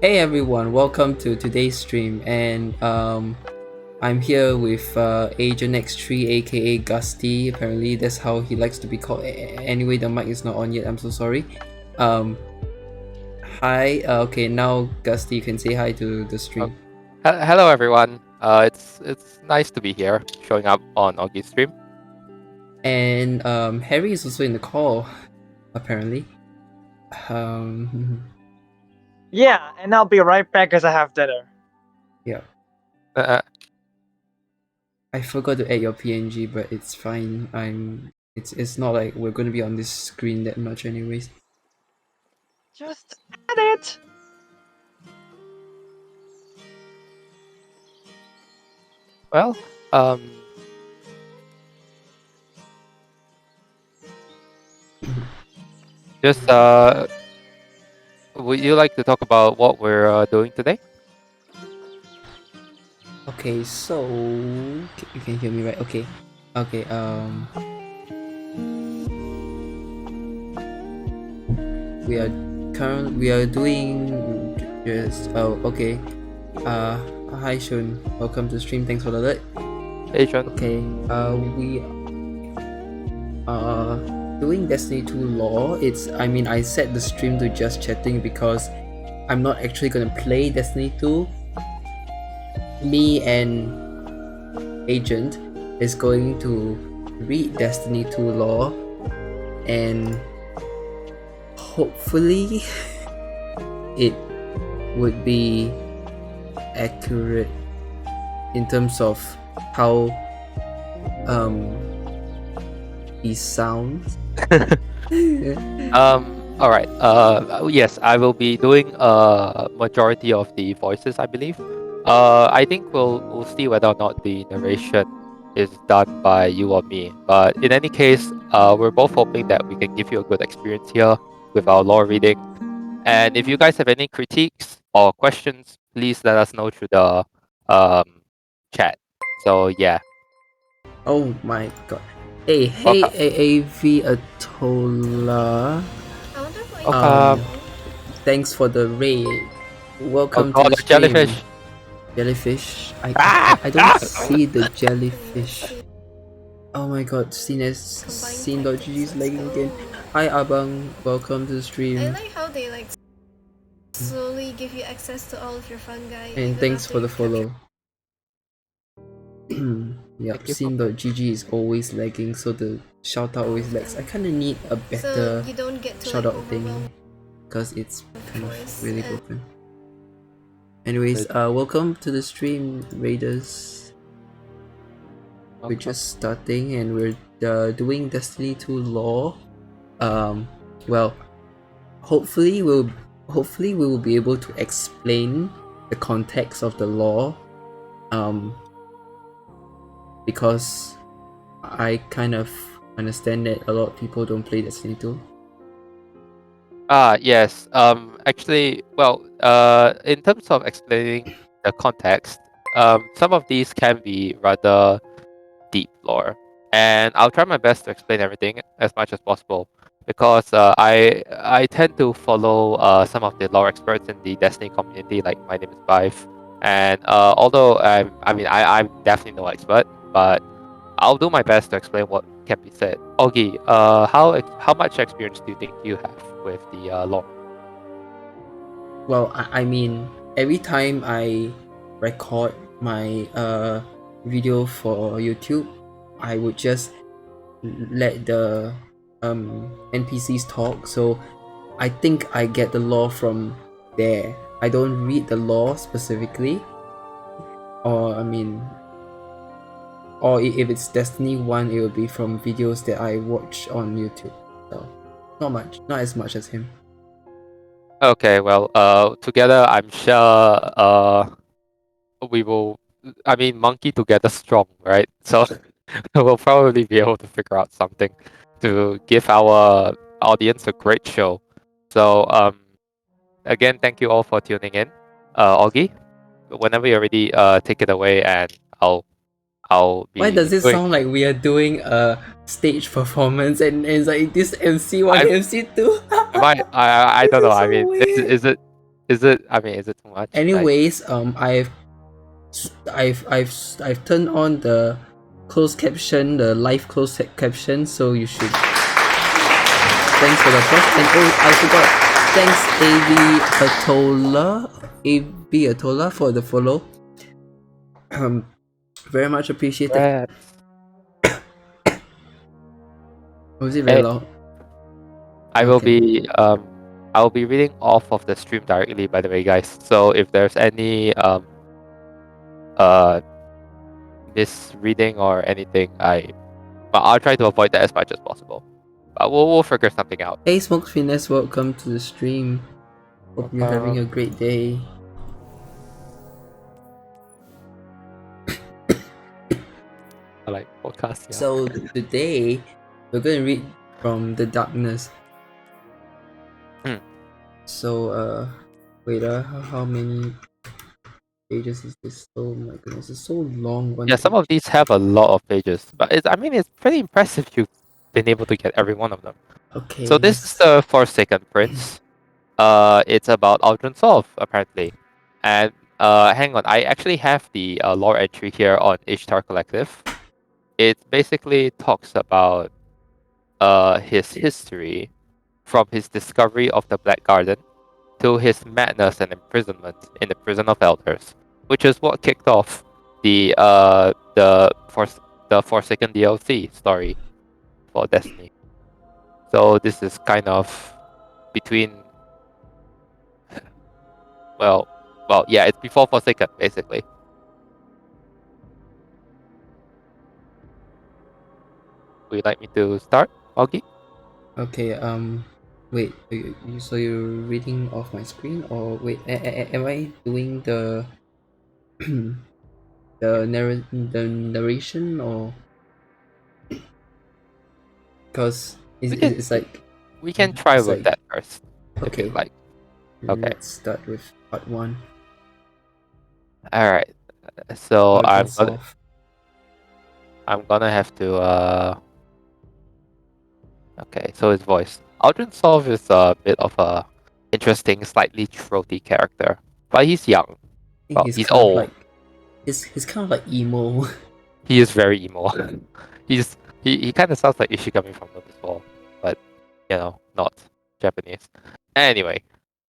Hey everyone, welcome to today's stream, and I'm here with AgentX3, aka Gusty. Apparently, that's how he likes to be called. Anyway, the mic is not on yet. I'm so sorry. Um, Hi. Okay, now Gusty, you can say hi to the Oh, stream. hello everyone. It's nice to be here, showing up on Augy's stream. And Harry is also in the call, apparently. Yeah, and I'll be right back because I have dinner. Yeah. Uh, I forgot to add your PNG, but it's fine. It's not like we're gonna be on this screen that much, anyways. Just add it. well, um, just would you like to talk about what we're doing today? Okay, so you can hear me, right? Okay. Okay, we are doing just okay. Hi Shun, welcome to the stream. Thanks for the alert. Agent. Okay, we are doing Destiny 2 lore. I set the stream to just chatting because I'm not actually gonna play Destiny 2. Me and Agent is going to read Destiny 2 lore, and hopefully it would be accurate in terms of how he sounds. All right. Yes, I will be doing majority of the voices, I believe. I think we'll see whether or not the narration is done by you or me. But in any case, we're both hoping that we can give you a good experience here with our lore reading. And if you guys have any critiques or questions, please let us know through the chat. So yeah. Oh my god. Hey, Welcome. AAV Atola. Welcome. Thanks for the raid. Oh Welcome to god, the the stream. jellyfish. Jellyfish. Ah! I don't see the jellyfish. Oh my god, Scene.gg's lagging again. Hi Abang, welcome to the stream. I like how they slowly give you access to all of your fun guys. And thanks for the follow. Yep, Scene.gg is always lagging, so the shoutout always lags. I kinda need a better so you don't get to shoutout thing, because it's kind of really broken. Anyways, welcome to the stream, Raiders. We're just starting and we're doing Destiny 2 lore. Well, hopefully we will be able to explain the context of the lore. Because I kind of understand that a lot of people don't play Destiny 2. Yes. Actually, well, in terms of explaining the context, some of these can be rather deep lore, and I'll try my best to explain everything as much as possible because I tend to follow some of the lore experts in the Destiny community. Like my name is Bife, and although I'm definitely no expert, but I'll do my best to explain what can be said. Augy, how much experience do you think you have with the lore? Well, I mean, every time I record my video for YouTube, I would just let the NPCs talk. So I think I get the lore from there. I don't read the lore specifically, or if it's Destiny 1, it will be from videos that I watch on YouTube. So not as much as him. Okay, well, together I'm sure we will. I mean, monkey together strong, right? So we'll probably be able to figure out something to give our audience a great show. So again, thank you all for tuning in. Augie, whenever you're ready, take it away, and I'll be. Why does it sound like we are doing a stage performance and it's like this MC1, MC2? I don't know. So I mean, weird. is it Is it? I mean, is it too much? Like, Anyways, I've turned on the closed caption, the live closed caption, so you should. Thanks for the applause. And oh, I forgot. Thanks, AV Atola for the follow. Very much appreciated. yeah. Was it very Hey. loud? I will Okay. be I'll be reading off of the stream directly, by the way, guys. So if there's any misreading or anything, I'll try to avoid that as much as possible. But we'll figure something out. Hey, Smoked Finesse, welcome to the stream. Hope you're having a great day. I like podcast. Yeah. So today we're going to read from The Darkness. So wait, how many pages is this? Oh my goodness, it's so long. Yeah, some of these have a lot of pages, but I mean, it's pretty impressive you've been able to get every one of them. Okay. So this is the Forsaken Prince. It's about Aldrin Solve, apparently. And hang on, I actually have the lore entry here on Ishtar Collective. It basically talks about his history from his discovery of the Black Garden to his madness and imprisonment in the Prison of Elders, which is what kicked off the Forsaken DLC story for Destiny. So this is kind of between well, yeah, it's before Forsaken, basically. Would you like me to start, Augy? Okay. Wait. So you're reading off my screen, or wait? Am I doing the the narration, or because it's like we can try it's with like, that first, if okay. you like. Okay. Let's start with part 1. All right. So Augen I'm gonna have to Okay, so his voice. Aldrin Solve is a bit of a interesting, slightly throaty character, but he's young. Well, he's kind of old. like he's kind of like emo. He is very emo. he kind of sounds like Ishigami from Notice Ball, but you know, not Japanese. Anyway,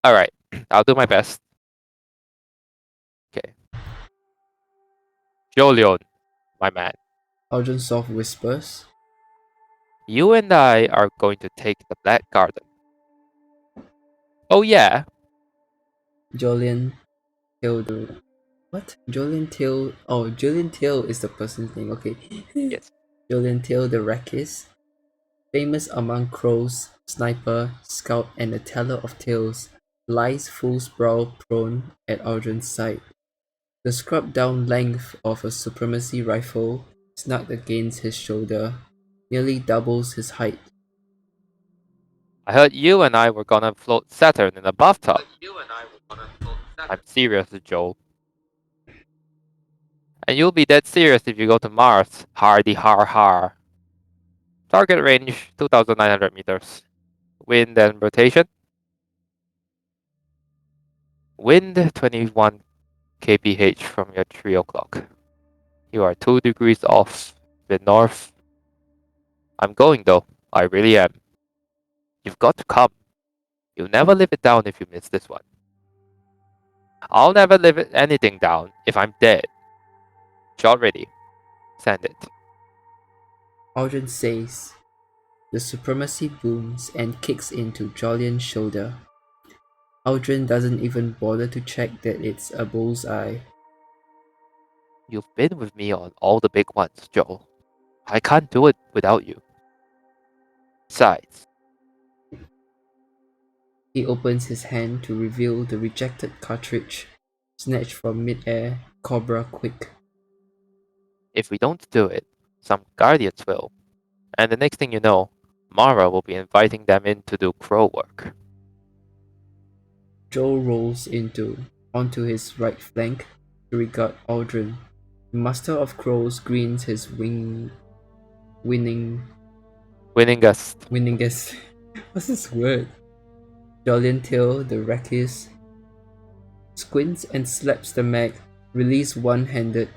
all right, I'll do my best. Okay, Jolion, my man, Augen whispers. you and I are going to take the Black Garden. Oh yeah, Jolien Till the what? Jolien Till. Oh, Jolien Till is the person's name. Okay. yes. Jolien Till the Rakis, famous among crows, sniper, scout, and a teller of tales, lies full sprawl prone at Audren's side. The scrubbed down length of a supremacy rifle, snugged against his shoulder, nearly doubles his height. I heard you and I were gonna float Saturn in a bathtub. I'm serious, Joel. And you'll be dead serious if you go to Mars. Hardy har har. Target range 2,900 meters. Wind and rotation. Wind 21 kph from your 3 o'clock. You are 2 degrees off the north. I'm going though. I really am. You've got to come. You'll never live it down if you miss this one. I'll never live anything down if I'm dead. Shot ready. Send it. Audren says. The supremacy booms and kicks into Jolien's shoulder. Audren doesn't even bother to check that it's a bullseye. You've been with me on all the big ones, Joel. I can't do it without you. Besides, He opens his hand to reveal the rejected cartridge, snatched from mid-air, Cobra quick. if we don't do it, some guardians will. And the next thing you know, Mara will be inviting them in to do crow work. Joel rolls onto his right flank to regard Audren. The Master of Crows grins his winningest. What's this word? Jolien Till, the Rakis, squints and slaps the mag, released one-handed.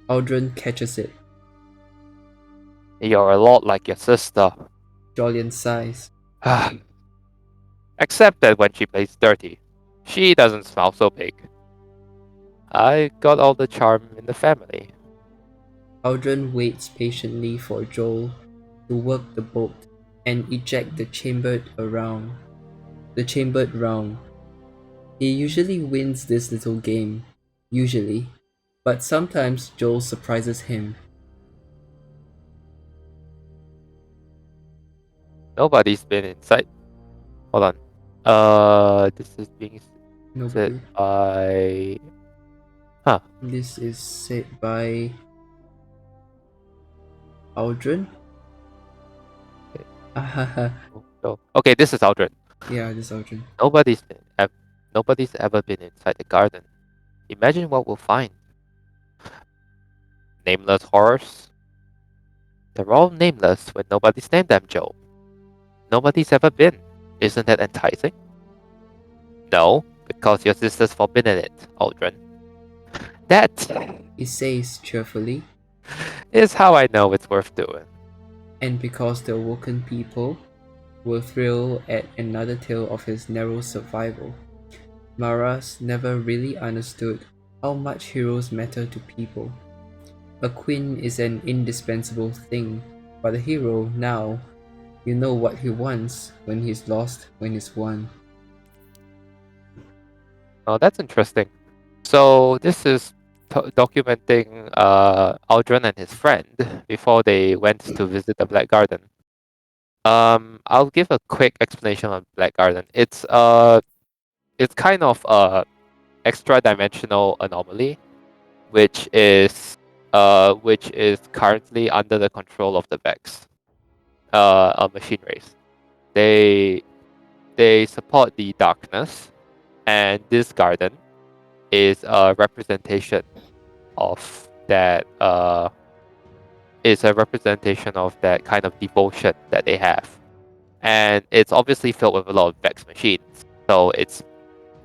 Aldrin catches it. You're a lot like your sister. Jolyon sighs. Except that when she plays dirty, she doesn't smell so big. I got all the charm in the family. Aldrin waits patiently for Joel to work the bolt and eject the chambered round. He usually wins this little game, but sometimes Joel surprises him. Nobody's been inside. Hold on. This is being said Nobody. by. This is said by Aldrin. Ahaha. Oh, okay, this is Aldrin. Yeah, this is Aldrin. Nobody's ever been inside the garden. Imagine what we'll find. Nameless horrors. They're all nameless when nobody's named them, Joe. Nobody's ever been. Isn't that enticing? No, because your sister's forbidden it, Aldrin. That He says cheerfully, is how I know it's worth doing. and because the awoken people will thrill at another tale of his narrow survival. Maras never really understood how much heroes matter to people. A queen is an indispensable thing, but a hero now, you know what he wants when he's lost, when he's won. Oh, that's interesting. So this is documenting Aldrin and his friend before they went to visit the Black Garden. I'll give a quick explanation on Black Garden. It's kind of a extra dimensional anomaly, which is currently under the control of the Vex, a machine race. They support the darkness, and this garden is a representation of that. Is a representation of that kind of devotion that they have, and it's obviously filled with a lot of Vex machines. So it's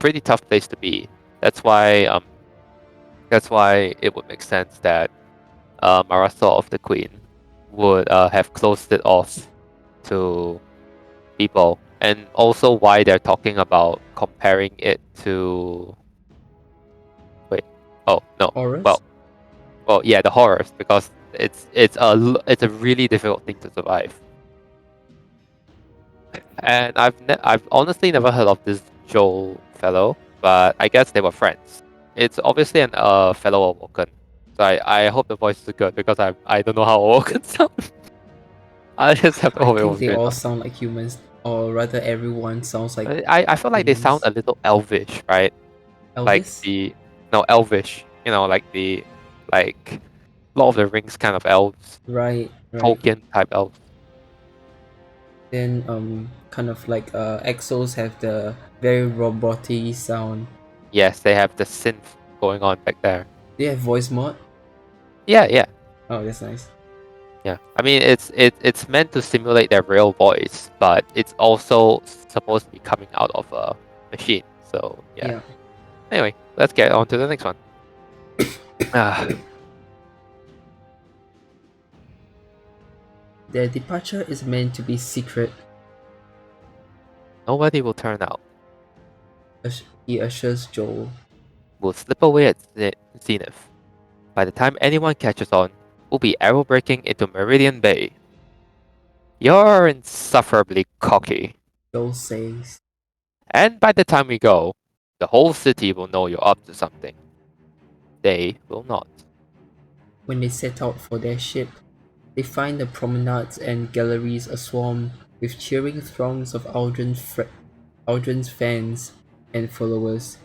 pretty tough place to be. That's why it would make sense that Marasa of the Queen would have closed it off to people, and also why they're talking about comparing it to. Wait. Oh no. Horus? Well, yeah, the horrors, because it's a really difficult thing to survive. And I've honestly never heard of this Joel fellow, but I guess they were friends. It's obviously an fellow Awoken. So I hope the voice is good, because I don't know how Awoken sound. I just have to I hope it think was they good all enough. sound like humans, or rather everyone sounds like I feel like they sound a humans. little elvish, right? Like Elvis? elvish. Like Lord of the Rings kind of elves, Right. Tolkien type elves. Then kind of like Exos have the very roboty sound. Yes, they have the synth going on back there. They have voice mod? Yeah. Oh, that's nice. Yeah, I mean it's meant to simulate their real voice, but it's also supposed to be coming out of a machine. So yeah. Anyway, let's get on to the next one. Their departure is meant to be secret, Nobody will turn out. he assures Joel. We'll slip away at Zenith. By the time anyone catches on, we'll be arrow breaking into Meridian Bay. You're insufferably cocky. Joel says. And by the time we go, the whole city will know you're up to something. They will not. When they set out for their ship, they find the promenades and galleries aswarm with cheering throngs of Aldrin's fans and followers.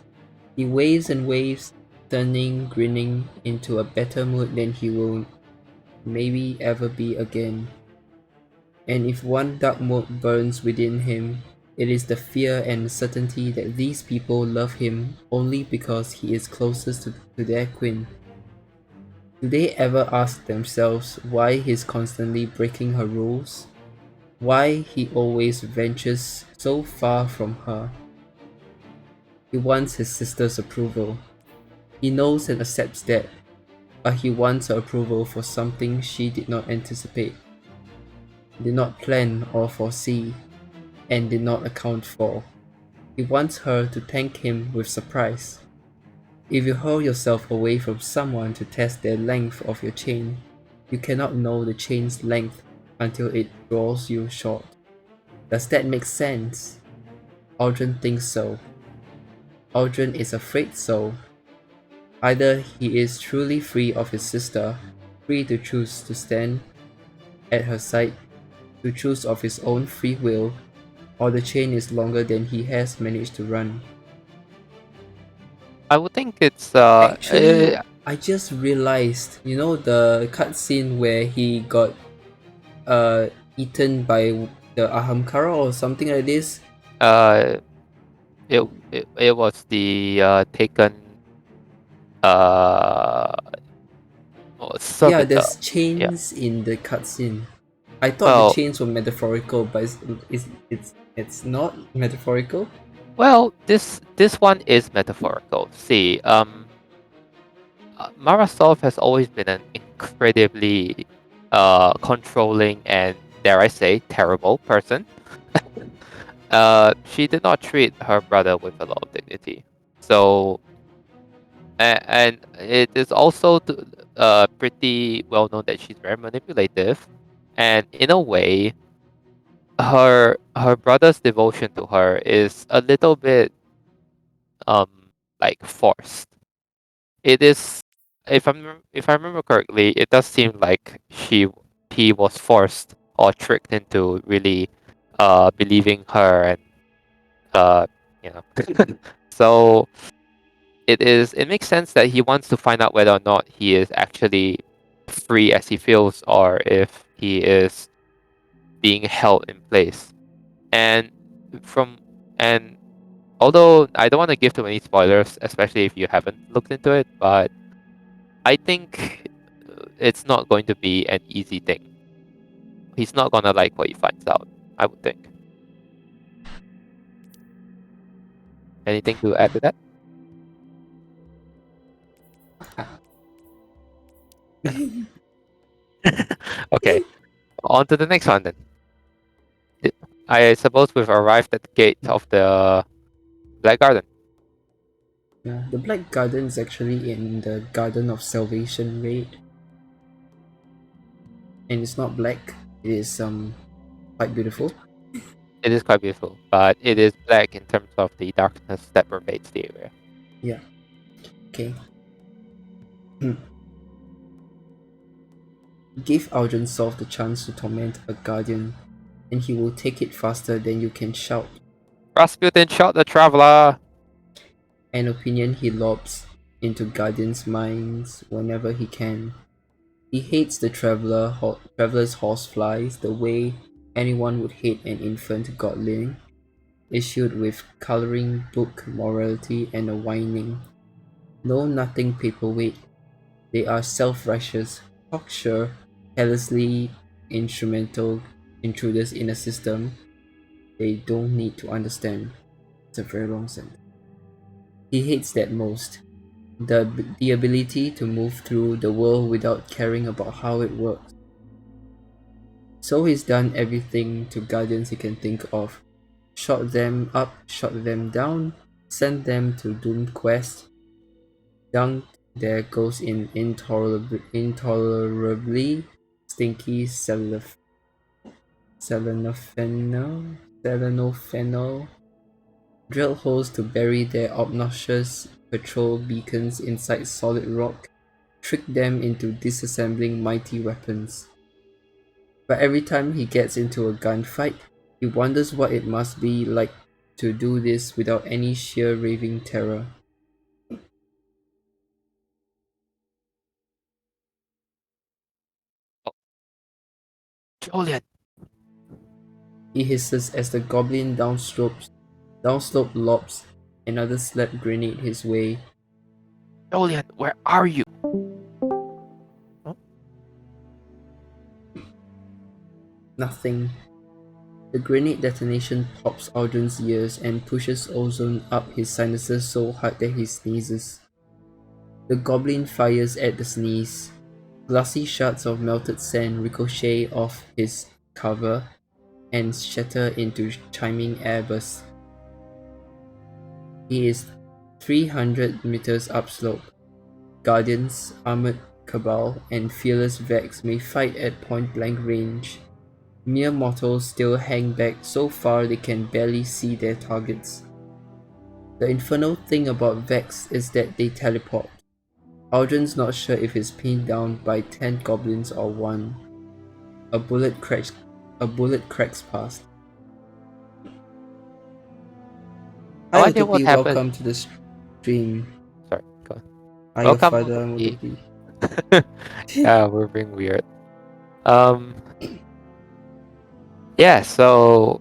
He waves and waves, turning grinning into a better mood than he will maybe ever be again. And if one dark mood burns within him, it is the fear and certainty that these people love him only because he is closest to their queen. Do they ever ask themselves why he's constantly breaking her rules? Why he always ventures so far from her? He wants his sister's approval. He knows and accepts that, but he wants her approval for something she did not anticipate, did not plan or foresee, and did not account for. He wants her to thank him with surprise. If you hurl yourself away from someone to test the length of your chain, you cannot know the chain's length until it draws you short. Does that make sense? Aldrin thinks so. Aldrin is afraid so. Either he is truly free of his sister, free to choose to stand at her side, to choose of his own free will, or the chain is longer than he has managed to run. I would think it's Actually, I just realized, you know the cutscene where he got eaten by the Ahamkara or something like this? uh it was the taken Yeah, servitor. there's chains in the cutscene. I thought the Well, chains were metaphorical, but it's not metaphorical. well, this one is metaphorical. See, Marasov has always been an incredibly controlling and, dare I say, terrible person. She did not treat her brother with a lot of dignity. So, and it is also pretty well known that she's very manipulative, and in a way, her brother's devotion to her is a little bit um like forced. It is, if I remember correctly, it does seem like he was forced or tricked into really believing her, and uh you know so it makes sense that he wants to find out whether or not he is actually free as he feels, or if he is being held in place. And from and although I don't want to give too many spoilers, especially if you haven't looked into it, but I think it's not going to be an easy thing. He's not gonna like what he finds out, I would think. Anything to add to that? Okay, on to the next one then. I suppose we've arrived at the gate of the Black Garden. Yeah, the Black Garden is actually in the Garden of Salvation raid, and it's not black. It is quite beautiful. It is quite beautiful, but it is black in terms of the darkness that pervades the area. Yeah. Okay. Give Aldrin Solve the chance to torment a guardian, and he will take it faster than you can shout. Rasputin shot the traveler! An opinion he lobs into guardians' minds whenever he can. He hates the traveler's horseflies the way anyone would hate an infant godling, issued with coloring book morality and a whining. No nothing paperweight. They are self-righteous, cocksure, carelessly instrumental intruders in a system they don't need to understand. It's a very long sentence. He hates that most. The ability to move through the world without caring about how it works. So he's done everything to guardians he can think of. Shot them up, shot them down, sent them to doomed quests, dunked their ghosts in intolerably stinky selenophenol, drilled holes to bury their obnoxious patrol beacons inside solid rock, tricked them into disassembling mighty weapons. But every time he gets into a gunfight, he wonders what it must be like to do this without any sheer raving terror. Julian! He hisses as the goblin downslope lobs another slap grenade his way. Julian, where are you? Nothing. The grenade detonation pops Aldrin's ears and pushes ozone up his sinuses so hard that he sneezes. The goblin fires at the sneeze. Glassy shards of melted sand ricochet off his cover and shatter into chiming airbursts. He is 300 meters upslope. Guardians, armored cabal, and fearless Vex may fight at point-blank range. Mere mortals still hang back so far they can barely see their targets. The infernal thing about Vex is that they teleport. Aldrin's not sure if he's pinned down by 10 goblins or 1. A bullet cracks past. No Hi idea what Utopi, happened. welcome to the stream. Sorry, go on. Are your Welcome, father Utopi. Utopi? Yeah, we're being weird. Yeah, so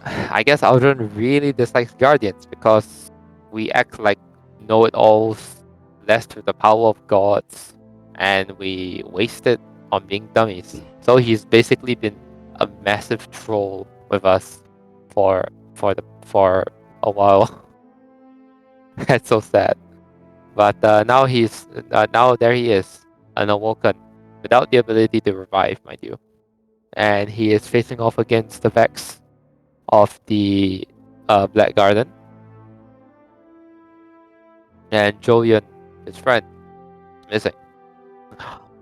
I guess Aldrin really dislikes Guardians because we act like know-it-alls, blessed with the power of gods, and we waste it on being dummies. So he's basically been a massive troll with us for a while. That's so sad. But now now there he is, unawoken, without the ability to revive, mind you, and he is facing off against the Vex of the Black Garden, and Julian, his friend, is missing.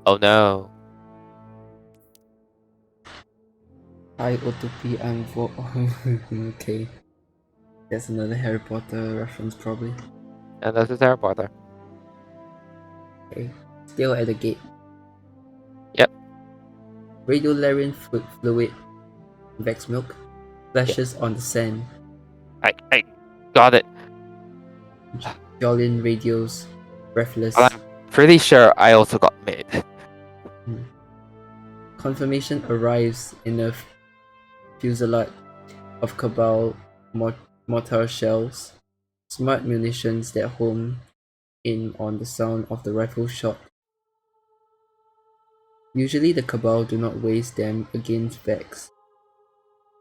Oh no! Hi Utopi, I'm okay. That's another Harry Potter reference probably. And that's his Harry Potter. Okay. Still at the gate. Yep. Radiolarian fluid, Vex milk, flashes on the sand. I got it. Jolin radios, breathless. But I'm pretty sure I also got mid. Confirmation arrives in a fusillade of Cabal mortar shells, smart munitions that home in on the sound of the rifle shot. Usually the Cabal do not waste them against Vex.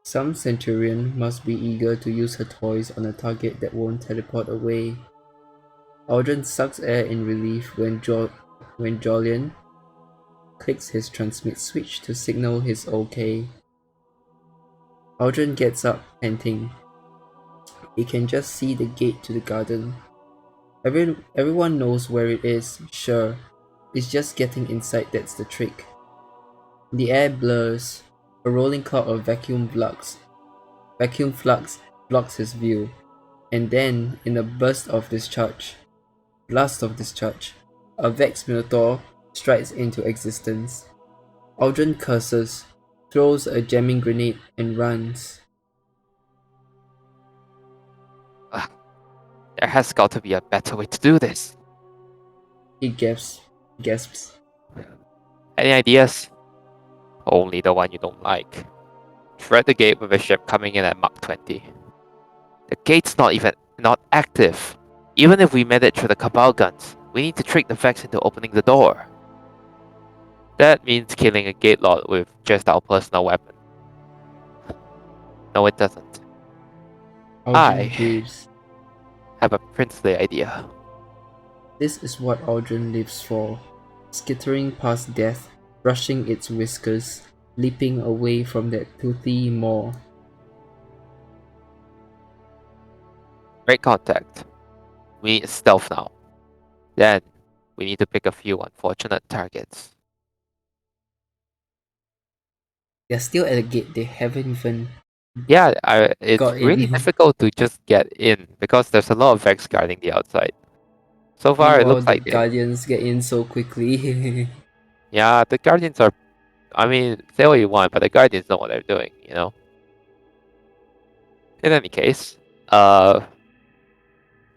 Some Centurion must be eager to use her toys on a target that won't teleport away. Aldrin sucks air in relief when Jolien clicks his transmit switch to signal he's okay. Aldrin gets up, panting. He can just see the gate to the garden. Everyone knows where it is, sure. It's just getting inside that's the trick. The air blurs. A rolling cloud of vacuum flux blocks his view. And then, in a blast of discharge, a Vex Minotaur strides into existence. Aldrin curses, throws a jamming grenade, and runs. There has got to be a better way to do this. He gasps. Any ideas? Only the one you don't like. Shred the gate with a ship coming in at Mach 20. The gate's not active. Even if we made it through the Cabal guns, we need to trick the Vex into opening the door. That means killing a gate lord with just our personal weapon. No, it doesn't. Aldrin breathes. Have a princely idea. This is what Aldrin lives for. Skittering past death, brushing its whiskers, leaping away from that toothy maw. Break contact. We need stealth now. Then, we need to pick a few unfortunate targets. They're still at the gate, they haven't even... Yeah, it's got really in. difficult to just get in because there's a lot of Vex guarding the outside. So far, it Meanwhile, looks the like Guardians get in so quickly. yeah, the Guardians are. I mean, say what you want, but the Guardians know what they're doing, you know? In any case,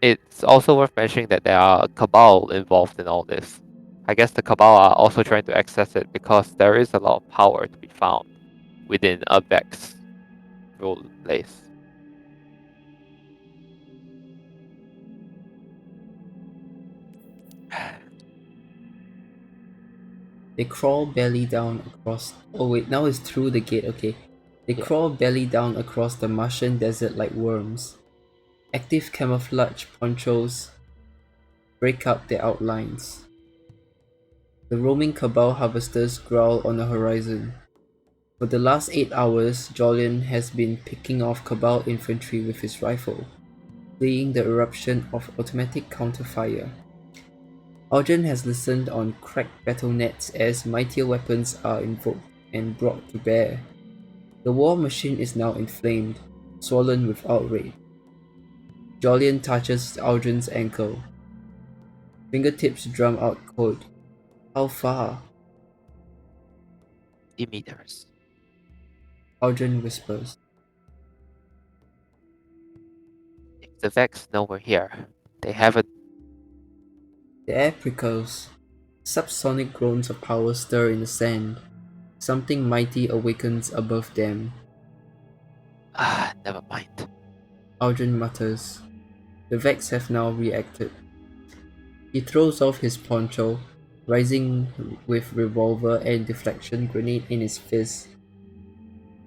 it's also worth mentioning that there are Cabal involved in all this. I guess the Cabal are also trying to access it because there is a lot of power to be found within a Vex rule place. They crawl belly down across... Oh wait, now it's through the gate, okay. They crawl belly down across the Martian desert like worms. Active camouflage ponchos break up their outlines. The roaming Cabal harvesters growl on the horizon. For the last 8 hours, Jolyon has been picking off Cabal infantry with his rifle, fleeing the eruption of automatic counterfire. Augy has listened on cracked battle nets as mightier weapons are invoked and brought to bear. The war machine is now inflamed, swollen with outrage. Jolyon touches Augy's ankle. Fingertips drum out code. How far? 50 meters. Augy whispers. If the Vex know we're here, they haven't. The air prickles. Subsonic groans of power stir in the sand. Something mighty awakens above them. Never mind. Augy mutters. The Vex have now reacted. He throws off his poncho, rising with revolver and deflection grenade in his fist,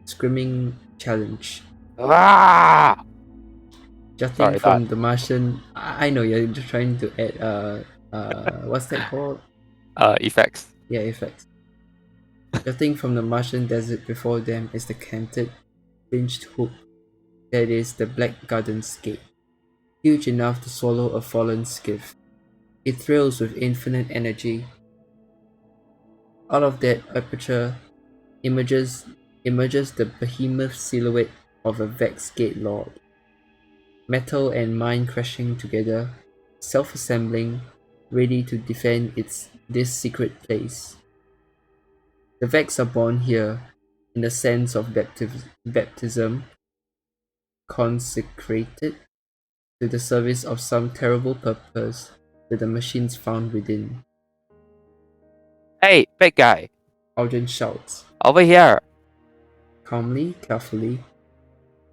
screaming challenge. Ah! Jutting Sorry, from the Martian, I know you're just trying to add what's that called? Effects. Yeah, effects. Jutting from the Martian desert before them is the canted, fringed hoop that is the Black Garden's gate, huge enough to swallow a fallen skiff. It thrills with infinite energy. Out of that aperture emerges the behemoth silhouette of a Vex Gate Lord. Metal and mind crashing together, self-assembling, ready to defend this secret place. The Vex are born here, in the sense of baptism, consecrated to the service of some terrible purpose that the machines found within. Hey, big guy, Augy shouts. over here. Calmly, carefully,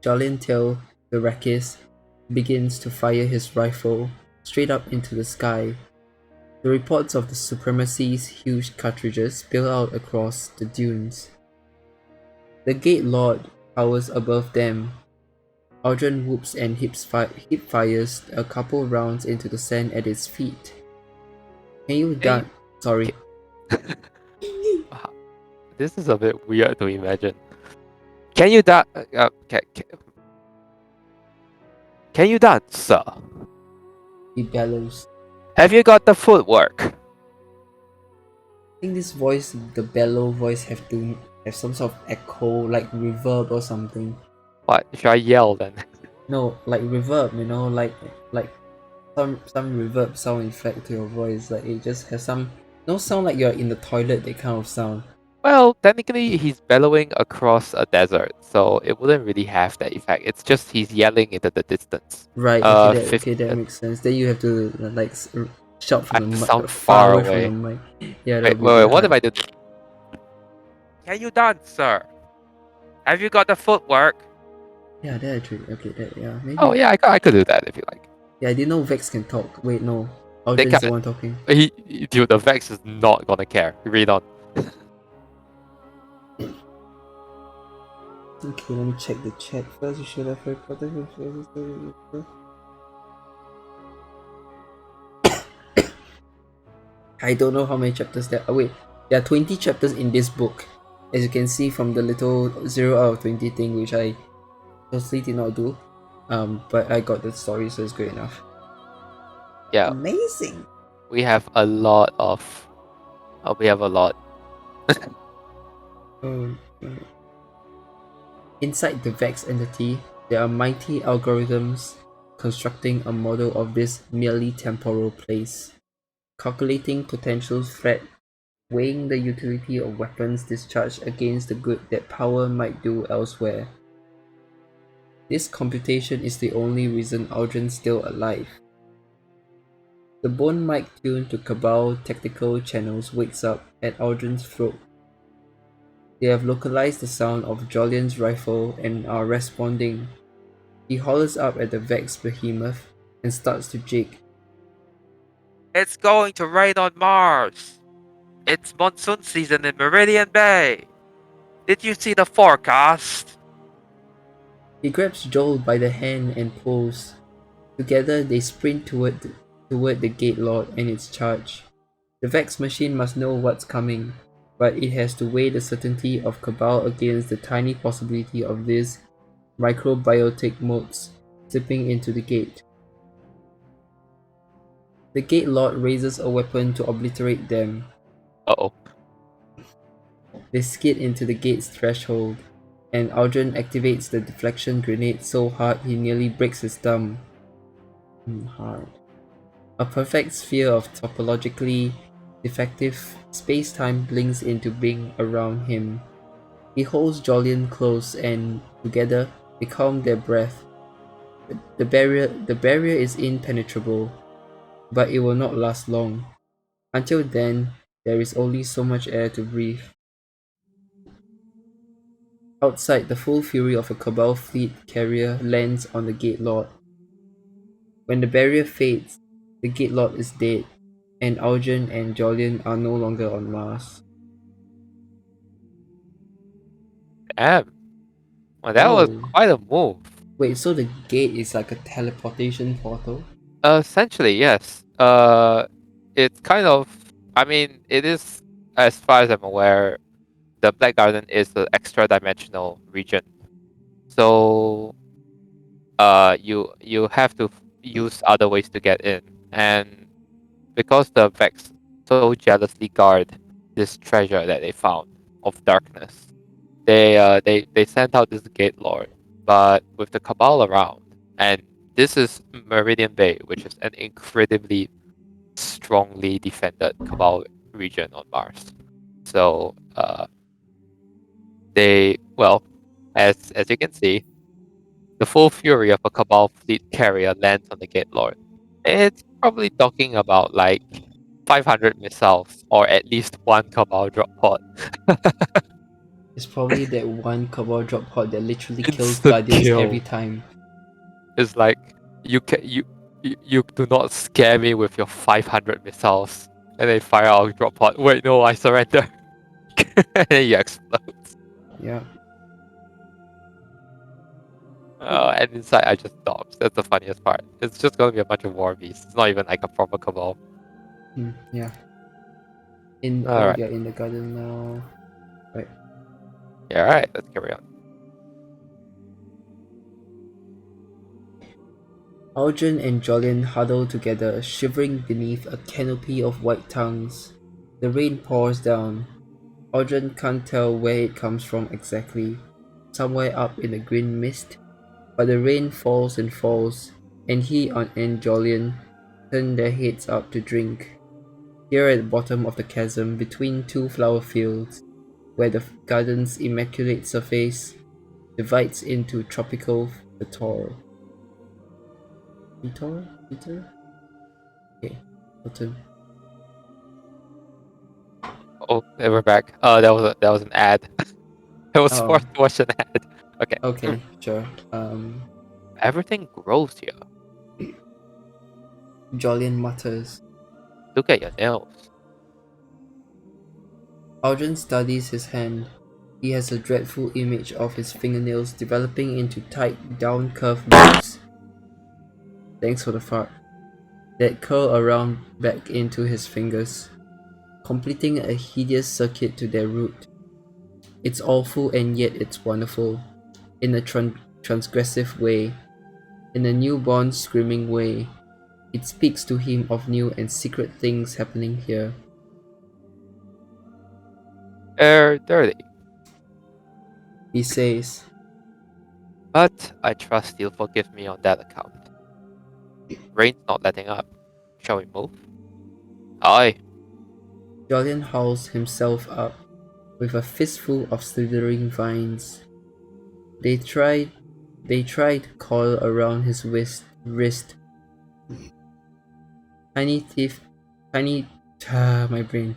Jolyon Till, the Rakis, begins to fire his rifle straight up into the sky. The reports of the Supremacy's huge cartridges spill out across the dunes. The Gate Lord towers above them. Augy whoops and hip fires a couple rounds into the sand at its feet. Can you dance? Sorry. This is a bit weird to imagine. Can you dance? Can you dance, sir? He bellows. Have you got the footwork? I think this voice, the bellow voice, have to have some sort of echo, like reverb or something. What? Should I yell then? No, like reverb, you know, like some reverb sound effect to your voice. Like it just has some no sound like you're in the toilet, that kind of sound. Well, technically he's bellowing across a desert, so it wouldn't really have that effect. It's just he's yelling into the distance. Right. Okay, that makes sense. Then you have to like shout I from the have to mic, sound far away away. from the mic. Yeah, Wait, that'll be what if hard. I do? Can you dance, sir? Have you got the footwork? Yeah, that actually. Okay, that yeah, maybe. Oh yeah, I could do that if you like. Yeah, I didn't know Vex can talk. Wait, no. They Augy's the can. one talking. Dude, the Vex is not gonna care. Read on. Okay, let me check the chat first. You should have reported. I don't know how many chapters there are. Wait, there are 20 chapters in this book. As you can see from the little 0 out of 20 thing, which I totally did not do. But I got the story, so it's good enough. Yeah, Amazing! we have a lot of. We have a lot. Inside the Vex entity, there are mighty algorithms constructing a model of this merely temporal place, calculating potential threat, weighing the utility of weapons discharged against the good that power might do elsewhere. This computation is the only reason Augy's still alive. The bone mic tuned to Cabal tactical channels wakes up at Augy's throat. They have localized the sound of Jolyon's rifle and are responding. He hollers up at the Vex behemoth and starts to jig. It's going to rain on Mars. It's monsoon season in Meridian Bay. Did you see the forecast? He grabs Joel by the hand and pulls. Together they sprint toward the gate lord and its charge. The Vex machine must know what's coming, but it has to weigh the certainty of Cabal against the tiny possibility of these microbiotic motes slipping into the gate. The gate lord raises a weapon to obliterate them. Uh-oh. They skid into the gate's threshold, and Aldrin activates the deflection grenade so hard he nearly breaks his thumb. Hard. A perfect sphere of topologically defective space-time blinks into being around him. He holds Jolyon close and, together, they calm their breath. The barrier is impenetrable, but it will not last long. Until then, there is only so much air to breathe. Outside, the full fury of a Cabal fleet carrier lands on the Gate Lord. When the barrier fades, the Gate Lord is dead, and Augen and Jolyon are no longer on Mars. Damn. Well, that was Oh, quite a move. wait, so the gate is like a teleportation portal? Essentially, yes. It's kind of. I mean, it is, as far as I'm aware, the Black Garden is the extra-dimensional region. So, you have to use other ways to get in, and because the Vex so jealously guard this treasure that they found of darkness, they sent out this Gate Lord, but with the Cabal around, and this is Meridian Bay, which is an incredibly strongly defended Cabal region on Mars. So as you can see, the full fury of a Cabal fleet carrier lands on the Gate Lord. It's probably talking about like 500 missiles or at least one Cabal drop pod. It's probably that one Cabal drop pod that literally kills Instant Guardians kill. every time. It's like you do not scare me with your 500 missiles, and then fire out drop pod. Wait, no, I surrender. And then you explode. Yeah. And inside I just stops. That's the funniest part. It's just gonna be a bunch of war beasts. It's not even like a proper Cabal. Yeah. Alright. Yeah, in the garden now. Yeah, alright, let's carry on. Aldrin and Jolyon huddle together, shivering beneath a canopy of white tongues. The rain pours down. Aldrin can't tell where it comes from exactly, somewhere up in the green mist, but the rain falls and falls, and and Jolyon turn their heads up to drink. Here at the bottom of the chasm between two flower fields, where the garden's immaculate surface divides into tropical fetor. Fetor? Okay, bottom. Oh, and we're back. That was an ad. It was Oh. forced to watch an ad. Okay. Okay, sure. Everything grows here. Jolyon mutters. Look at your nails. Aldrin studies his hand. He has a dreadful image of his fingernails developing into tight, down-curved loops. Thanks for the fart. That curl around back into his fingers, completing a hideous circuit to their root. It's awful and yet it's wonderful, in a transgressive way, in a newborn screaming way. It speaks to him of new and secret things happening here. They're dirty. He says, But I trust you'll forgive me on that account. Rain's not letting up. Shall we move? Aye. Jolyon hauls himself up with a fistful of slithering vines. They try to coil around his wrist. Tiny teeth, my brain.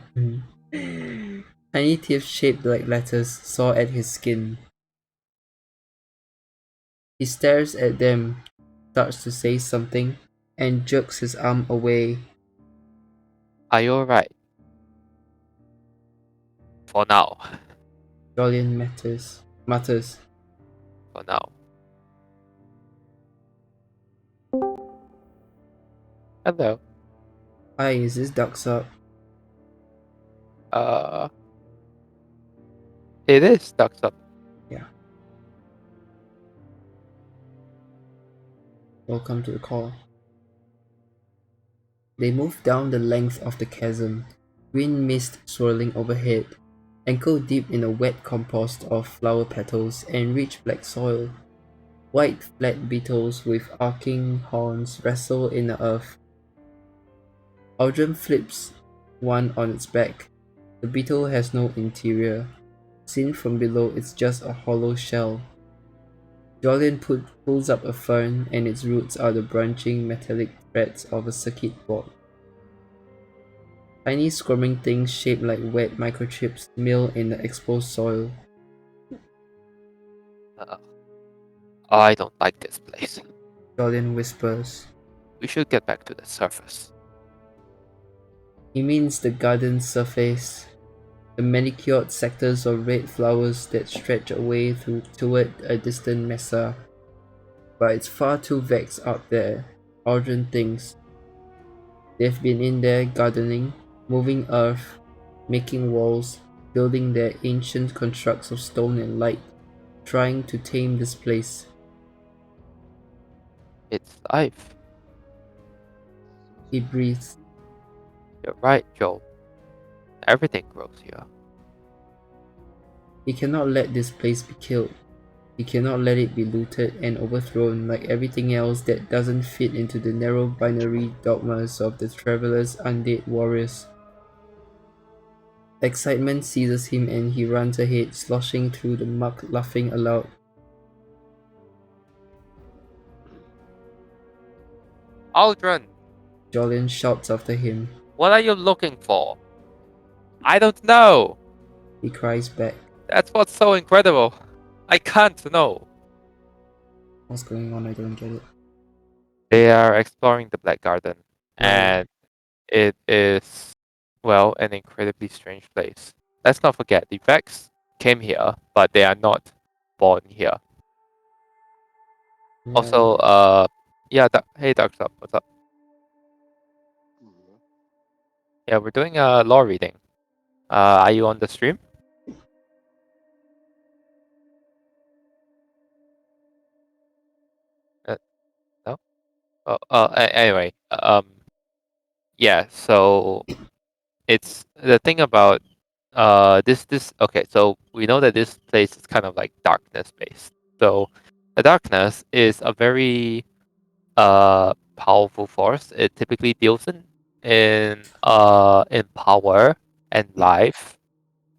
Tiny teeth shaped like letters saw at his skin. He stares at them, starts to say something, and jerks his arm away. Are you alright? For now. Jolyon mutters. For now. Hello. Hi, is this Ducks Up? It is Ducks Up. Yeah. Welcome to the call. They moved down the length of the chasm, green mist swirling overhead, ankle deep in a wet compost of flower petals and rich black soil. White flat beetles with arcing horns wrestle in the earth. Aldrin flips one on its back. The beetle has no interior. Seen from below, it's just a hollow shell. Jolien pulls up a fern, and its roots are the branching metallic threads of a circuit board. Tiny squirming things shaped like wet microchips mill in the exposed soil. I don't like this place. Jolien whispers. We should get back to the surface. He means the garden's surface, the manicured sectors of red flowers that stretch away toward a distant mesa. But it's far too vexed out there, Aldrin thinks. They've been in there gardening, moving earth, making walls, building their ancient constructs of stone and light, trying to tame this place. It's life. He breathes. You're right, Joel. Everything grows here. He cannot let this place be killed. He cannot let it be looted and overthrown like everything else that doesn't fit into the narrow binary dogmas of the Traveler's undead warriors. Excitement seizes him and he runs ahead, sloshing through the muck, laughing aloud. Aldrin, Jolien shouts after him. what are you looking for? I don't know. He cries back. That's what's so incredible. I can't know. What's going on? I don't get it. They are exploring the Black Garden, Right. and it is, well, an incredibly strange place. Let's not forget, the Vex came here, but they are not born here. Right. Also, yeah, hey, Dark Sub, what's up? Yeah, we're doing a lore reading. Are you on the stream? No? Anyway, yeah, so it's the thing about this okay, so we know that this place is kind of like darkness based. So the darkness is a very powerful force. It typically deals in power and life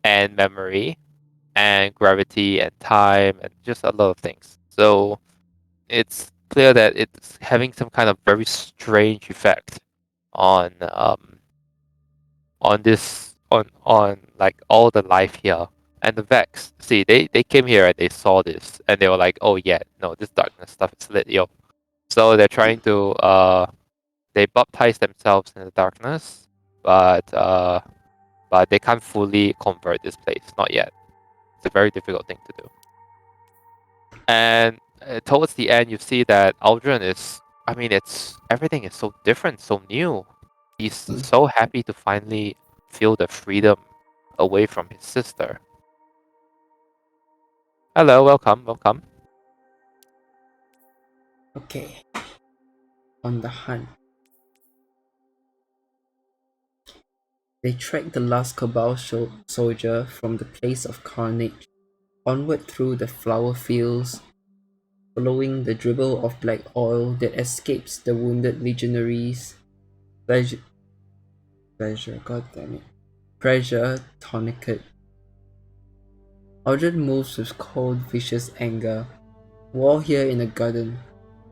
and memory and gravity and time and just a lot of things. So it's clear that it's having some kind of very strange effect on this on like all the life here. And the Vex, see, they came here and they saw this and they were like, oh yeah, no, this darkness stuff is lit, yo. So they're trying to they baptize themselves in the darkness, but they can't fully convert this place, not yet. It's a very difficult thing to do. And towards the end, you see that Aldrin is, I mean, it's everything is so different, so new. He's so happy to finally feel the freedom away from his sister. Hello, welcome, welcome. Okay. On the hunt. They track the last Cabal soldier from the place of carnage, onward through the flower fields, following the dribble of black oil that escapes the wounded legionaries. Pressure, god damn it. Pressure tourniquet. Aldrin moves with cold, vicious anger. War here in the garden.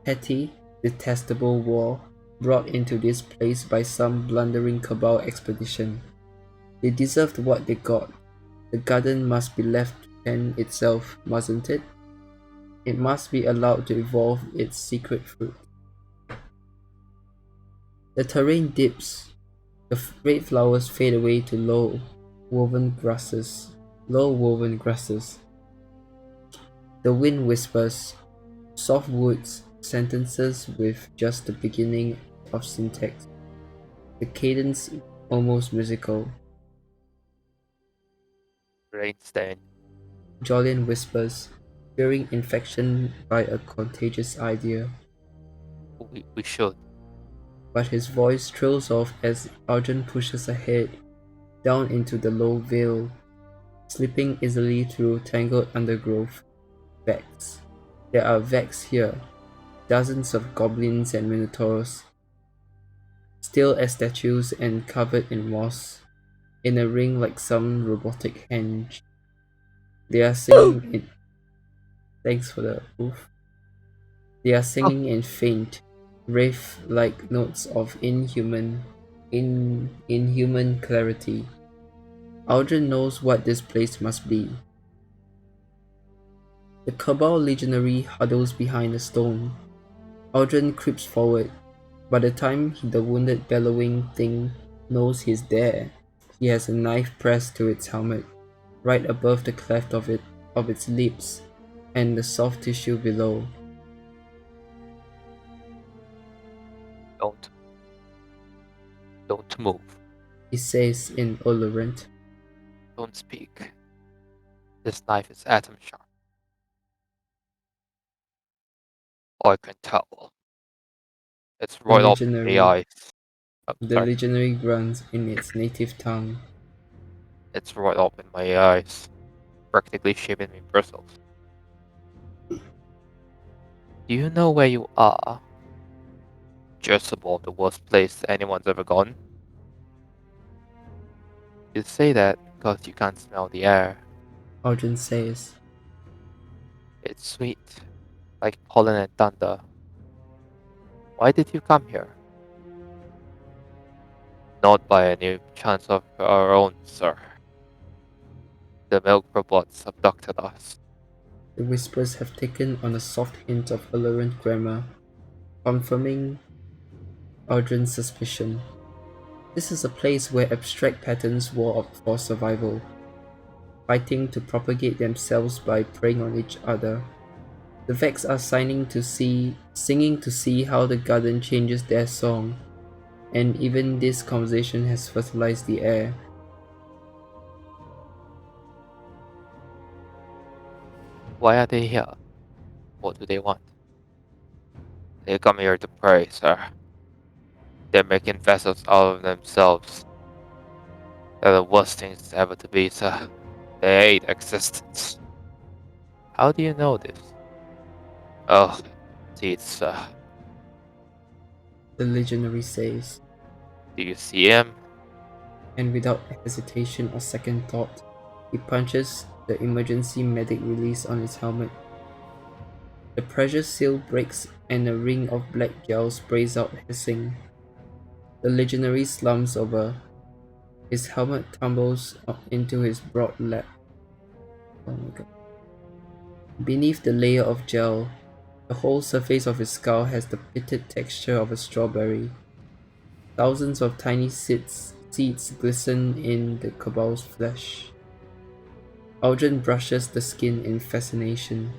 Petty, detestable war brought into this place by some blundering Cabal expedition. They deserved what they got. The garden must be left to fend itself, mustn't it? It must be allowed to evolve its secret fruit. The terrain dips. The red flowers fade away to low woven grasses. The wind whispers, soft woods, sentences with just the beginning of syntax, the cadence almost musical. Rain stain. Jolien whispers, fearing infection by a contagious idea, We should. but his voice trails off as Arjun pushes ahead, down into the low vale, slipping easily through tangled undergrowth. Vex. There are Vex here, dozens of goblins and minotaurs, still as statues and covered in moss, in a ring like some robotic henge. They are singing in thanks for the oof. They are singing in faint, rave-like notes of inhuman clarity. Aldrin knows what this place must be. The Cabal legionary huddles behind a stone. Aldrin creeps forward. By the time the wounded bellowing thing knows he's there, he has a knife pressed to its helmet, right above the cleft of its lips and the soft tissue below. Don't move. He says in Olorent. Don't speak. This knife is atom sharp. I can tell. It's right up in the eyes. Oh, The sorry. legionary grunts in its native tongue. It's right up in my eyes. Practically shaving me bristles. Do you know where you are? Just above the worst place anyone's ever gone. You say that because you can't smell the air. Aldrin says. It's sweet, like pollen and thunder. Why did you come here? Not by any chance of our own, sir. The milk robots abducted us. The whispers have taken on a soft hint of Olorent grammar, confirming Aldrin's suspicion. This is a place where abstract patterns war for survival, fighting to propagate themselves by preying on each other. The Vex are singing to see how the garden changes their song, and even this conversation has fertilized the air. Why are they here? What do they want? They come here to pray, sir. They're making vessels out of themselves. They're the worst things ever to be, sir. They hate existence. How do you know this? Oh, see it, sir. The legionary says, Do you see him? and without hesitation or second thought, he punches the emergency medic release on his helmet. The pressure seal breaks and a ring of black gel sprays out hissing. The legionary slumps over. His helmet tumbles up into his broad lap. Oh my god. Beneath the layer of gel, the whole surface of his skull has the pitted texture of a strawberry. Thousands of tiny seeds glisten in the Cabal's flesh. Aldrin brushes the skin in fascination.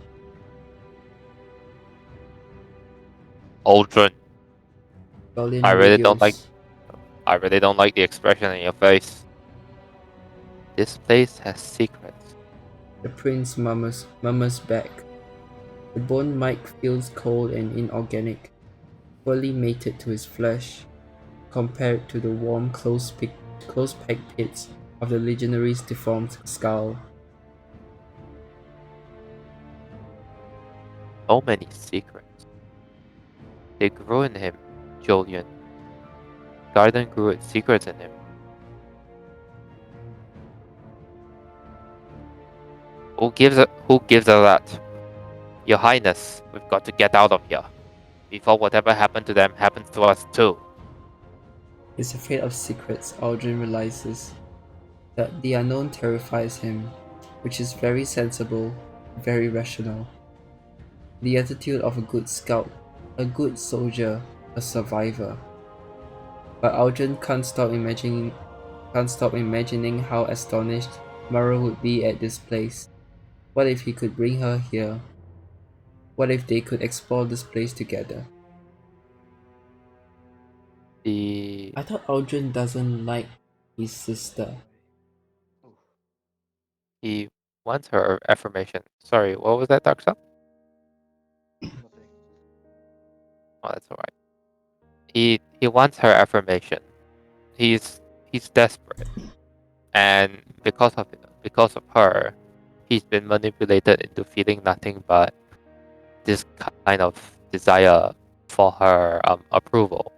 Aldrin, Jolien I really don't like radios. I really don't like the expression in your face. This place has secrets. The prince murmurs back. The bone mic feels cold and inorganic, poorly mated to his flesh, compared to the warm, close-packed pits of the legionary's deformed skull. So many secrets. They grew in him, Julian. Garden grew its secrets in him. Who gives a that? Your Highness, we've got to get out of here. Before whatever happened to them happens to us too. He's afraid of secrets. Aldrin realizes that the unknown terrifies him, which is very sensible, very rational. The attitude of a good scout, a good soldier, a survivor. But Aldrin can't stop imagining how astonished Mara would be at this place. What if he could bring her here? What if they could explore this place together? The I thought Audrey doesn't like his sister. he wants her affirmation. Sorry, what was that, Dark Sun? Oh, that's alright. He wants her affirmation. He's desperate, and because of her, he's been manipulated into feeling nothing but this kind of desire for her approval.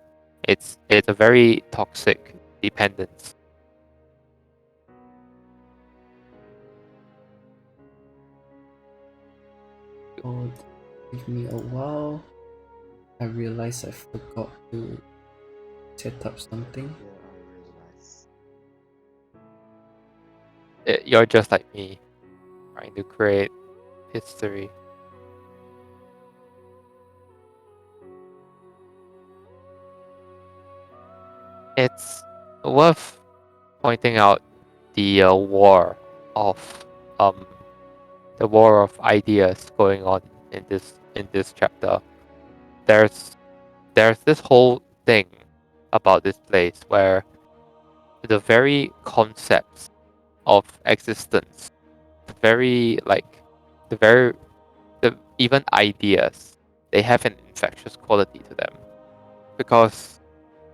It's a very toxic dependence. Oh, give me a while. I realized I forgot to set up something. You're just like me, trying to create history. It's worth pointing out the war of um the war of ideas going on in this chapter. There's this whole thing about this place where the very concepts of existence, very like the very the even ideas, they have an infectious quality to them because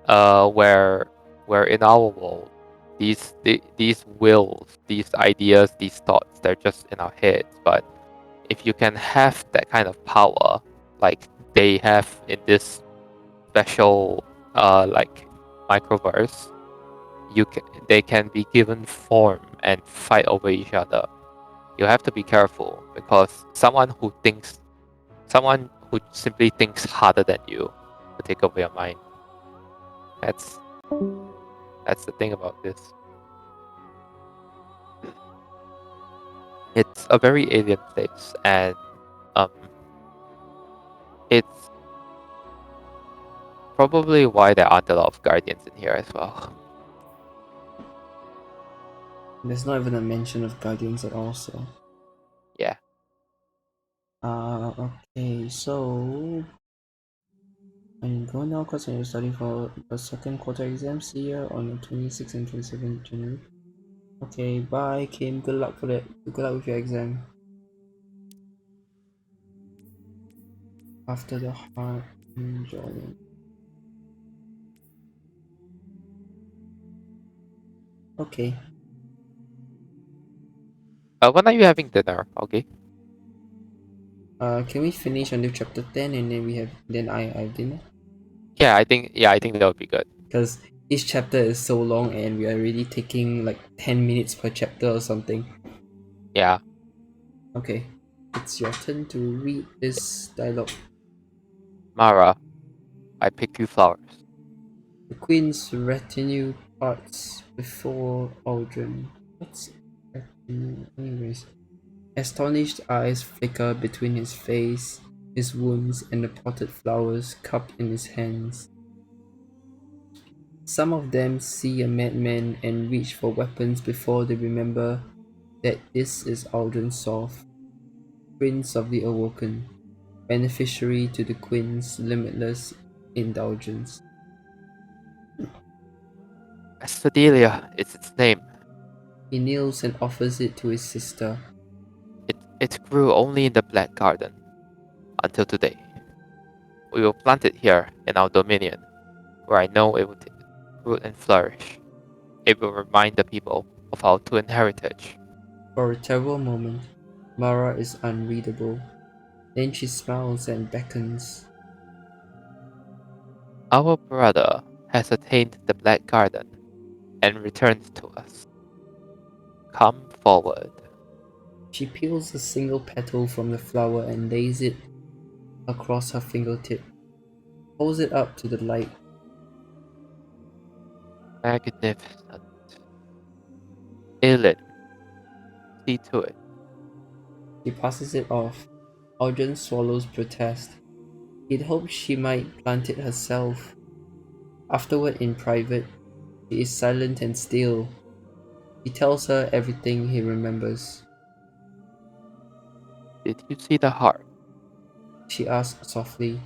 where in our world these wills, these ideas, these thoughts, they're just in our heads. But if you can have that kind of power, like they have in this special like microverse, they can be given form and fight over each other. You have to be careful because someone who simply thinks harder than you to take over your mind. That's the thing about this. It's a very alien place, and um, it's probably why there aren't a lot of guardians in here as well. There's not even a mention of guardians at all, so. Yeah. Okay, so I'm going now because I'm studying for the second quarter exams here on the 26th and 27th January. Okay, bye Kim, good luck for that. Good luck with your exam. After the hard enjoying. Okay. When are you having dinner? Okay. Can we finish until chapter 10 and then I have dinner? Yeah, I think that would be good. Because each chapter is so long and we are already taking like 10 minutes per chapter or something. Yeah. Okay. It's your turn to read this dialogue. Mara, I picked you flowers. The queen's retinue parts before Aldrin. What's retinue? Anyways. Astonished eyes flicker between his face, his wounds, and the potted flowers cupped in his hands. Some of them see a madman and reach for weapons before they remember that this is Aldrin Soft, Prince of the Awoken, beneficiary to the Queen's limitless indulgence. Asphodelia is its name. He kneels and offers it to his sister. It grew only in the Black Garden until today. We will plant it here in our dominion, where I know it will root and flourish. It will remind the people of our twin heritage. For a terrible moment, Mara is unreadable. Then she smiles and beckons. Our brother has attained the Black Garden and returned to us. Come forward. She peels a single petal from the flower and lays it across her fingertip. Holds it up to the light. Magnificent. Ilin, see to it. She passes it off. Aldrin swallows protest. He'd hoped she might plant it herself. Afterward, in private, he is silent and still. He tells her everything he remembers. Did you see the heart? She asks softly.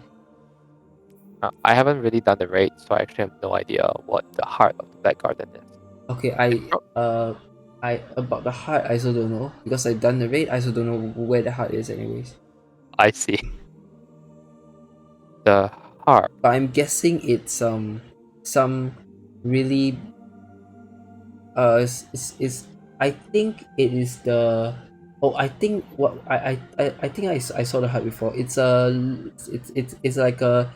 I haven't really done the raid, so I actually have no idea what the heart of the Black Garden is. Okay, I about the heart I also don't know because I've done the raid. I also don't know where the heart is, anyways. I see. The heart. But I'm guessing it's some really is I think it is the I think what I think I saw the heart before. It's like a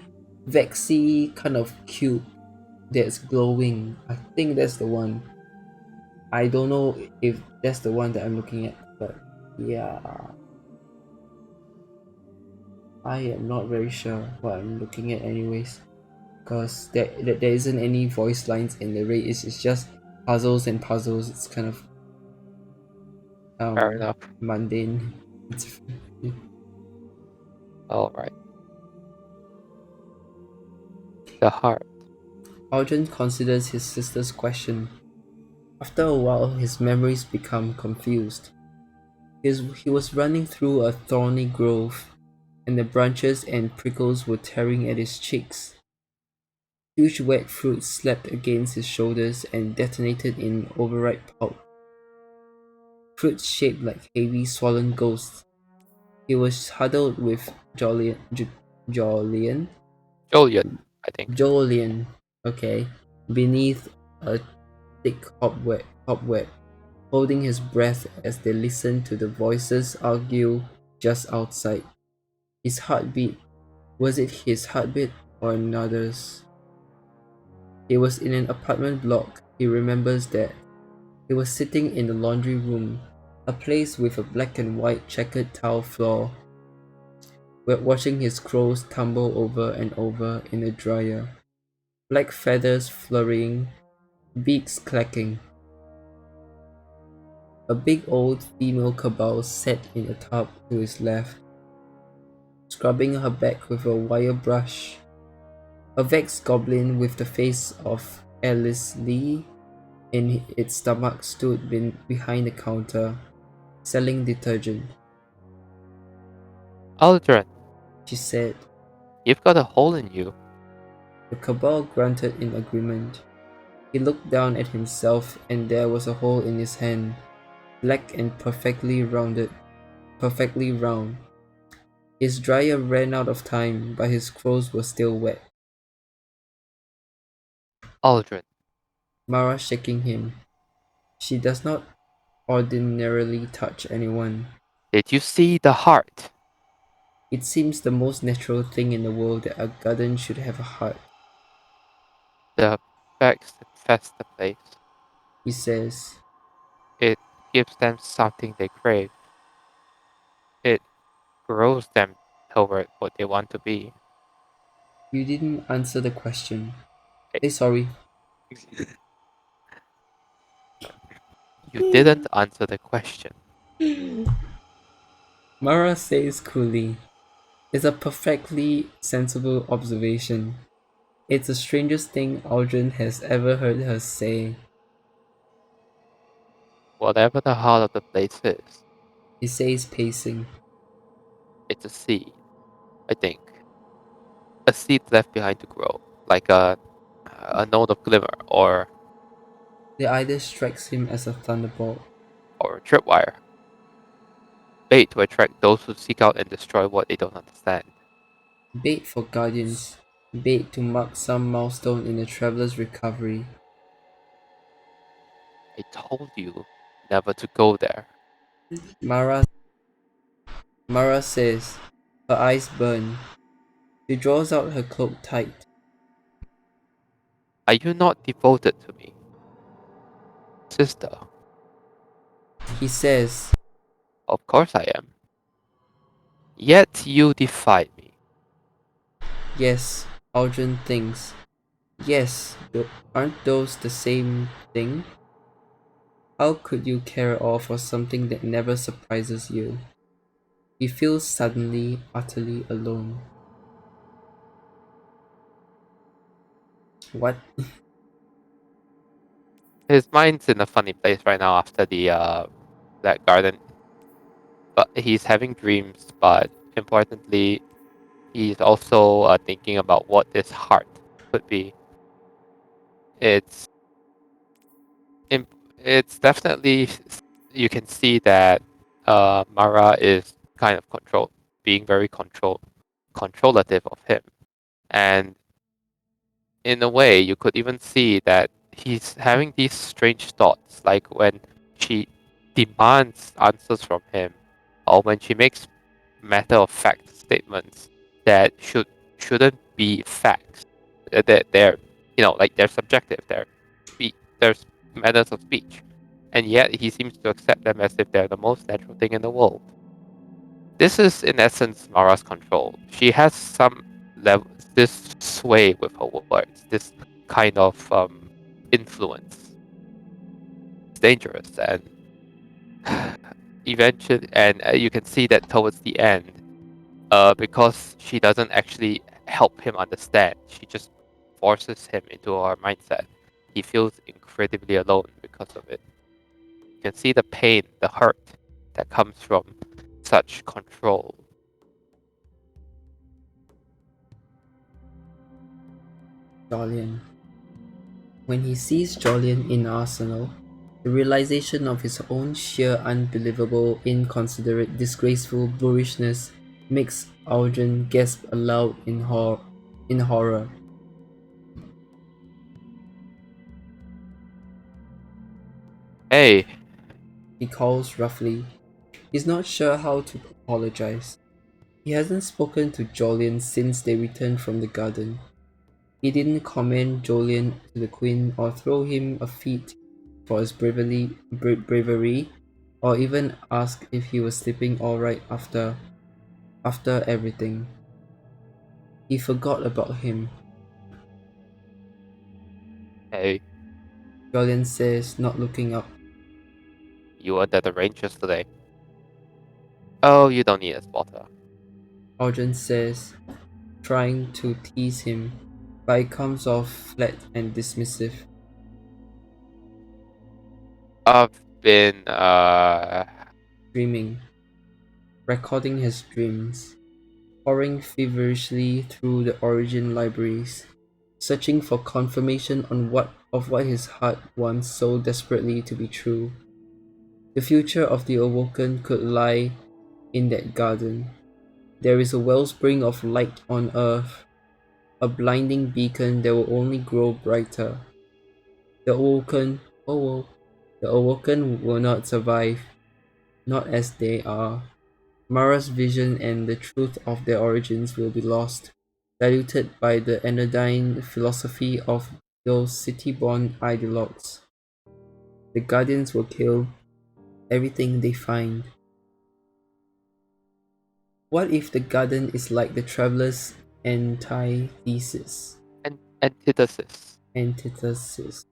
vexy kind of cube that's glowing. I think that's the one. I don't know if that's the one that I'm looking at, but yeah, I am not very sure what I'm looking at, anyways. Because there isn't any voice lines in the raid. It's just puzzles and puzzles. It's kind of Fair enough. mundane. It's All right. The heart. Arjun considers his sister's question. After a while, his memories become confused. He was running through a thorny grove, and the branches and prickles were tearing at his cheeks. Huge wet fruits slapped against his shoulders and detonated in overripe pulp. Fruits shaped like heavy, swollen ghosts. He was huddled with Jolien, Julian, I think. Jolien, okay, beneath a thick cobweb, holding his breath as they listened to the voices argue just outside. His heartbeat, was it his heartbeat or another's? He was in an apartment block. He remembers that. He was sitting in the laundry room, a place with a black and white checkered tile floor, watching his clothes tumble over and over in the dryer. Black feathers flurrying, beaks clacking. A big old female cabal sat in a tub to his left, scrubbing her back with a wire brush. A vexed goblin with the face of Alice Lee in its stomach stood behind the counter, selling detergent. Aldrin, She said. you've got a hole in you. The cabal grunted in agreement. He looked down at himself and there was a hole in his hand, black and perfectly round. His dryer ran out of time, but his clothes were still wet. Aldrin, Mara shaking him. She does not ordinarily touch anyone. did you see the heart? It seems the most natural thing in the world that a garden should have a heart, The bags infest the place. he says. It gives them something they crave. It grows them toward what they want to be. You didn't answer the question. Hey. Hey, sorry. You didn't answer the question. Mara says coolly. It's a perfectly sensible observation. It's the strangest thing Aldrin has ever heard her say. Whatever the heart of the place is, He says, pacing. it's a seed, I think. A seed left behind to grow, like a note of glimmer The idea strikes him as a thunderbolt. or a tripwire. Bait to attract those who seek out and destroy what they don't understand. Bait for guardians. Bait to mark some milestone in the traveler's recovery. I told you never to go there. Mara says. Her eyes burn. She draws out her cloak tight. Are you not devoted to me? Sister, He says, of course I am. Yet you defied me. yes, Aldrin thinks. Yes, aren't those the same thing? How could you care all for something that never surprises you? He feels suddenly, utterly alone. What? His mind's in a funny place right now after the that garden. But he's having dreams, but importantly, he's also thinking about what this heart could be. It's it's definitely you can see that Mara is kind of being very controllative of him, and in a way, you could even see that he's having these strange thoughts, like when she demands answers from him, or when she makes matter of fact statements that shouldn't be facts. That they're like they're subjective. There's matters of speech, and yet he seems to accept them as if they're the most natural thing in the world. This is in essence Mara's control. She has some level, this sway with her words, this kind of influence. It's dangerous, and eventually, and you can see that towards the end, because she doesn't actually help him understand. She just forces him into her mindset. He feels incredibly alone because of it. You can see the pain, the hurt that comes from such control. Jolyon. When he sees Jolyon in Arsenal, the realization of his own sheer unbelievable, inconsiderate, disgraceful boorishness makes Augen gasp aloud in horror. Hey, He calls roughly. He's not sure how to apologize. He hasn't spoken to Jolyon since they returned from the garden. He didn't commend Jolyon to the Queen or throw him a feat for his bravery, or even ask if he was sleeping alright after everything. He forgot about him, hey, Jolyon says, not looking up. you weren't at the range yesterday. Oh, you don't need a spotter. Augen says, trying to tease him, but it comes off flat and dismissive. I've been Dreaming, recording his dreams, poring feverishly through the origin libraries, searching for confirmation on what his heart wants so desperately to be true. The future of the Awoken could lie in that garden. There is a wellspring of light on earth, a blinding beacon that will only grow brighter. The Awoken, the Awoken will not survive, not as they are. Mara's vision and the truth of their origins will be lost, diluted by the anodyne philosophy of those city-born ideologues. The Guardians will kill everything they find. What if the garden is like the traveler's antithesis? antithesis. Antithesis.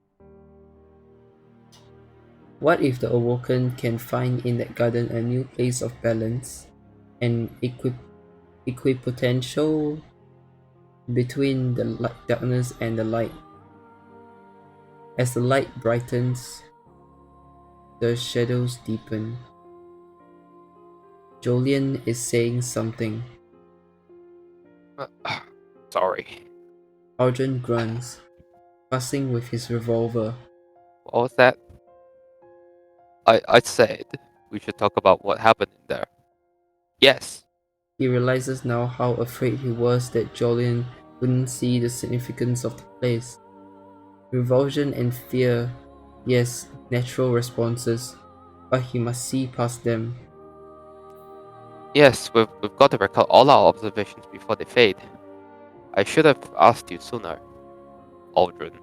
What if the Awoken can find in that garden a new place of balance, an equipotential between the darkness and the light? As the light brightens, the shadows deepen. Jolyon is saying something. Sorry. Augen grunts, fussing with his revolver. What was that? I said we should talk about what happened in there. Yes. He realizes now how afraid he was that Jolyon wouldn't see the significance of the place. Revulsion and fear, yes, natural responses, but he must see past them. Yes, we've got to record all our observations before they fade. I should have asked you sooner, Aldrin.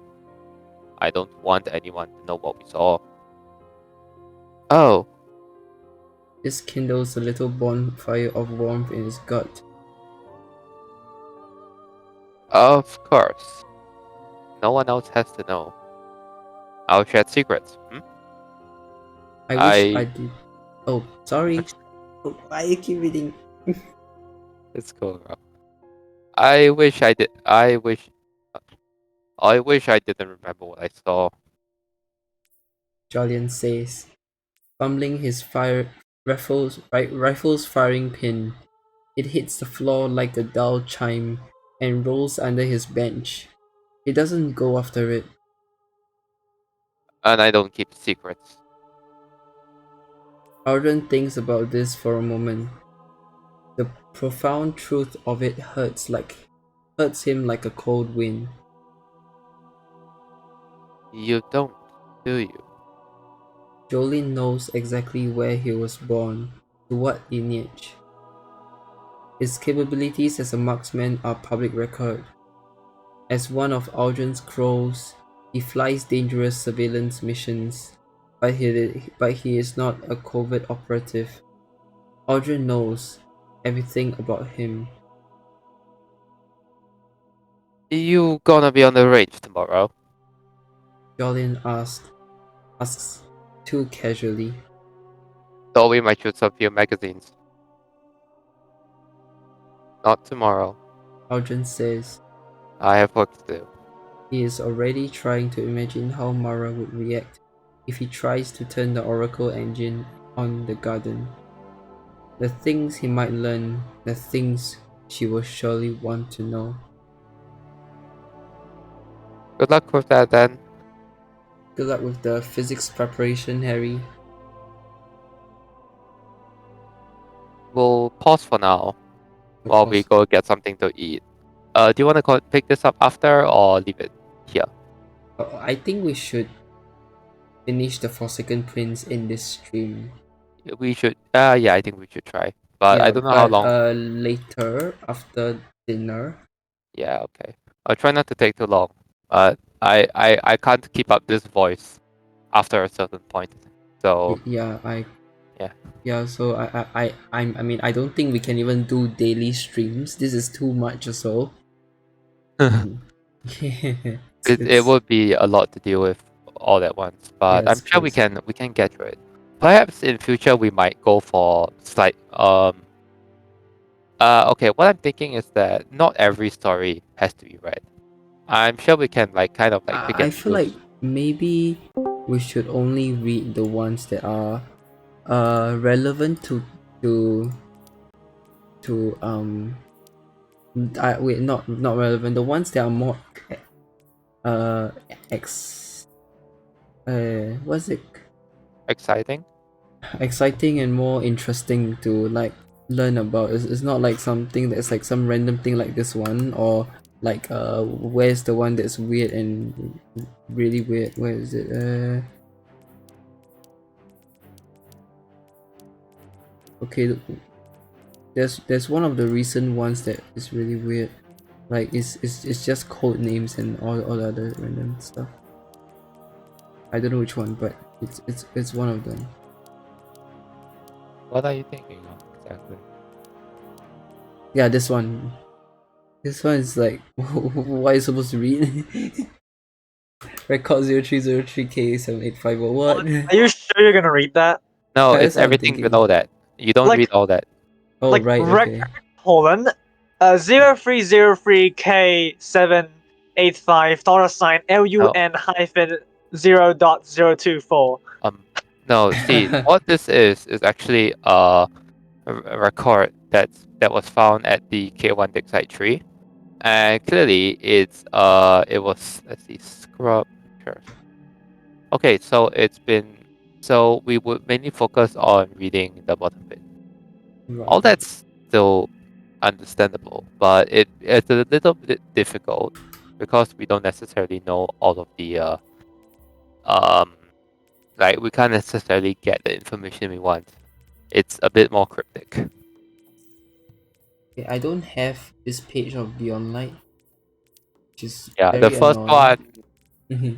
I don't want anyone to know what we saw. Oh, This kindles a little bonfire of warmth in his gut. of course. No one else has to know. Our shared secrets. I wish I did. Oh, sorry. Oh, why you keep reading? It's cool, bro. I wish I did. I wish I didn't remember what I saw. Jolyon says, fumbling his rifle's firing pin. It hits the floor like a dull chime and rolls under his bench. He doesn't go after it. And I don't keep secrets. Arden thinks about this for a moment. The profound truth of it hurts him like a cold wind. You don't, do you? Jolene knows exactly where he was born, to what lineage. His capabilities as a marksman are public record. As one of Aldrin's crows, he flies dangerous surveillance missions, but he is not a covert operative. Aldrin knows everything about him. You gonna be on the range tomorrow? Jolene asks too casually. Thought we might shoot some few magazines. Not tomorrow. Aldrin says I have work to do. he is already trying to imagine how Mara would react if he tries to turn the Oracle engine on the garden. The things he might learn, the things she will surely want to know. Good luck with that then. Good luck with the physics preparation, Harry. We'll pause for now Of while we course. go get something to eat. Do you want to pick this up after or leave it here? I think we should finish the Forsaken Prince in this stream. We should. Yeah, I think we should try. But I Yeah, don't know how but long. later after dinner. Yeah, okay. I'll try not to take too long. But I can't keep up this voice after a certain point. So Yeah, yeah. Yeah, so I mean I don't think we can even do daily streams. This is too much or so. It would be a lot to deal with all at once, but yeah, I'm it's sure crazy. we can get through it. Perhaps in future we might go for slight okay, what I'm thinking is that not every story has to be read. I'm sure we can kind of pick I and feel like choose. maybe we should only read the ones that are relevant to to wait, not relevant, the ones that are more uh ex what's it, Exciting. exciting and more interesting to learn about. It's not like something that's like some random thing like this one, or like where's the one that's weird and really weird, where is it, okay, there's one of the recent ones that is really weird, like it's just code names and all other random stuff. I don't know which one, but it's one of them. What are you thinking of exactly? Yeah, this one. This one is like, what are you supposed to read? Record 0303K7850. What? Are you sure you're gonna read that? No, That's it's what I'm everything thinking. below that. You don't Like- read all that. Oh, Like right, okay. colon 0303K785 $ LUN hyphen 0.024. No, see, what this is actually a record that was found at the K1 dig site tree, and clearly it was, let's see, scrub pictures. Okay, so so we would mainly focus on reading the bottom bit. Right. All that's still understandable, but it's a little bit difficult because we don't necessarily know all of the we can't necessarily get the information we want. It's a bit more cryptic. Okay, I don't have this page of Beyond Light, which is Yeah, very the first annoying. one,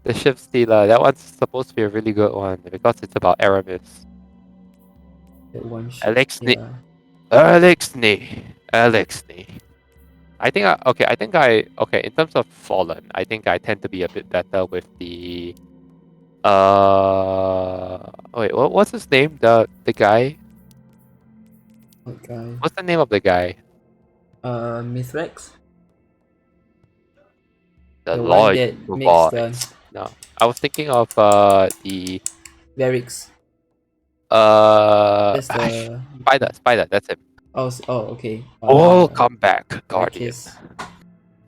the ship stealer, that one's supposed to be a really good one because it's about Aramis. That one shit. Alexni, Yeah. Alexni. I think in terms of Fallen, I think I tend to be a bit better with the wait, what's his name? The guy? What guy? What's the name of the guy? Mithrax? The The one Lord that makes the Robots. No. I was thinking of the Varix. uh That's the Spider, that's him. Okay. Welcome back, I Guardian. kiss.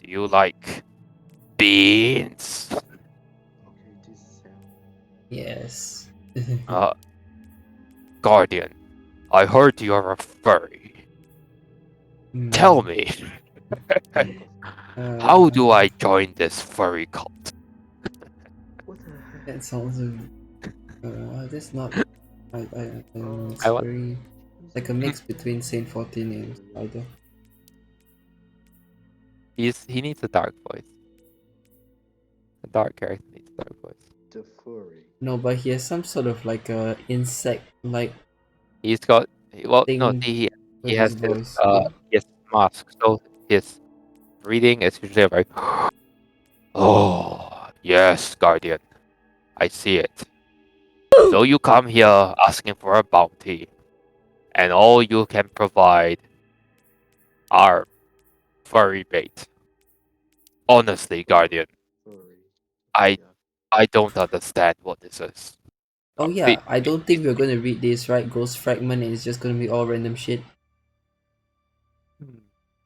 Do you like beans? Okay, this is Sam. Yes. Guardian, I heard you're a furry. Tell me, how do I join this furry cult? What the heck? That sounds. That's not. It's I want- very like a mix between Saint 14 and Spider. He needs a dark voice. A dark character needs a dark voice. The furry. No, but he has some sort of like a insect like He's got no. thing He with has his his voice. Yeah. his mask, so his breathing is usually very. Oh yes, Guardian, I see it. So you come here asking for a bounty, and all you can provide are furry bait. Honestly, Guardian, Furry. I Yeah. I don't understand what this is. Oh yeah, I don't think we're gonna read this, right? Ghost Fragment and it's just gonna be all random shit.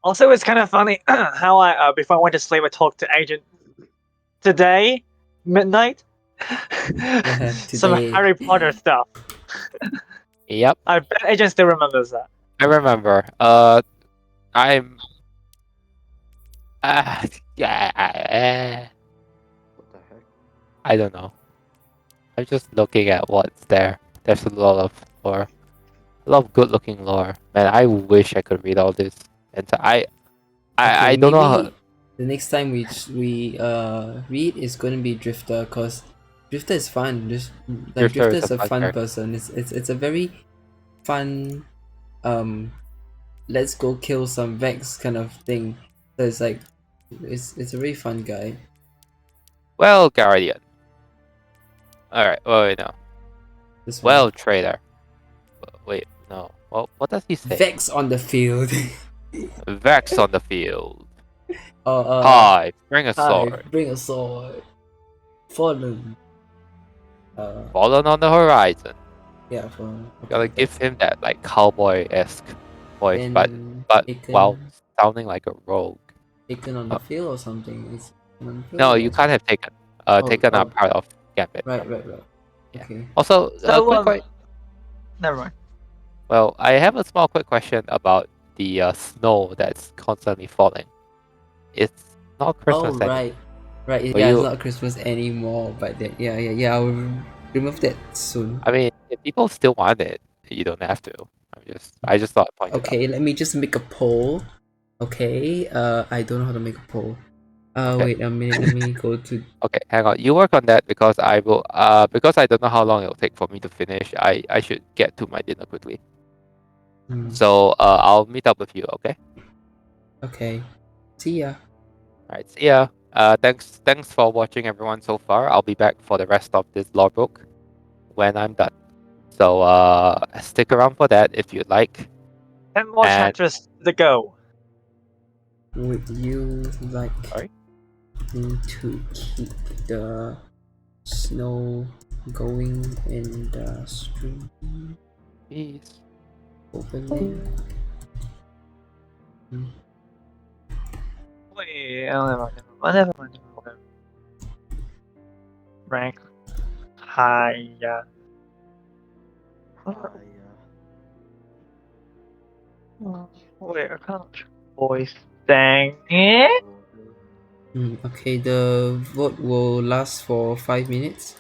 Also, it's kind of funny how I before I went to sleep, I talked to Agent today, midnight. Some Today. Harry Potter stuff. Yep, I bet Agent still remembers that. I remember. I'm. Yeah. What the heck? I don't know. I'm just looking at what's there. There's a lot of lore. A lot of good looking lore. Man, I wish I could read all this. And I don't know. Maybe the next time we read is gonna be Drifter, cause Drifter is fun. Drifter is a fun character. person. It's a very fun let's go kill some Vex kind of thing. So it's like it's a really fun guy. Well, Guardian. Alright, wait, no. This one. Well, Trader. Wait, no. Well, what does he say? Vex on the field. Vex on the field. Hi, Hi, bring a sword. bring a sword. Fallen. Fallen on the horizon. Yeah, for Gotta give him that like cowboy-esque voice, but taken, while sounding like a rogue. taken on the field or something. It's on the field, No, or- you can't have taken. Taken are part of Gambit. Right. Yeah. Okay. Also, So, never mind. well, I have a small quick question about the snow that's constantly falling. It's not Christmas anymore. Right. Will Yeah, you- it's not Christmas anymore. But then, yeah. I'll remove that soon. I mean, if people still want it, you don't have to. I just thought I'd point it out. Okay, let me just make a poll. Okay. I don't know how to make a poll. Okay. Wait a minute. Let me go to. Okay, hang on. You work on that because I will. Because I don't know how long it will take for me to finish. I should get to my dinner quickly. So I'll meet up with you. Okay. Okay. See ya. Alright. See ya. Thanks for watching everyone so far. I'll be back for the rest of this lore book when I'm done. So stick around for that if you'd like. 10 more And- chapters to go. Would you like Sorry? me to keep the snow going in the stream Peace. opening? Wait, never mind. Rank higher. Wait, I can't voice thing. Okay, the vote will last for 5 minutes.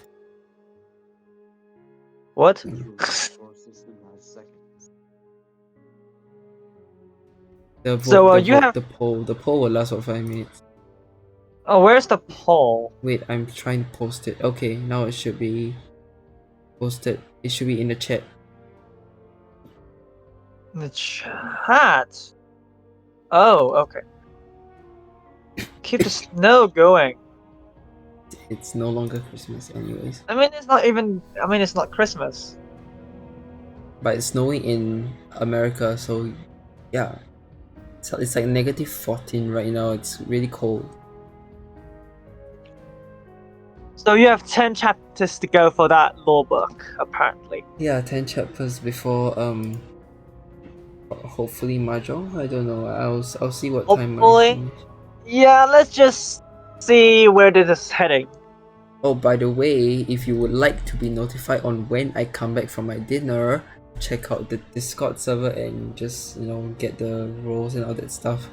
What? The vote, So, the you vote, have- the poll will last for 5 minutes. Oh, where's the poll? Wait, I'm trying to post it. Okay, now it should be posted. It should be in the chat. The chat. Oh, okay. Keep the snow going. It's no longer Christmas anyways. I mean, it's not even. I mean, it's not Christmas. But it's snowing in America, so yeah. So it's like -14 right now. It's really cold. So you have 10 chapters to go for that law book, apparently. Yeah, 10 chapters before Hopefully mahjong. I don't know. I'll see what time I Hopefully. finish. Yeah, let's just see where this is heading. Oh, by the way, if you would like to be notified on when I come back from my dinner, check out the Discord server and just get the roles and all that stuff.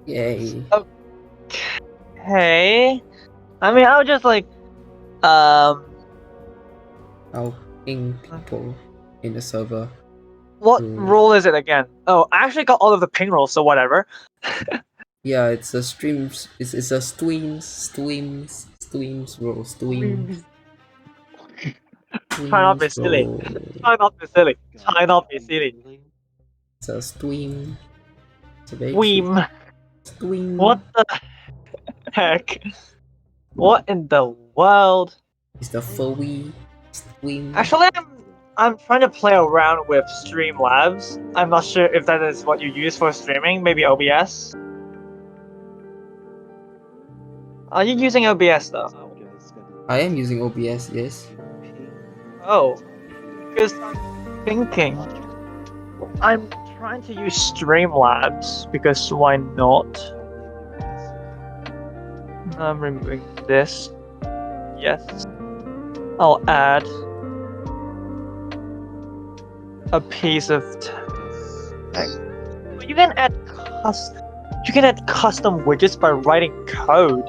Yay! Okay. I mean, I'll just like, I'll ping people in the server. what to- role is it again? Oh, I actually got all of the ping rolls, so whatever. Yeah, it's a streams. It's a role. Try not to be silly. Role. Try not to be silly. God, Try not to be I'm silly. willing. It's a stream. It's a very cute Weem. stream. What the heck? What in the world? It's the furry stream. Actually, I'm trying to play around with Streamlabs. I'm not sure if that is what you use for streaming. Maybe OBS. Are you using OBS though? Guys, I am using OBS. Yes. Oh, because I'm thinking I'm trying to use Streamlabs because why not? I'm removing this. Yes. I'll add a piece of you can add custom widgets by writing code.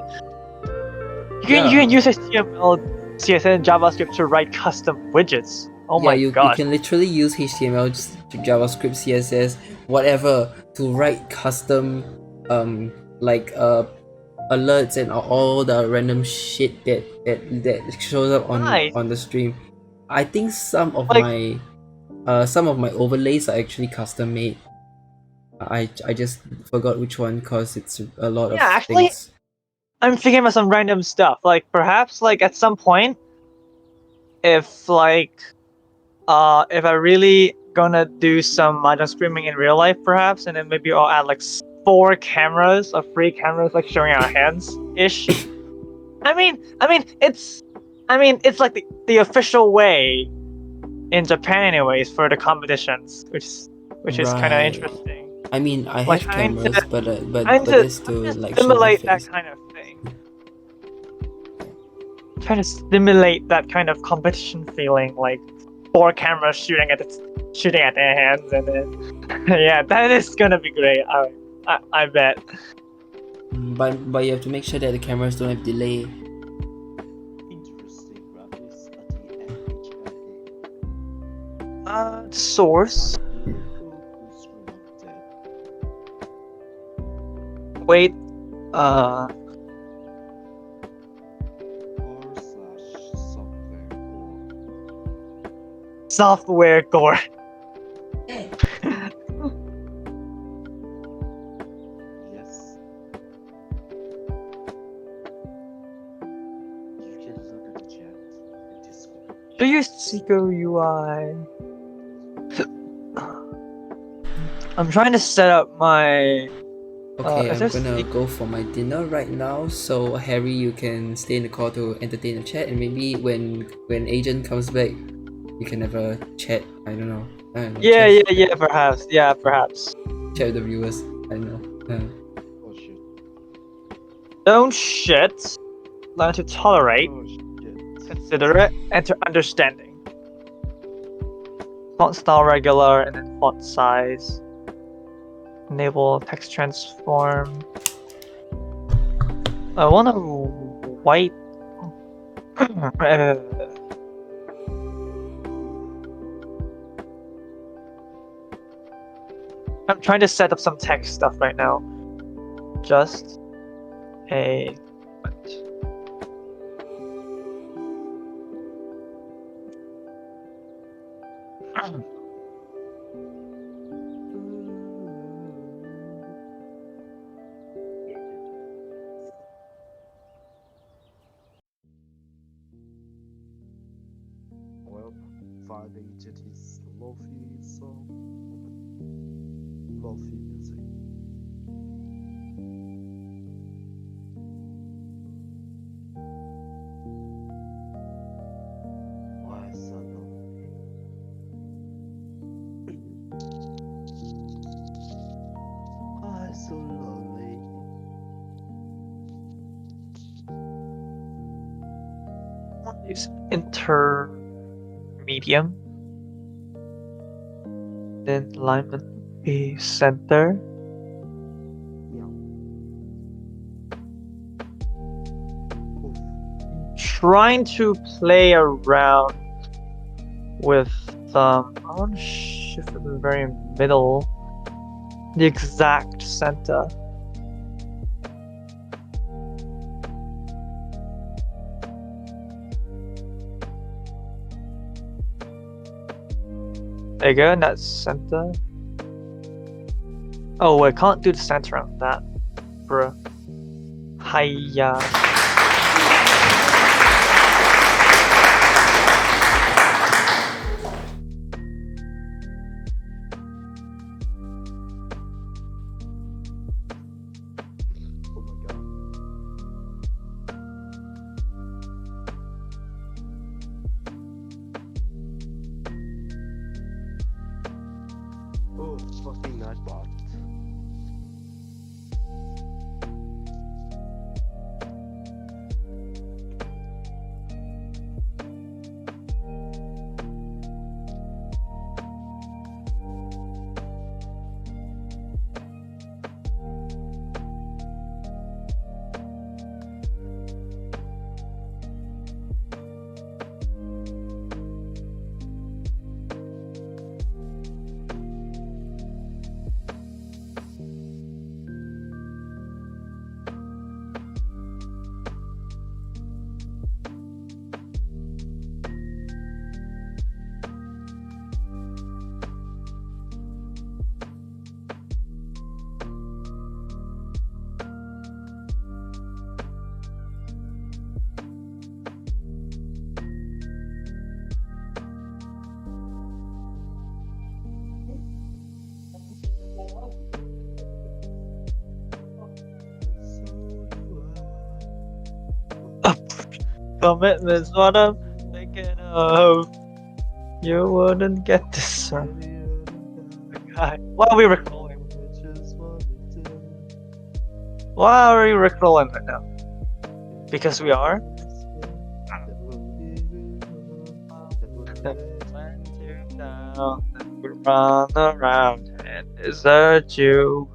You can use HTML, CSS, and JavaScript to write custom widgets. Oh my you gosh. can literally use HTML, JavaScript, CSS, whatever to write custom like alerts and all the random shit that shows up Nice. on the stream. I think some of Like- my overlays are actually custom made. I just forgot which one because it's a lot of actually, things. I'm thinking about some random stuff. Like perhaps like at some point, if if I really gonna do some mahjong streaming in real life, perhaps, and then maybe I'll add like 4 cameras or 3 cameras, like showing our hands ish. I mean, it's like the official way in Japan, anyways, for the competitions, which is kind of Right. interesting. I mean, I Like, have trying to- cameras, but Trying it's to to like show my simulate that face. kind of thing. Trying to simulate that kind of competition feeling, like 4 cameras shooting at their hands, and then yeah, that is gonna be great. I bet. But you have to make sure that the cameras don't have delay. Interesting graphics at the end. Source. Screen Wait. /software Software core. Yes. You can look at the chat in Discord. Do you Seiko UI? I'm trying to set up my. Okay, is I'm there gonna Seiko- go for my dinner right now. So Harry, you can stay in the call to entertain the chat, and maybe when Agent comes back, you can have a chat. I don't know. Yeah, perhaps. Yeah, perhaps. Chat with the viewers. I don't know. Oh shit. Don't shit. Learn to tolerate, Oh shit. considerate, enter understanding. Font style regular, and then font size. Enable text transform. I want a white. I'm trying to set up some text stuff right now. Just a moment. Well, find the entity's Lofi song. Lofi music. Why is that lonely? use intermedium. Then alignment be center. Yeah. Oof. Trying to play around with I want to shift to the very middle, the exact center. There you go, and that's center. Oh, I can't do the center on that, bruh. Hiya. Oh my god. Oh, fucking nightbot. Commitment's what I'm thinking of. You wouldn't get this one. Why are we recalling? Why are we recalling right now? Because we are? Let you down, and we run around and desert you.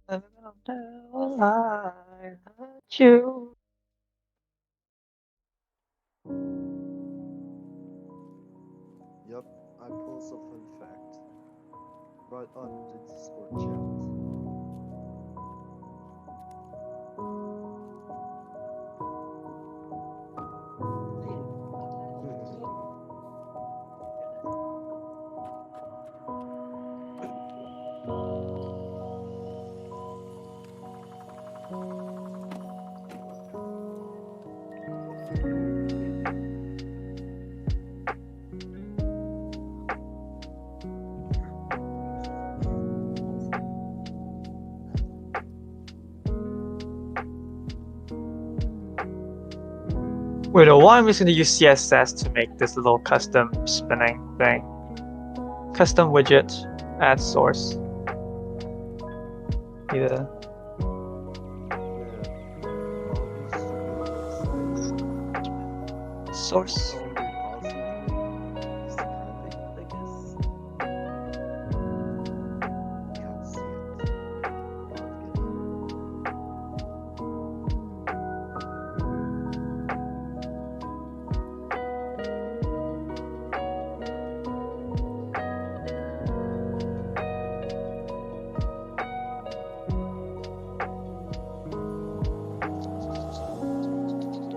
And I'll tell a lie about you. Yup, I post a fun fact right on the Discord chat. Wait, why am I using to use CSS to make this little custom spinning thing? Custom widget, add source. Either. Yeah. All these stupid websites. Source. Only possibly is perfect, I guess. Can't see it.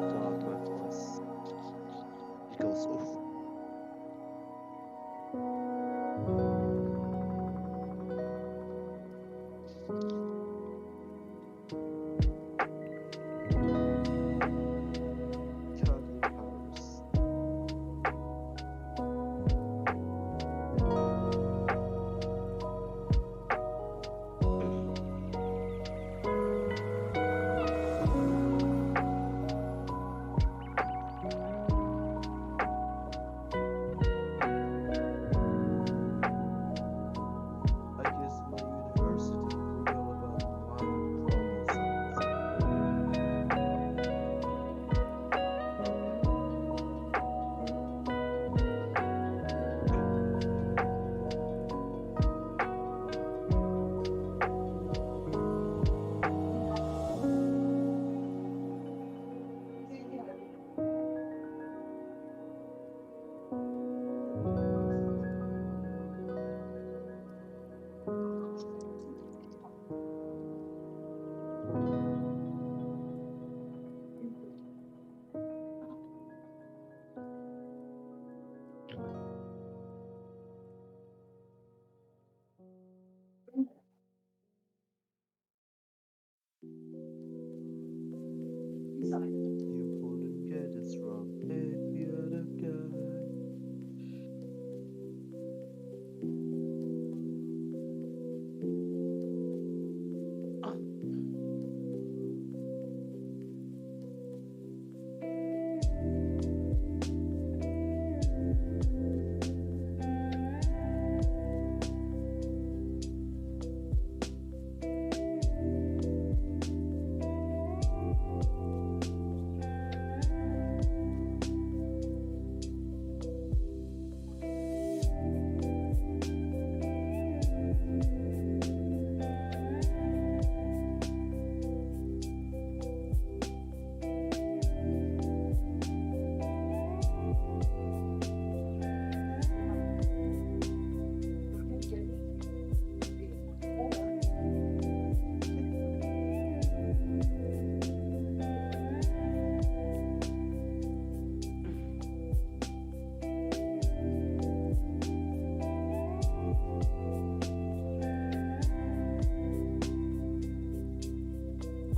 God, my voice.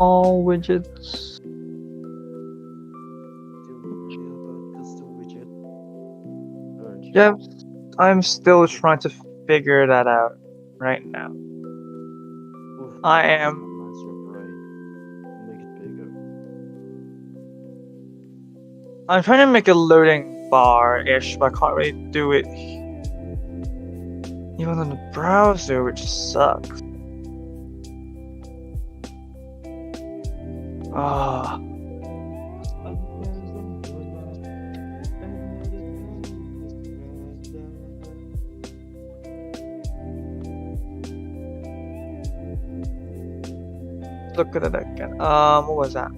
all widgets. Still worried about custom widget? Aren't you? Yep, I'm still trying to figure that out right now. Oof, I that's am. not nice, your brain. Make it bigger. I'm trying to make a loading bar-ish, but I can't really do it even on the browser, which sucks. Ah. Look at it again. What was that?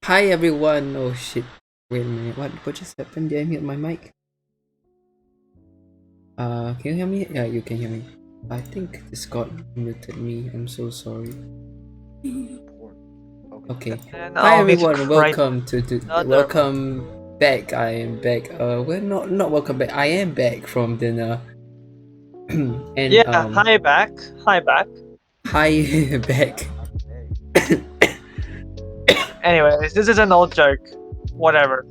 Hi everyone. Oh shit. Wait a minute. What just happened? Did I mute my mic? Can you hear me? Yeah, you can hear me. I think Discord muted me. I'm so sorry. Porn. Okay. And Hi I'll need to everyone. cry another Welcome back. I am back. Well, not welcome back. I am back from dinner. And Yeah, hi back. Hi back. hi back. Anyways, this is an old joke. Whatever.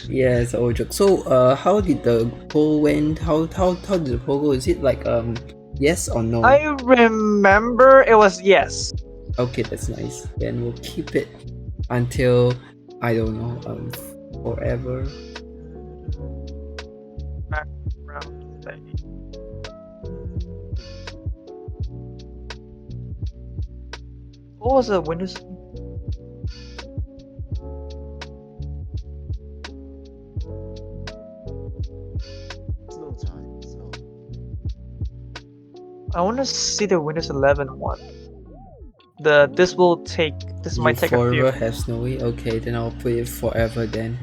Yeah, it's an old joke. So, how did the poll went? How did the poll go? Is it like yes or no? I remember it was yes. Okay, that's nice. Then we'll keep it until I don't know forever. Background thing. What was the Windows? Snow time. Snow. I want to see the Windows 11 one. This might take a few. Forever have snowy. Okay, then I'll put it forever then.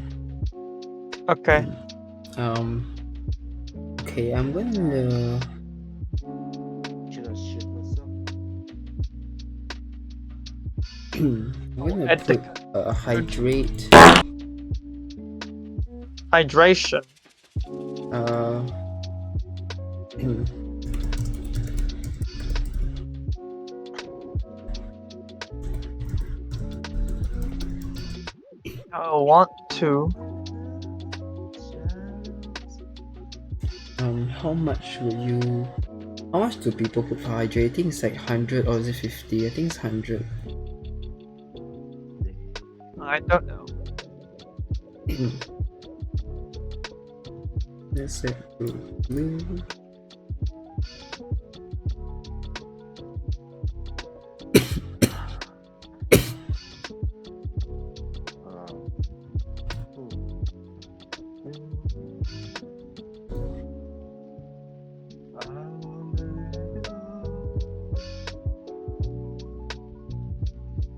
Okay. Okay, I'm gonna. Should I shit myself? I'm gonna At the put hydrate. hydration. I want to. How much will you? How much do people put for hydrate? I think it's like 100 or is it 50? I think it's 100. I don't know. Let's set to blue.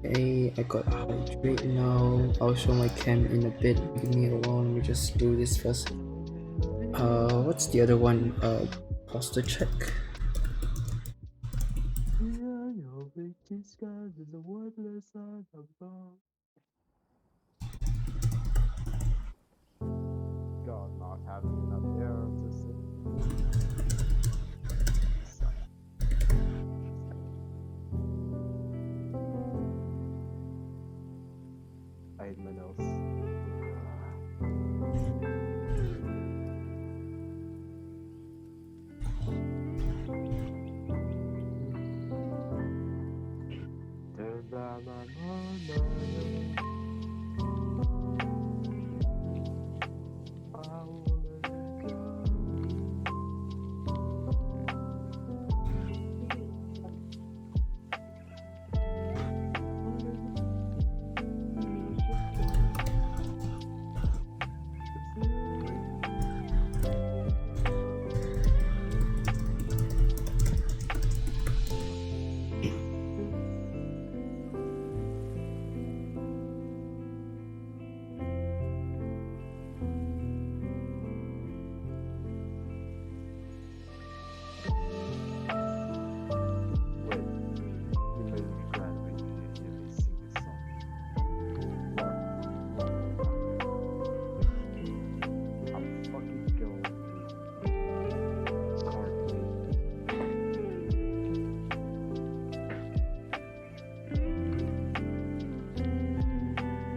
Okay, I got hydrate now. I'll show my cam in a bit. Give me a while. Let me just do this first. What's the other one? Posture check. God, not having enough air to sit. I hate my nose.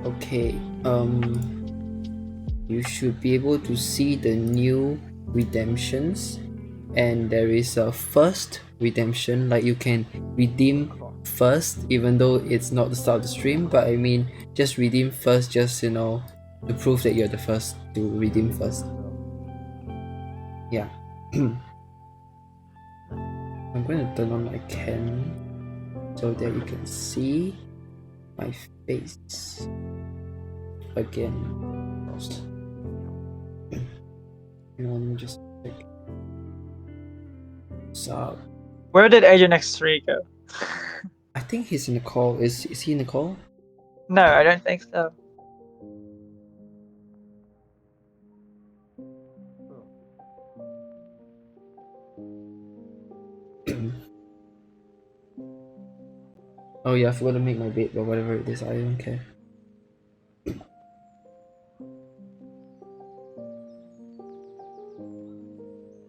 Okay, you should be able to see the new redemptions, and there is a first redemption, like you can redeem first even though it's not the start of the stream, but I mean just redeem first, just to prove that you're the first to redeem first. Yeah. I'm going to turn on my cam so that you can see my face again. Let me just check. So, Where did AgentX3 go? I think he's in the call. Is he in the call? No, I don't think so. Oh yeah, I forgot to make my bed, but whatever it is, I don't care.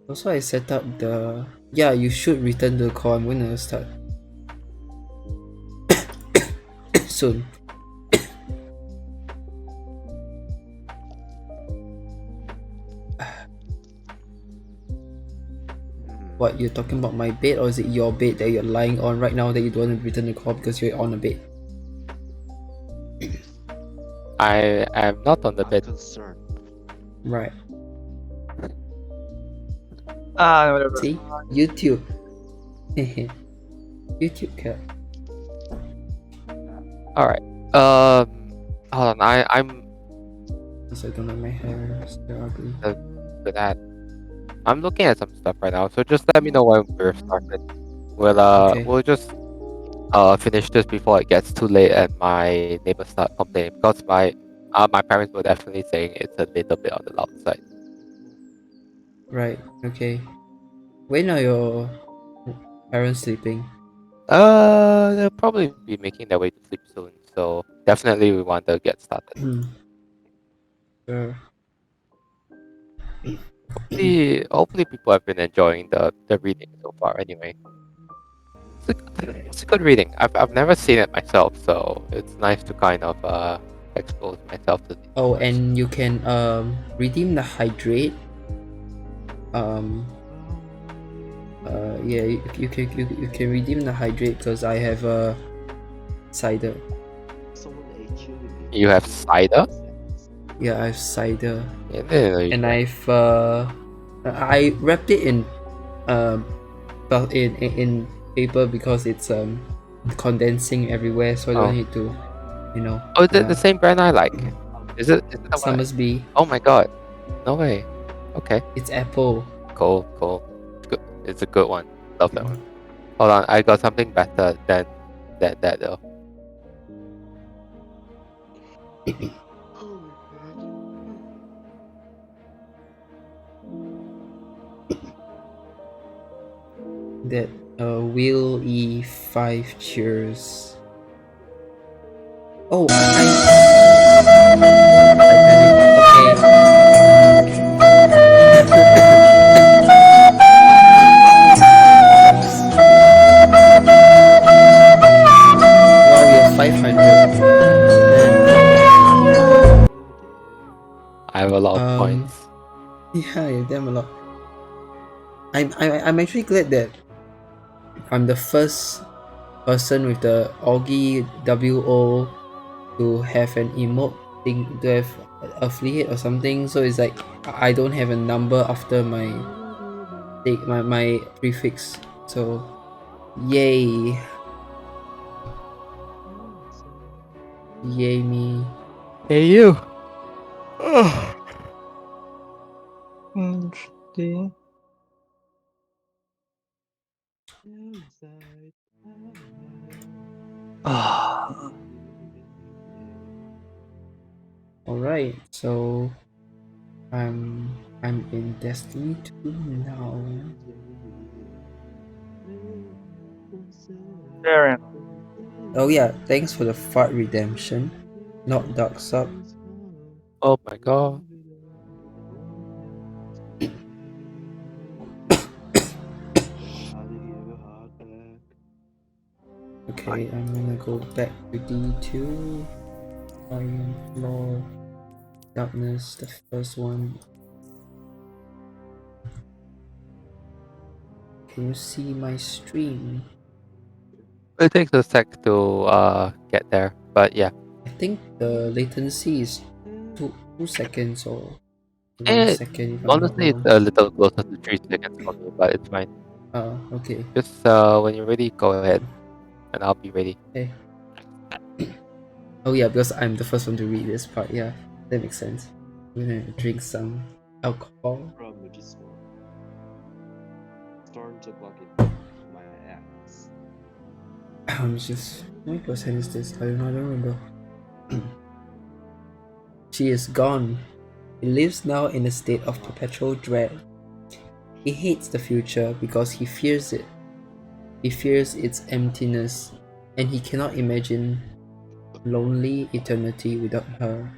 Also, I set up the... Yeah, you should return to the call. I'm gonna start soon. What, you're talking about my bed, or is it your bed that you're lying on right now that you don't want to return the call because you're on a bed? I am not on the I'm bed. concerned. Right. Whatever. See? YouTube. YouTube cat. All right. Hold on. I'm Because I don't like my hair. It's so ugly. good at. I'm looking at some stuff right now. So just let me know when we're started. Okay. We'll just finish this before it gets too late and my neighbors start complaining, because my parents were definitely saying it's a little bit on the loud side. Right. Okay. When are your parents sleeping? They'll probably be making their way to sleep soon. So definitely we want to get started. Sure. Hopefully people have been enjoying the reading so far. Anyway, it's a good reading. I've never seen it myself, so it's nice to kind of expose myself to these Oh, stories. and you can redeem the hydrate. Yeah, you can redeem the hydrate because I have a cider. Someone ate you. You have cider? Yeah, I have cider, Yeah, there you and go. I wrapped it in but in paper because it's condensing everywhere, so I don't Oh. need to, you know. Oh, the same brand I like. Is it the one? Summersby. Oh my god. No way. Okay. It's apple. Cool. It's good. It's a good one. Love that one. Hold on, I got something better than that though. That Will E5 cheers. Oh, wow, we have 500. I have a lot of Um, points. Yeah, you have damn a lot. I'm actually glad that I'm the first person with the Augy WO to have an emote thing, to have affiliate or something. So it's like I don't have a number after my prefix. So yay me. Hey you. Interesting. Alright, so I'm in Destiny 2 now. Darren. Oh yeah, thanks for the fart redemption. Not dark sub. Oh my god. Okay, I'm gonna go back to D2. Iron Floor. Darkness, the first one. Can you see my stream? It takes a sec to get there, but yeah. I think the latency is 2 seconds or 1 Eh, second if I'm not honestly, it's wrong. a little closer to 3 seconds for me, but it's fine. Okay. Just when you're ready, go ahead, and I'll be ready. Okay. Oh yeah, because I'm the first one to read this part. Yeah, that makes sense. I'm gonna drink some alcohol. Problem with this one. Starting to block it my ass. I'm just... What percent is this? I don't remember. She is gone. He lives now in a state of perpetual dread. He hates the future because he fears it. He fears its emptiness. and he cannot imagine lonely eternity without her.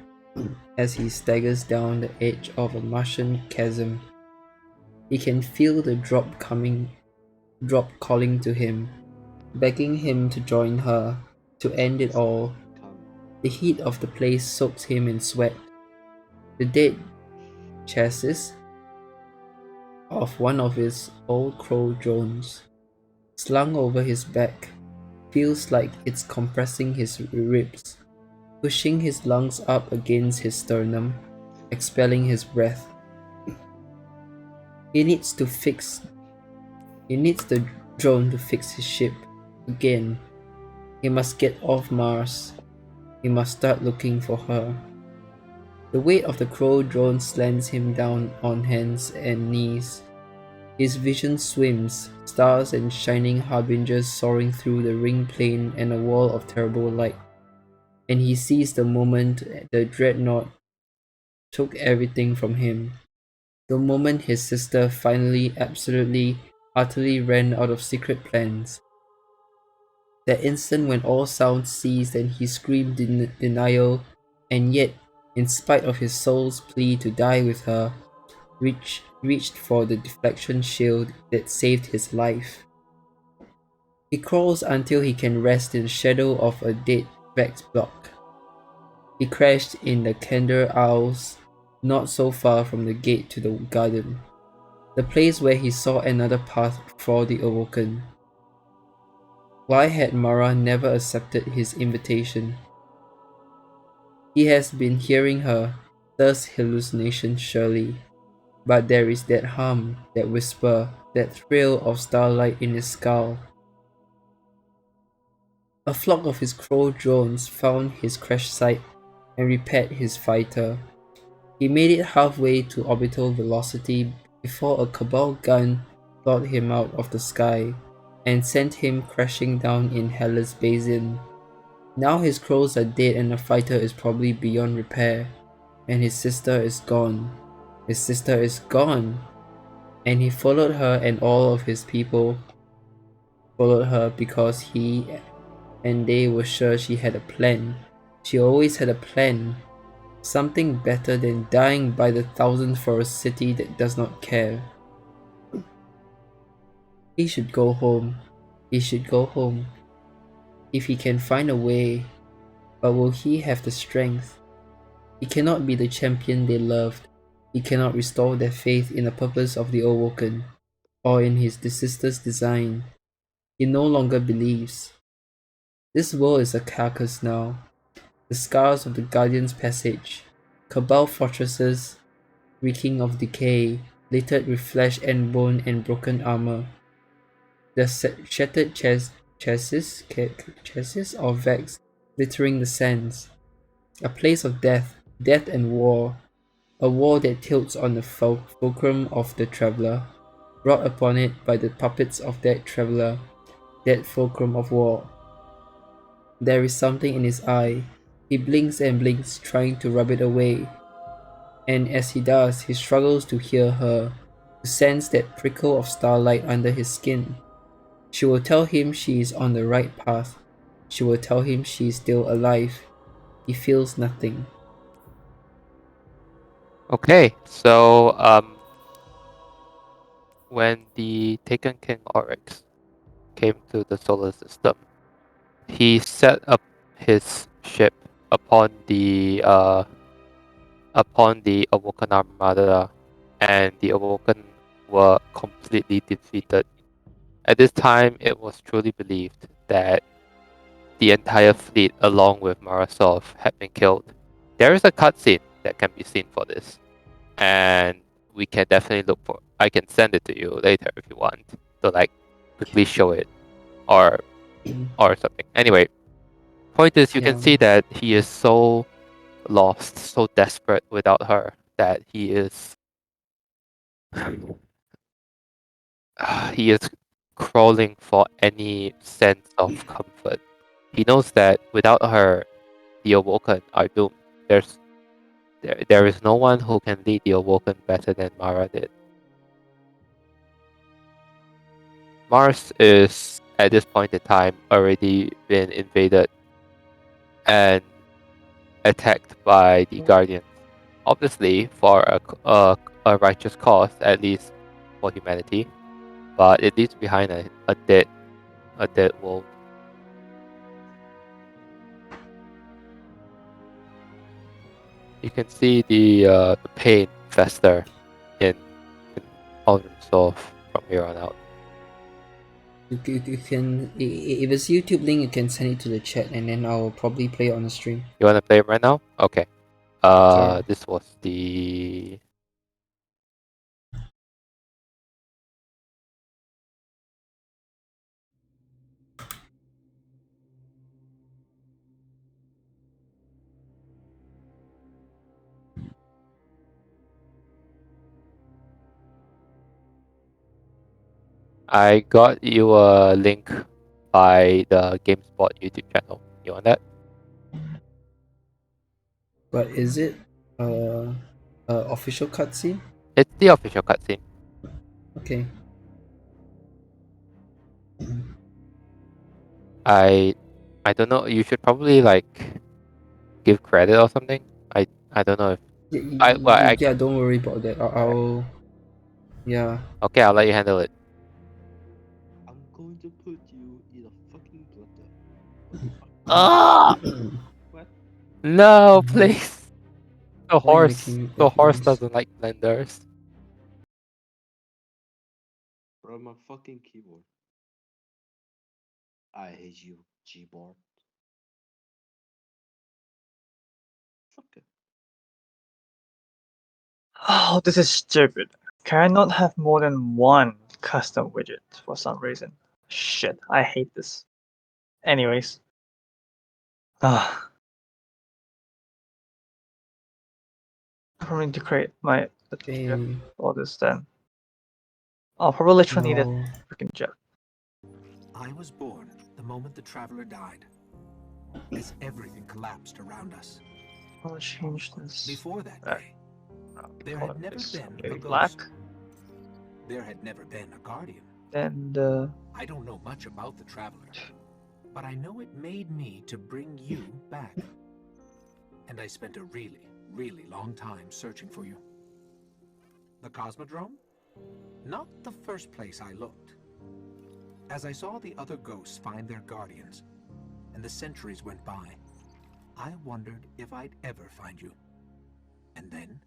As he staggers down the edge of a Martian chasm, he can feel the drop calling to him, begging him to join her, to end it all. Come. The heat of the place soaks him in sweat. The dead chassis of one of his old crow drones, slung over his back, feels like it's compressing his ribs, pushing his lungs up against his sternum, expelling his breath. He needs the drone to fix his ship. Again, he must get off Mars. He must start looking for her. The weight of the crow drone slants him down on hands and knees. His vision swims, stars and shining harbingers soaring through the ring plane and a wall of terrible light. And he sees the moment the dreadnought took everything from him. The moment his sister finally, absolutely, utterly ran out of secret plans. That instant when all sounds ceased and he screamed in denial, and yet, in spite of his soul's plea to die with her, reached for the deflection shield that saved his life. He crawls until he can rest in the shadow of a dead Vex block. He crashed in the Kender Isles, not so far from the gate to the garden, the place where he saw another path for the Awoken. Why had Mara never accepted his invitation? He has been hearing her, thus hallucination surely. But there is that hum, that whisper, that thrill of starlight in his skull. A flock of his crow drones found his crash site and repaired his fighter. He made it halfway to orbital velocity before a Cabal gun clawed him out of the sky and sent him crashing down in Hellas Basin. Now his crows are dead and the fighter is probably beyond repair, and his sister is gone. His sister is gone! And he followed her, and all of his people followed her because he and they were sure she had a plan. She always had a plan. Something better than dying by the thousands for a city that does not care. He should go home. He should go home. If he can find a way, but will he have the strength? He cannot be the champion they loved. He cannot restore their faith in the purpose of the Awoken, or in his sister's design. He no longer believes. This world is a carcass now. The scars of the Guardian's passage, Cabal fortresses reeking of decay, littered with flesh and bone and broken armor. The shattered chassis of Vex littering the sands. A place of death and war. A war that tilts on the fulcrum of the traveler, brought upon it by the puppets of that traveler, that fulcrum of war. There is something in his eye. He blinks and blinks, trying to rub it away. And as he does, he struggles to hear her, to sense that prickle of starlight under his skin. She will tell him she is on the right path. She will tell him she is still alive. He feels nothing. Okay, so when the Taken King Oryx came to the solar system, he set up his ship upon the Awoken Armada, and the Awoken were completely defeated. At this time, it was truly believed that the entire fleet, along with Marasov, had been killed. There is a cutscene that can be seen for this, and we can definitely look for. I can send it to you later if you want to quickly show it, or something. Anyway, point is, you can see that he is so lost, so desperate without her, that he is he is crawling for any sense of comfort. He knows that without her, the Awoken are doomed. There is no one who can lead the Awoken better than Mara did. Mars is at this point in time already been invaded and attacked by the Guardians. Obviously, for a righteous cause, at least for humanity, but it leaves behind a dead wolf. You can see the pain fester in Aldrin's soul from here on out. You can, if it's YouTube link, you can send it to the chat, and then I'll probably play it on the stream. You wanna play it right now? Okay. Sure. This was the I got you a link by the GameSpot YouTube channel. You want that? But is it official cutscene? It's the official cutscene. Okay. I don't know. You should probably like give credit or something. I don't know if Yeah, don't worry about that. I'll yeah. okay. I'll let you handle it. I'm going to put you in a fucking blender. Ah! What? No, please. The Why are you horse. making The that horse noise? doesn't like blenders. Bro, my fucking keyboard. I hate you, keyboard. Fuck it. Oh, this is stupid. Can I not have more than one custom widget for some reason? Shit, I hate this. Anyways. Ah. I'm going to create my Okay. all this then. I'll probably literally need a No. freaking jet. I was born the moment the traveler died, as everything collapsed around us. I'll change this. Before that Alright. day, there had never been maybe a black. ghost. There had never been a guardian. And I don't know much about the traveler, but I know it made me to bring you back. And I spent a really, really long time searching for you. The Cosmodrome? Not the first place I looked. As I saw the other ghosts find their guardians, and the centuries went by, I wondered if I'd ever find you. And then,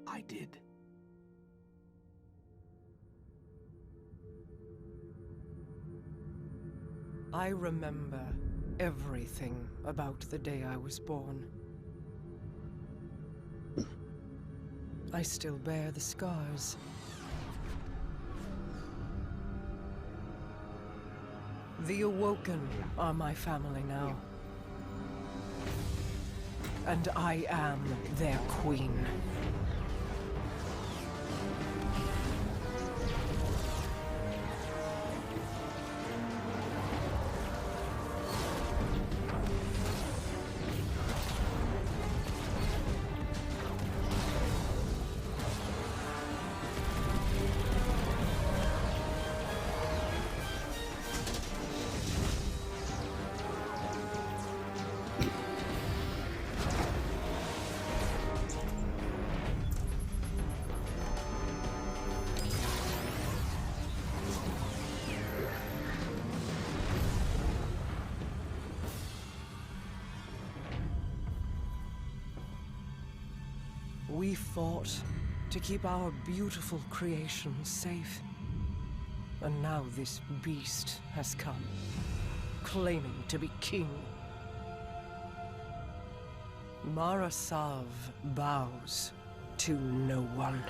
I did. I remember everything about the day I was born. I still bear the scars. The Awoken are my family now. And I am their queen. We fought to keep our beautiful creation safe. And now this beast has come, claiming to be king. Marasav bows to no one.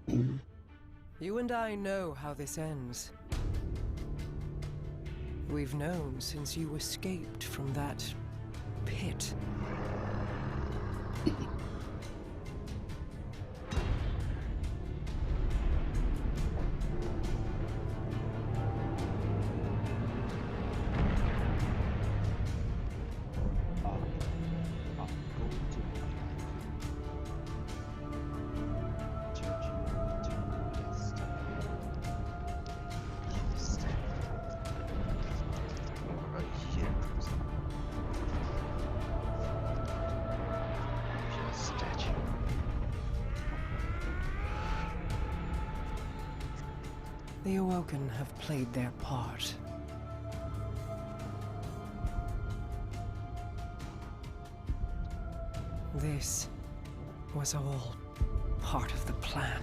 You and I know how this ends. We've known since you escaped from that pit. The Awoken have played their part. This was all part of the plan.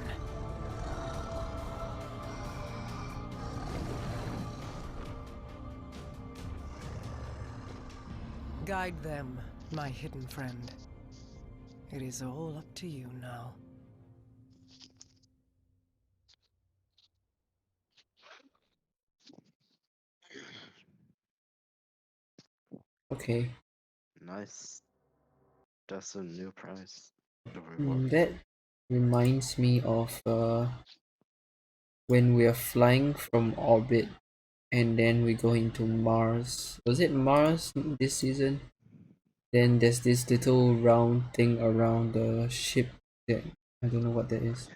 Guide them, my hidden friend. It is all up to you now. Okay. Nice. That's a new prize. The reward. That reminds me of when we are flying from orbit and then we go into Mars. Was it Mars this season? Then there's this little round thing around the ship that I don't know what that is.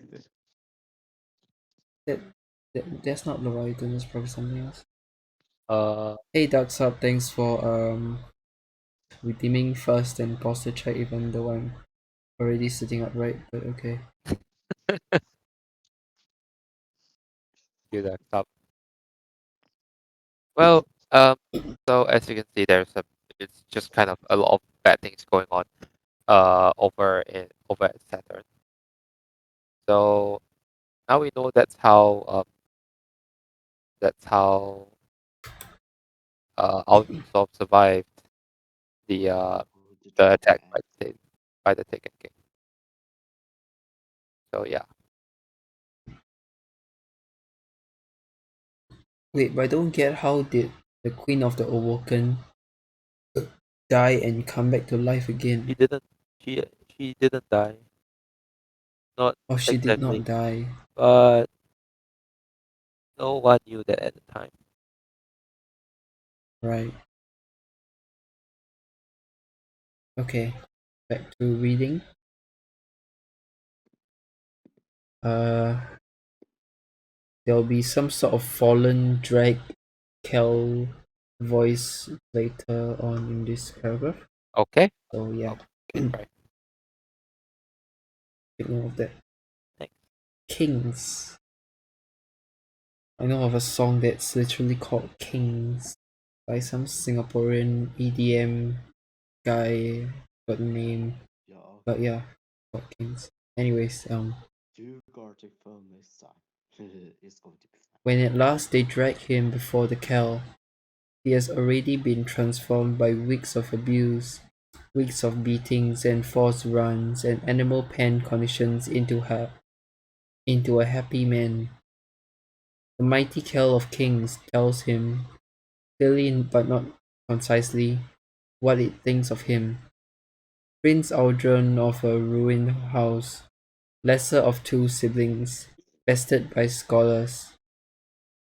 That, that's not Leviathan, that's probably something else. Hey Dark Sub, thanks for redeeming first and posture check even though I'm already sitting upright, but okay. Do that stuff. Well, so as you can see, it's just kind of a lot of bad things going on, over at Saturn. So now we know that's how Augy sort of survived the attack by the Taken King. So yeah, Wait, but I don't get how did the Queen of the Awoken die and come back to life she again? didn't she didn't die. Not Oh, she did exactly, not die. but no one knew that at the time. Right. Okay, back to reading. There'll be some sort of fallen drag Kel voice later on in this paragraph. Okay. So yeah, Right. take note of that. Thanks. Kings. I know of a song that's literally called Kings by some Singaporean EDM guy, got a name, Yeah. but yeah, called Kings. Anyways, Do Gartic film next time. It's going to be fun. when at last they drag him before the Kel, he has already been transformed by weeks of abuse, weeks of beatings and forced runs and animal pen conditions into a happy man. The mighty Kel of Kings tells him, clearly but not concisely, what it thinks of him. Prince Aldrin of a ruined house, lesser of two siblings, bested by scholars,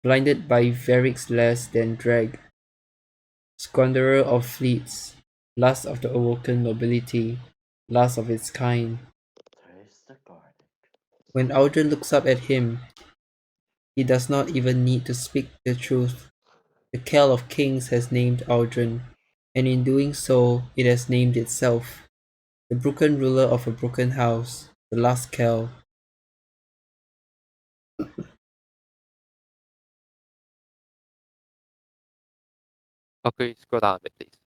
blinded by Varric's less than drag, squanderer of fleets, last of the awoken nobility, last of its kind. Taste the garlic. When Aldrin looks up at him, he does not even need to speak the truth. The Kel of Kings has named Aldrin, and in doing so, it has named itself. The broken ruler of a broken house, the last Kel. Okay, scroll down a bit, please.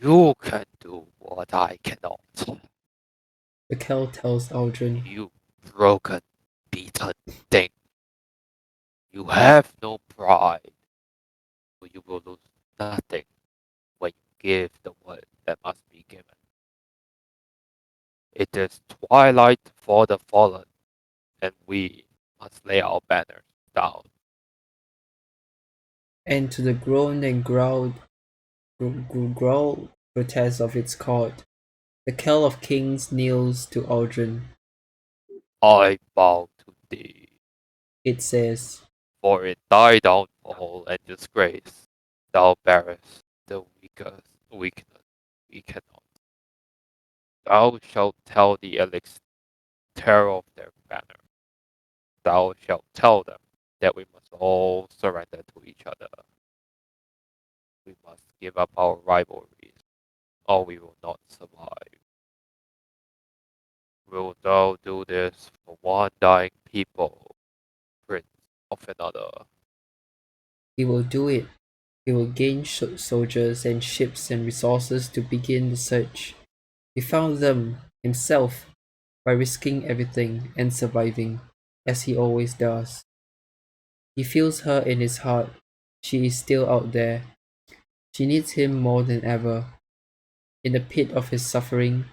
You can do what I cannot. The Kel tells Aldrin. You broken, beaten thing. You have no pride, but you will lose nothing when you give the word that must be given. It is twilight for the fallen. and we must lay our banners down. And to the groan and growl protest of its court, the Kell of Kings kneels to Aldrin. I bow to thee, It says, for in thy downfall and disgrace, thou bearest the weakness we cannot. Thou shalt tell the Elix terror of their banner. Thou shalt tell them that we must all surrender to each other. We must give up our rivalries, or we will not survive. Wilt thou do this for one dying people, prince of another? he will do it. He will gain soldiers and ships and resources to begin the search. He found them himself by risking everything and surviving, as he always does. He feels her in his heart. She is still out there. She needs him more than ever. In the pit of his suffering,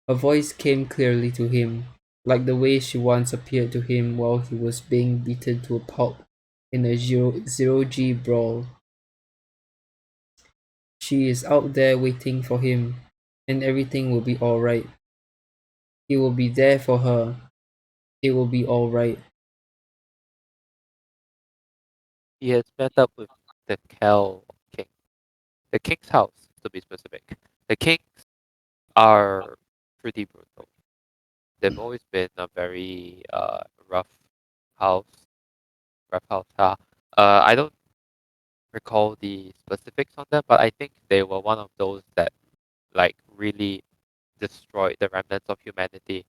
her voice came clearly to him, like the way she once appeared to him while he was being beaten to a pulp in a zero-G brawl. She is out there waiting for him, and everything will be alright. He will be there for her. It will be alright. He has met up with the Kel King, the king's house, to be specific. The kings are pretty brutal. They've always been a very rough house. Rough house. I don't recall the specifics on them, but I think they were one of those that like really destroyed the remnants of humanity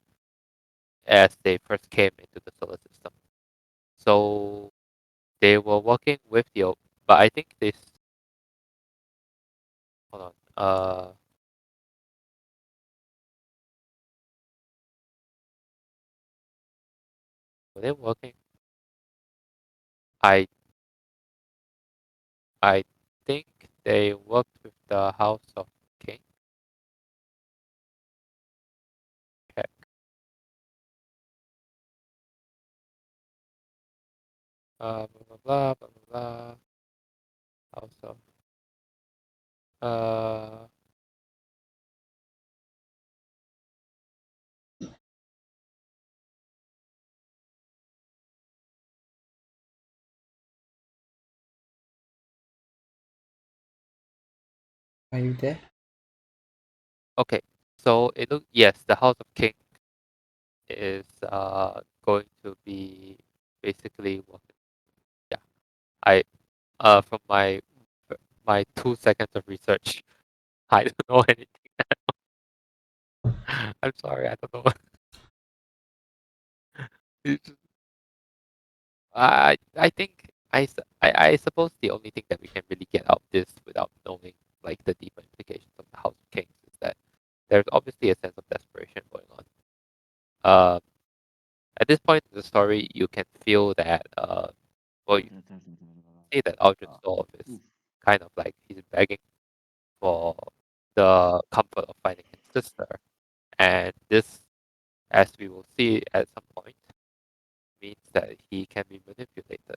as they first came into the solar system. So they were working with the, but I think this. Hold on. Were they working? I I think they worked with the House of King. Check. Blah blah blah blah blah blah. House of. Uh. Are you there? Okay. So it look yes, the House of King is going to be basically working. Yeah. I from my 2 seconds of research, I don't know anything. I'm sorry, I don't know. It's I think I suppose the only thing that we can really get out of this without knowing like the deeper implications of the House of Kings is that there's obviously a sense of desperation going on. Um, at this point in the story, you can feel that well, you see that Aldrin's Dorf is kind of like he's begging for the comfort of finding his sister, and this, as we will see at some point, means that he can be manipulated.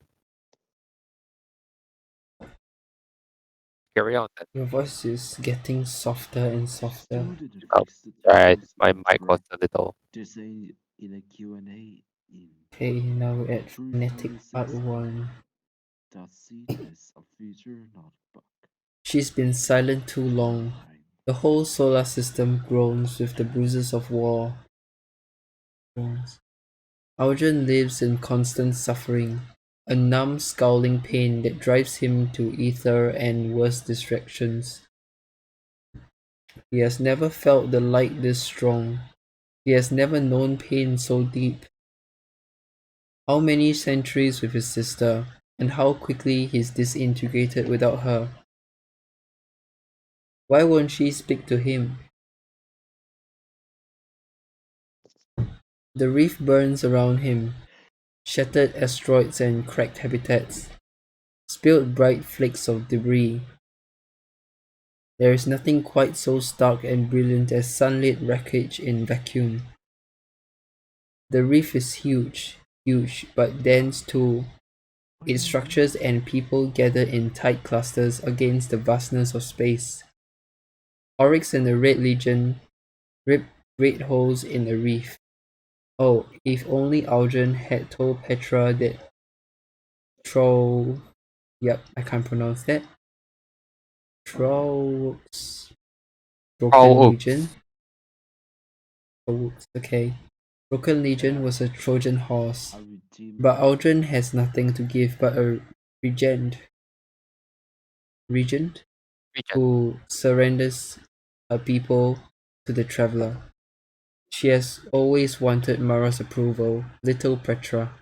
Carry on then. Your voice is getting softer and softer. Oh, right. My mic was a little. To say in a Q&A in Okay, now we're at True Phonetic Part 46 1. that seed is a feature, not a bug. She's been silent too long. The whole solar system groans with the bruises of war. Augen lives in constant suffering, a numb, scowling pain that drives him to ether and worse distractions. He has never felt the light this strong. He has never known pain so deep. How many centuries with his sister, and how quickly he's disintegrated without her. Why won't she speak to him? The reef burns around him, shattered asteroids and cracked habitats, spilled bright flakes of debris. There is nothing quite so stark and brilliant as sunlit wreckage in vacuum. The reef is huge, huge but dense too. Its structures and people gather in tight clusters against the vastness of space. Oryx and the Red Legion rip great holes in the reef. Oh, if only Algen had told Petra that I can't pronounce that. Troll's Broken Oh, Legion. Okay. Broken Legion was a Trojan horse, I redeem but Aldrin has nothing to give but a regent regent region. who surrenders her people to the traveler. She has always wanted Mara's approval, little Petra.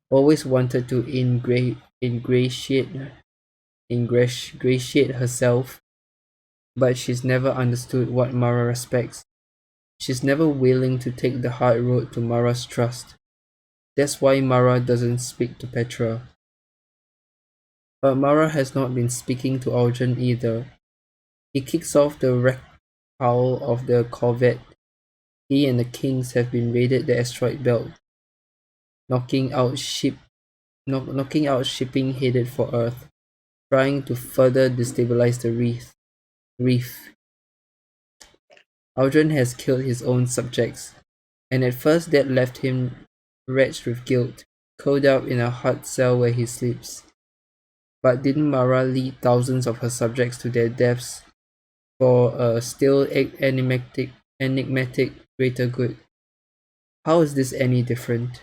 Always wanted to ingratiate herself, but she's never understood what Mara respects. She's never willing to take the hard road to Mara's trust. That's why Mara doesn't speak to Petra. But Mara has not been speaking to Aljan either. He kicks off the wreck hull of the corvette. He and the Kings have been raided the asteroid belt, knocking out shipping headed for Earth, trying to further destabilize the reef. Aldrin has killed his own subjects, and at first that left him wretched with guilt, curled up in a hard cell where he sleeps. But didn't Mara lead thousands of her subjects to their deaths for a still enigmatic greater good? How is this any different?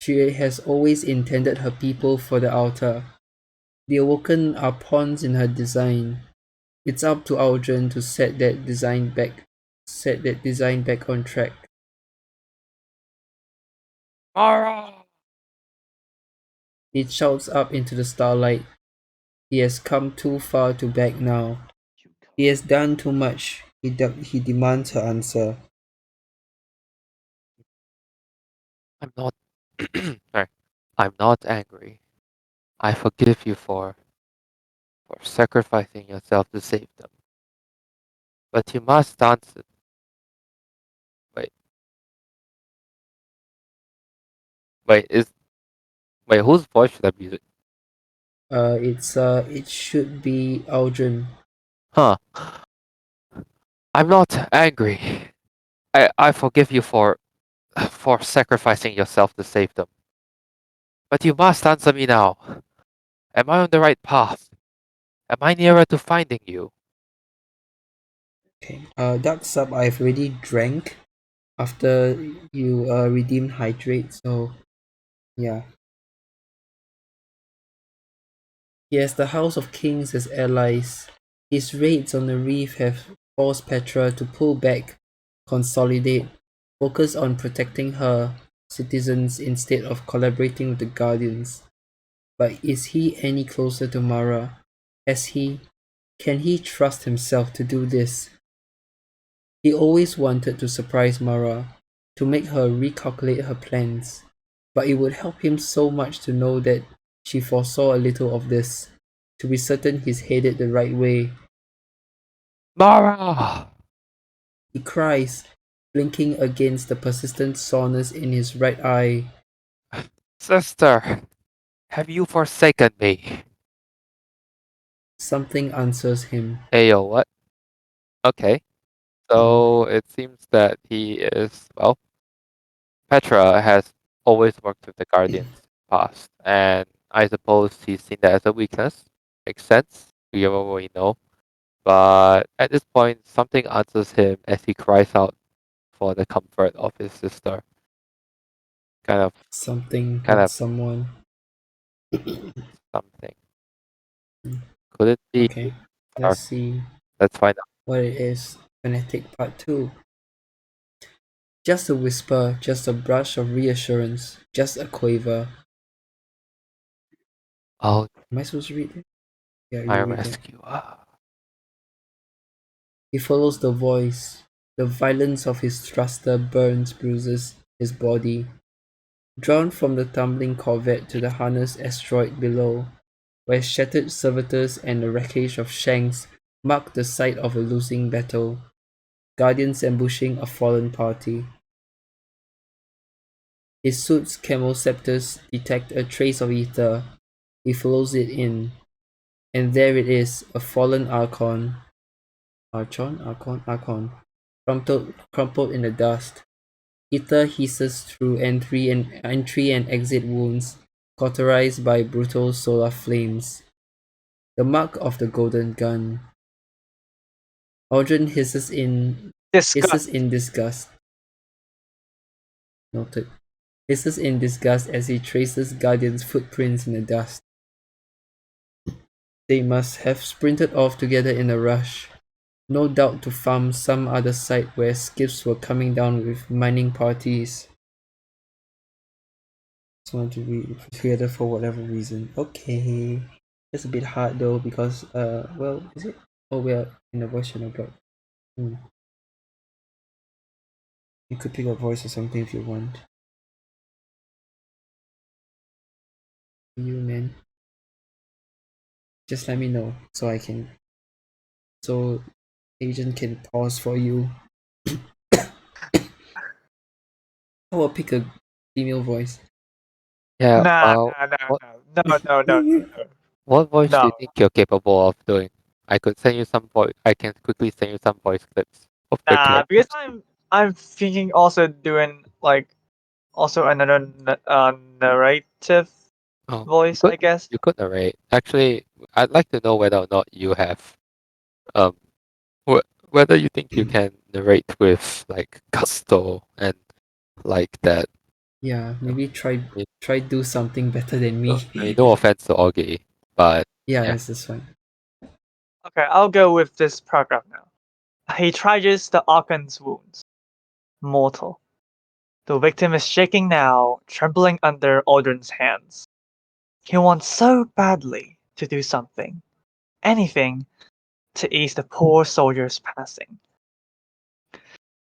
She has always intended her people for the altar. The Awoken are pawns in her design. It's up to Aldrin to set that design back on track. Mara! It shouts up into the starlight. He has come too far to back now. you. He has done too much. He demands her answer. I'm not. Sorry. I'm not angry. I forgive you for sacrificing yourself to save them. But you must answer. Wait. Wait, whose voice should I be using? It should be Aldrin. Huh. I'm not angry. I forgive you for sacrificing yourself to save them. But you must answer me now. Am I on the right path? Am I nearer to finding you? Okay. Dark sub I've already drank after you redeemed hydrate, so yeah. He has the House of Kings as allies. His raids on the reef have forced Petra to pull back, consolidate, focus on protecting her citizens instead of collaborating with the Guardians. But is he any closer to Mara? Can he trust himself to do this? He always wanted to surprise Mara, to make her recalculate her plans, but it would help him so much to know that she foresaw a little of this, to be certain he's headed the right way. Mara! He cries, blinking against the persistent soreness in his right eye. Sister, have you forsaken me? Something answers him. Ayo, what? Okay. So it seems that he is, well, Petra has always worked with the Guardians past, and I suppose he's seen that as a weakness. Makes sense, given what we know. But at this point, something answers him as he cries out for the comfort of his sister. Something, Kind not of someone. something. Could it be? Okay, let's see Let's find out. what it is. Phonetic Part 2. Just a whisper, just a brush of reassurance, just a quaver. Oh, Am I supposed to read it? Yeah, my you read it. rescuer. He follows the voice. The violence of his thruster burns, bruises his body. Drawn from the tumbling corvette to the harnessed asteroid below, where shattered servitors and the wreckage of shanks mark the site of a losing battle. Guardians ambushing a fallen party. His suit's chemoceptors detect a trace of ether. He follows it in, and there it is, a fallen Archon, crumpled in the dust. Ether hisses through entry and exit wounds, cauterized by brutal solar flames. The mark of the golden gun. Aldrin hisses in Disgust. disgust. Noted. Hisses in disgust as he traces Guardian's footprints in the dust. They must have sprinted off together in a rush. No doubt to farm some other site where skips were coming down with mining parties. Just wanted to be together for whatever reason. Okay. It's a bit hard though because well, is it? Oh, we're in the voice channel blog. You could pick a voice or something if you want. You man. Just let me know so agent can pause for you. I will pick a female voice. Yeah. Nah, What no. what voice do you No. think you're capable of doing? I could send you some voice. I can quickly send you some voice clips of the Nah, because characters. I'm thinking also doing like also another narrative Oh, voice, I guess. you could narrate. Actually, I'd like to know whether or not you have um whether you think you can narrate with like gusto and like that. Yeah, maybe I mean, try do something better than no, me. I mean, no offense to Augy, but Yeah, yeah. it's this one. Okay, I'll go with this paragraph now. He triages the Archon's wounds. Mortal. The victim is shaking now, trembling under Aldrin's hands. He wants so badly to do something, anything, to ease the poor soldier's passing.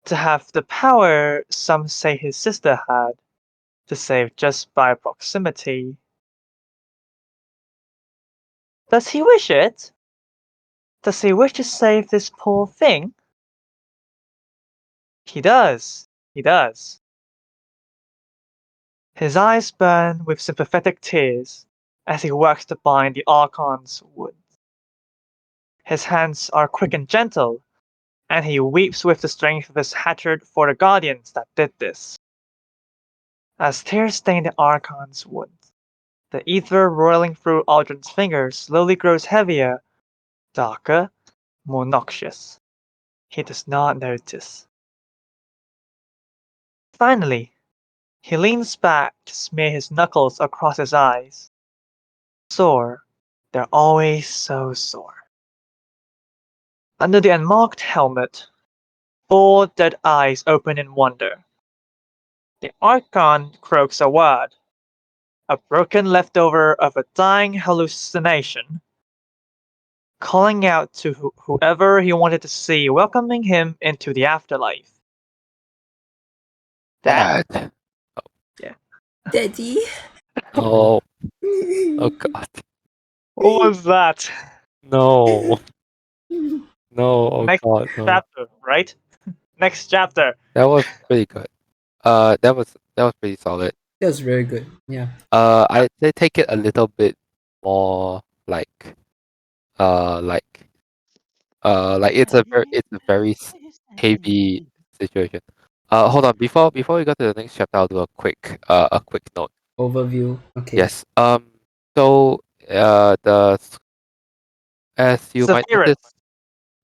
To have the power some say his sister had, to save just by proximity. Does he wish it? Does he wish to save this poor thing? He does. He does. His eyes burn with sympathetic tears as he works to bind the Archon's wound. His hands are quick and gentle, and he weeps with the strength of his hatred for the guardians that did this. As tears stain the Archon's wound, the ether roiling through Aldrin's fingers slowly grows heavier, darker, more noxious. He does not notice. Finally, he leans back to smear his knuckles across his eyes. Sore. They're always so sore. Under the unmarked helmet, 4 dead eyes open in wonder. The Archon croaks a word, a broken leftover of a dying hallucination, calling out to whoever he wanted to see, welcoming him into the afterlife. Dad? Dad. Yeah. Daddy. Oh, oh God. What was that? No. No, oh Next God, no. chapter, right? Next chapter. That was pretty good. That was pretty solid. That was very good. Yeah. I'd say take it a little bit more like, uh, like, it's a very heavy situation. Hold on. Before we go to the next chapter, I'll do a quick note. Overview. Okay. Yes. So, as you might Severus. notice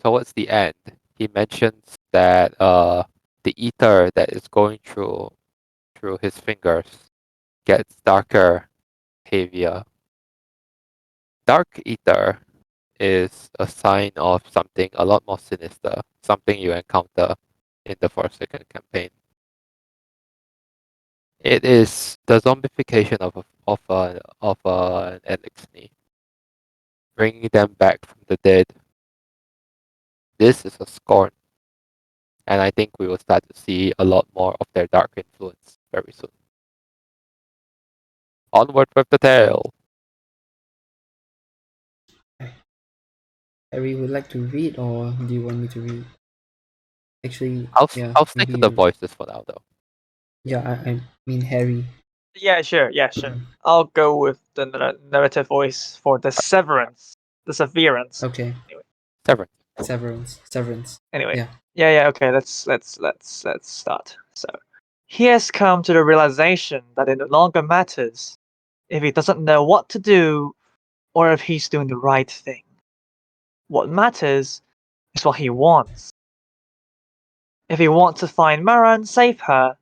towards the end, he mentions that the ether that is going through his fingers gets darker, heavier. Dark ether is a sign of something a lot more sinister, something you encounter in the Forsaken campaign. It is the zombification of an elixir, bringing them back from the dead. This is a scorn, and I think we will start to see a lot more of their dark influence very soon. Onward with the tale. Harry would like to read, or do you want me to read? Actually, yeah, I'll stick maybe to the you. voices for now, though. Yeah, I mean Harry. Yeah, sure. I'll go with the narrative voice for the severance, the severance. Okay. Severance. Severance. Anyway, Yeah. yeah. Okay, let's start. So, he has come to the realization that it no longer matters if he doesn't know what to do or if he's doing the right thing. What matters is what he wants. If he wants to find Mara and save her,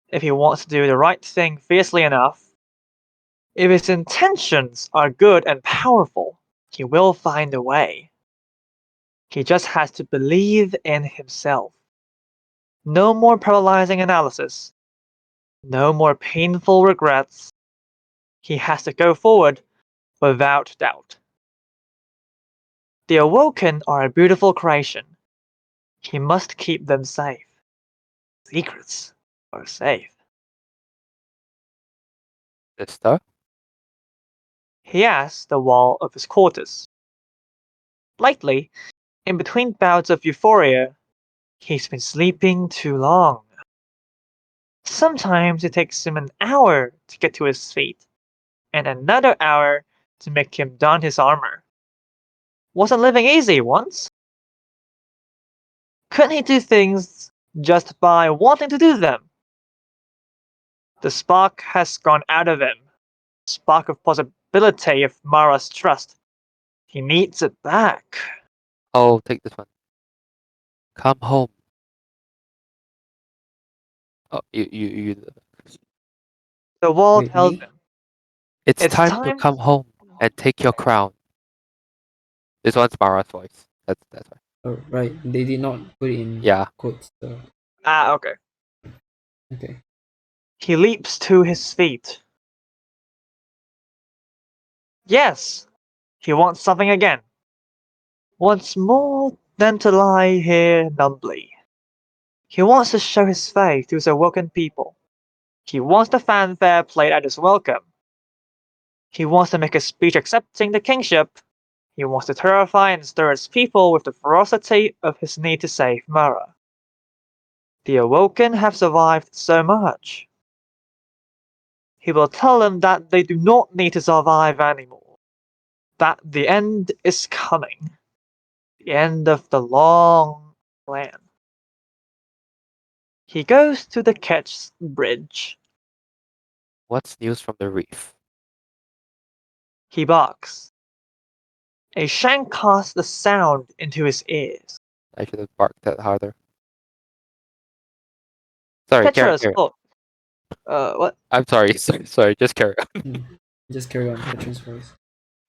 if he wants to do the right thing fiercely enough, if his intentions are good and powerful, he will find a way. He just has to believe in himself. No more paralyzing analysis. No more painful regrets. He has to go forward without doubt. The Awoken are a beautiful creation. He must keep them safe. Secrets are safe. Sister? He asked the wall of his quarters. Lately, in between bouts of euphoria, he's been sleeping too long. Sometimes it takes him an hour to get to his feet, and another hour to make him don his armor. Wasn't living easy once? Couldn't he do things just by wanting to do them? The spark has gone out of him. Spark of possibility of Mara's trust. He needs it back. Oh, take this one. Come home. Oh, you. The wall Wait, tells me? him, It's it's time to time. come home and take your crown. This one's Mara's voice. That's right. Oh, right. They did not put it in Yeah. quotes. So Okay. okay. He leaps to his feet. Yes, he wants something again. Wants more than to lie here numbly. He wants to show his faith to his awoken people. He wants the fanfare played at his welcome. He wants to make a speech accepting the kingship. He wants to terrify and stir his people with the ferocity of his need to save Mara. The awoken have survived so much. He will tell them that they do not need to survive anymore. That the end is coming. The end of the long plan. He goes to the Ketch Bridge. What's news from the reef? He barks. A shank casts the sound into his ears. I should have barked that harder. Sorry, carry, Petra's carry. voice. What? I'm sorry, sorry. Just carry on. Just carry on. Veteran's voice.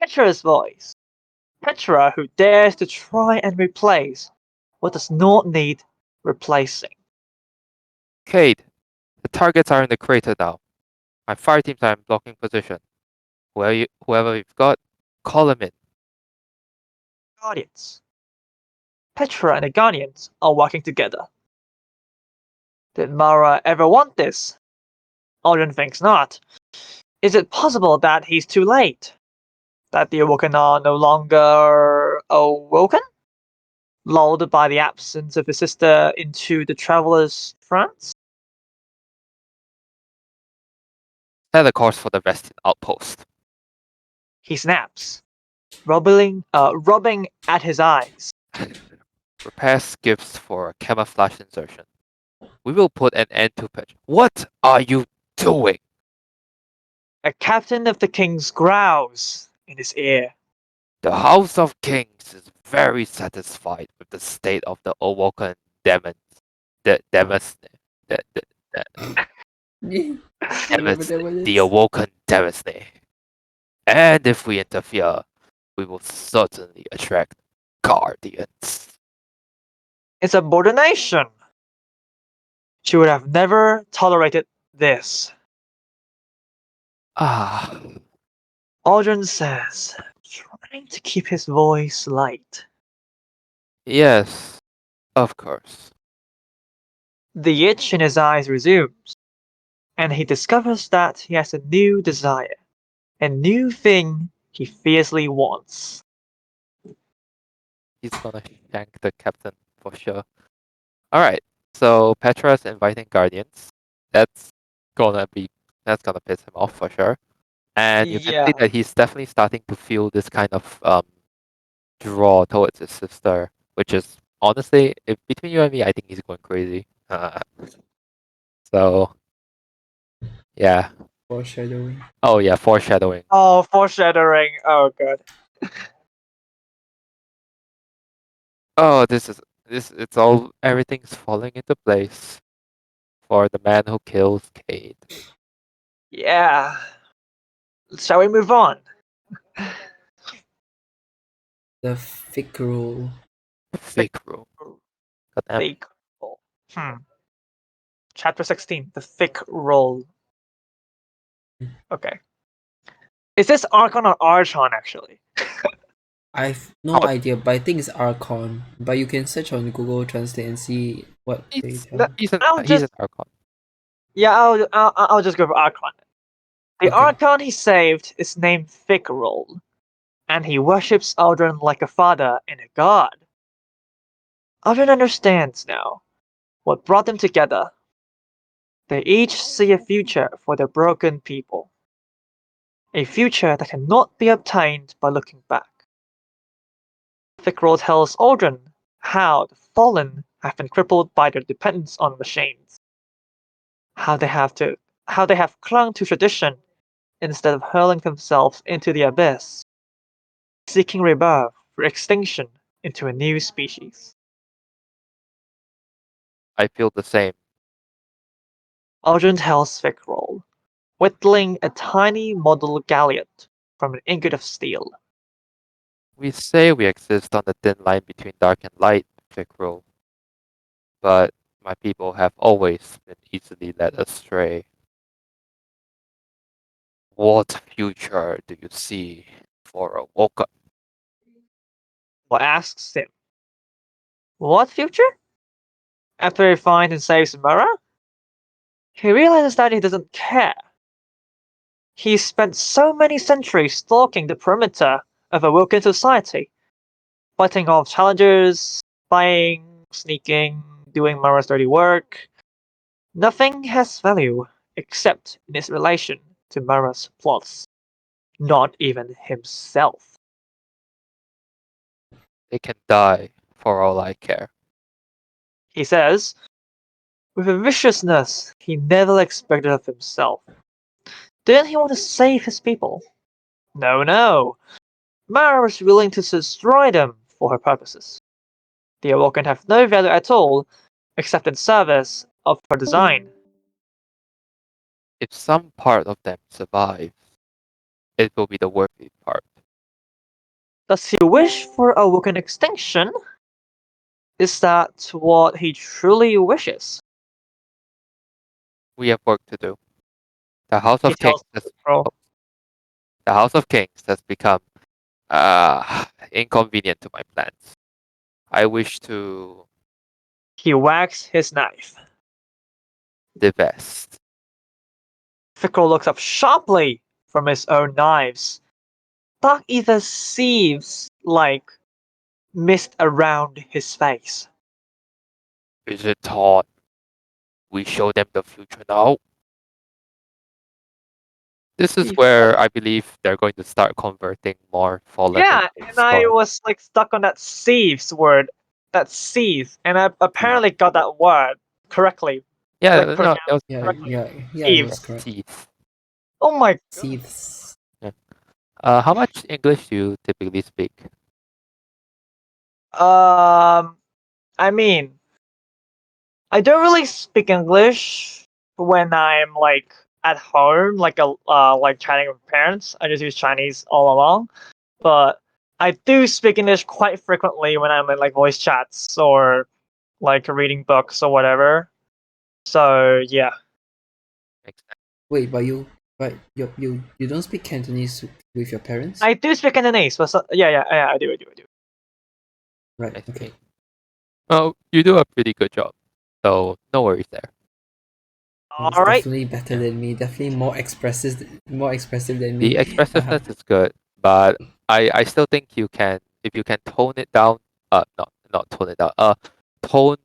Petra's voice. Petra who dares to try and replace what does not need replacing. Cade, the targets are in the crater now. My fire teams are in blocking position. Whoever you've got, call them in. Guardians. Petra and the Guardians are working together. Did Mara ever want this? Alden thinks not. Is it possible that he's too late? That the Awoken are no longer awoken? Lulled by the absence of his sister into the traveler's trance? Set a course for the resting outpost. He snaps, rubbing at his eyes. Prepare skips for a camouflage insertion. We will put an end to pitch. What are you doing? A captain of the king's growls in his ear. The House of Kings is very satisfied with the state of the awoken demons. The awoken Devastate. And if we interfere, we will certainly attract guardians. Insubordination. She would have never tolerated this. Ah, Aldrin says, trying to keep his voice light. yes, of course. The itch in his eyes resumes, and he discovers that he has a new desire, a new thing he fiercely wants. He's gonna shank the captain for sure. Alright, so Petra's inviting guardians. that's gonna piss him off for sure. And you can see Yeah. that he's definitely starting to feel this kind of draw towards his sister, which is honestly, if between you and me, I think he's going crazy. So yeah. Foreshadowing. Oh yeah, foreshadowing. Oh, foreshadowing. Oh god. Oh, it's all everything's falling into place for the man who kills Cade. Yeah. Shall we move on? The fic rule. Fake room. Goddamn. Fake roll. Chapter 16. The fake roll. Okay. Is this Archon or Archon actually? I've no Oh, idea, but I think it's Archon. But you can search on Google Translate and see what they tell. I'll he's an just Archon. yeah. I'll just go for Archon. The Okay. Archon he saved is named Fickroll, and he worships Aldrin like a father and a god. Aldrin understands now what brought them together. They each see a future for the broken people, a future that cannot be obtained by looking back. Fickroll tells Aldrin how the Fallen have been crippled by their dependence on machines, how they have clung to tradition instead of hurling themselves into the abyss, seeking rebirth for extinction into a new species. I feel the same. Aldrin tells Fickroll, whittling a tiny model galliot from an ingot of steel. We say we exist on the thin line between dark and light, Fikro, but my people have always been easily led astray. What future do you see for a Woka? Well, asks him, what future? After he finds and saves Mara, he realizes that he doesn't care. He's spent so many centuries stalking the perimeter of a Woken society, fighting off challengers, spying, sneaking, doing Mara's dirty work. Nothing has value except in its relation to Mara's plots. Not even himself. They can die for all I care. He says, with a viciousness he never expected of himself. Didn't he want to save his people? No, no. Mara was willing to destroy them for her purposes. The Awoken have no value at all, except in service of her design. If some part of them survives, it will be the worthy part. Does he wish for Awoken extinction? Is that what he truly wishes? We have work to do. The House He of Kings tells has, Pro. the House of Kings has become inconvenient to my plans. I wish to He wags his knife. divest. Fickle looks up sharply from his own knives. Dark ether sieves like mist around his face. Is it taught? We show them the future now. This is where I believe they're going to start converting more fallen Yeah, into and I skull. was like stuck on that sieves word. That sieves, and I apparently got that word correctly. Yeah, Like no, pronounced it was Yeah, correctly. yeah, yeah, it was Sieves. correct. teeth. Oh my god. Seeths. Yeah. How much English do you typically speak? I mean, I don't really speak English when I'm like at home, like chatting with parents. I just use Chinese all along. But I do speak English quite frequently when I'm in like voice chats or like reading books or whatever. So yeah, Makes sense. Wait, but you don't speak Cantonese with your parents? I do speak Cantonese, but yeah, I do. Right. I Okay. see. Well, you do a pretty good job, so no worries there. It's All right. definitely better Yeah. than me. Definitely more expressive than The me. Haha. expressiveness is good, but I still think you can, if you can tone it down, not tone it down, tone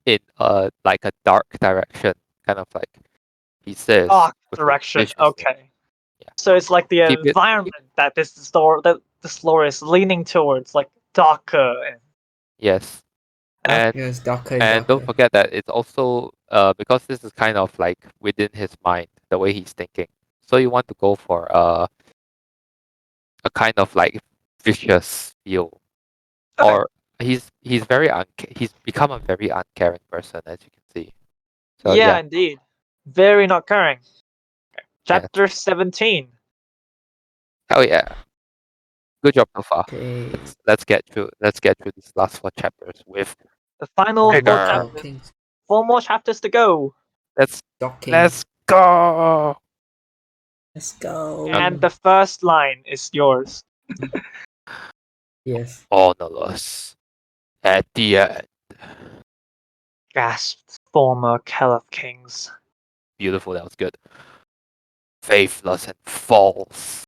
in like a dark direction, kind of like He says. Dark with a direction. vicious look. Okay. Yeah. So it's like the Keep it- environment that this lore is leaning towards, like darker and Yes. And Yes, darker and and don't darker. forget that it's also because this is kind of like within his mind, the way he's thinking. So you want to go for a kind of like vicious feel. Okay. Or he's he's become a very uncaring person, as you can see. So yeah, yeah. indeed. Very not caring. Okay. Yeah. Chapter 17. Hell yeah. Good job so far. Okay. Let's get through these last 4 chapters with The final Vigor. 4 Four chapters. kings. 4 more chapters to go. Docking. let's go. Let's go. And the first line is yours. Yes. Honorless. At the end. Gasped former Caliph kings. Beautiful, that was good. Faithless and false.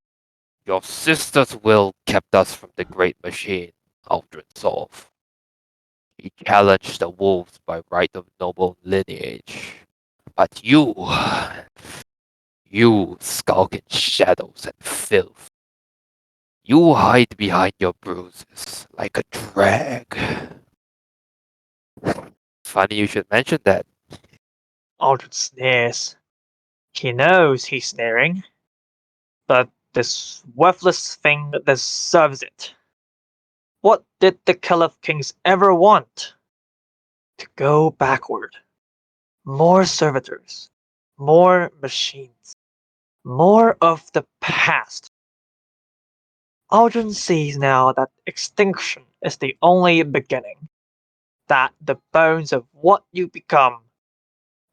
Your sister's will kept us from the great machine, Aldrin Solve. He challenged the wolves by right of noble lineage. But you skulk in shadows and filth. You hide behind your bruises like a drag. Funny you should mention that. Aldrin sneers. He knows he's sneering, but this worthless thing deserves it. What did the Caliph kings ever want? To go backward. More servitors. More machines. More of the past. Aldrin sees now that extinction is the only beginning. That the bones of what you become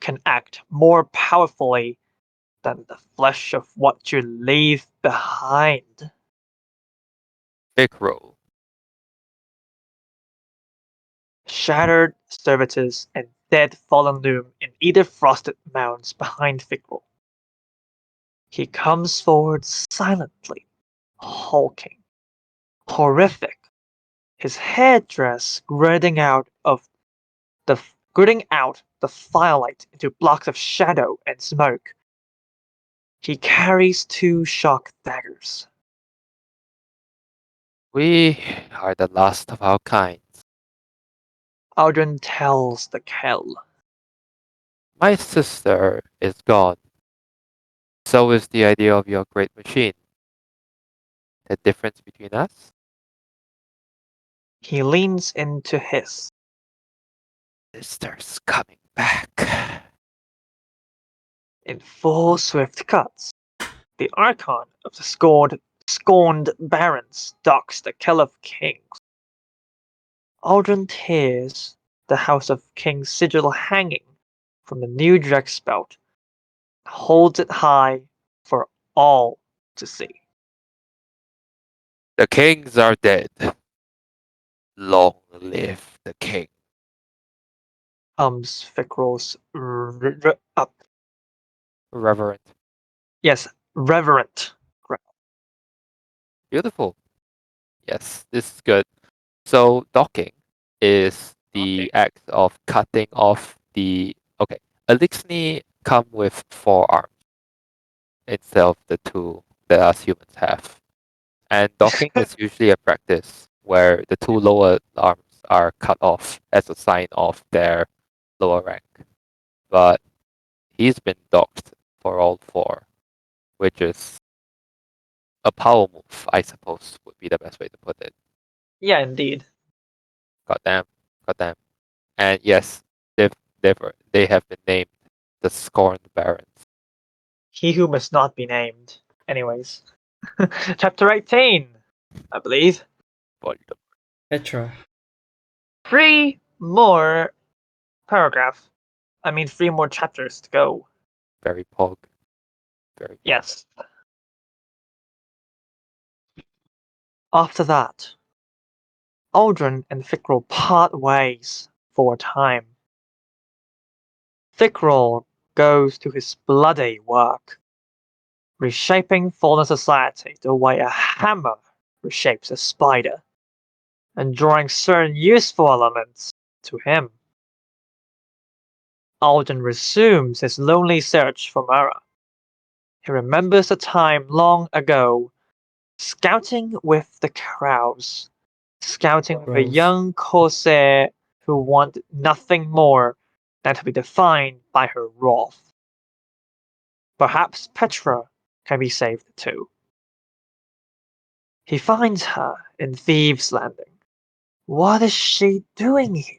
can act more powerfully than the flesh of what you leave behind. Big roll. Shattered servitors and dead fallen loom in either frosted mounds behind Fickrel. He comes forward silently, hulking, horrific, his headdress gritting out the firelight into blocks of shadow and smoke. He carries 2 shock daggers. We are the last of our kind. Aldrin tells the Kell. My sister is gone. So is the idea of your great machine. The difference between us? He leans into his. Sister's coming back. In 4 swift cuts, the Archon of the scorned barons stalks the Caliph kings. Aldrin tears the House of King's sigil hanging from the new Drex belt, holds it high for all to see. The kings are dead. Long live the king. Hums Fickrel's Reverend. reverent. Beautiful. Yes, this is good. So docking is the act of cutting off the okay. Elixni come with 4 arms instead of the 2 that us humans have. And docking is usually a practice where the 2 lower arms are cut off as a sign of their lower rank. But he's been docked for all 4, which is a power move, I suppose, would be the best way to put it. Yeah, indeed. Goddamn, goddamn. And yes, they have been named the Scorned Barons. He who must not be named. Anyways. Chapter 18, I believe. Voldemort. Petra. 3 more paragraph. 3 more chapters to go. Very pog. Very pog. Yes. After that, Aldrin and Fickrel part ways for a time. Fickrel goes to his bloody work, reshaping fallen society the way a hammer reshapes a spider, and drawing certain useful elements to him. Alden resumes his lonely search for Mara. He remembers a time long ago, scouting with the crows, scouting with a Crows. young corsair who wanted nothing more than to be defined by her wrath. Perhaps Petra can be saved too. He finds her in Thieves' Landing. What is she doing here?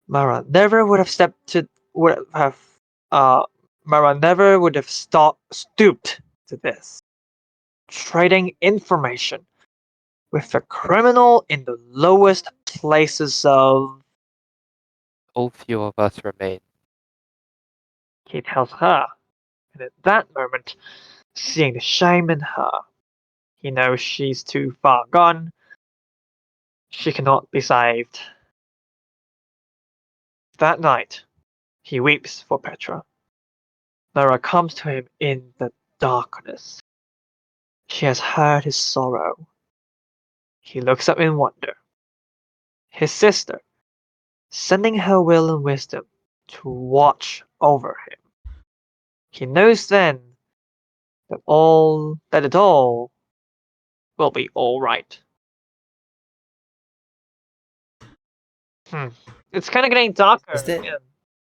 Mara never would have Mara never would have stooped to this. Trading information with a criminal in the lowest places of, So few of us remain. he tells her, and at that moment, seeing the shame in her, he knows she's too far gone. She cannot be saved. That night, he weeps for Petra. Mara comes to him in the darkness. She has heard his sorrow. He looks up in wonder. His sister, sending her will and wisdom to watch over him. He knows then that it all will be all right. It's kind of getting darker. Is that Yeah.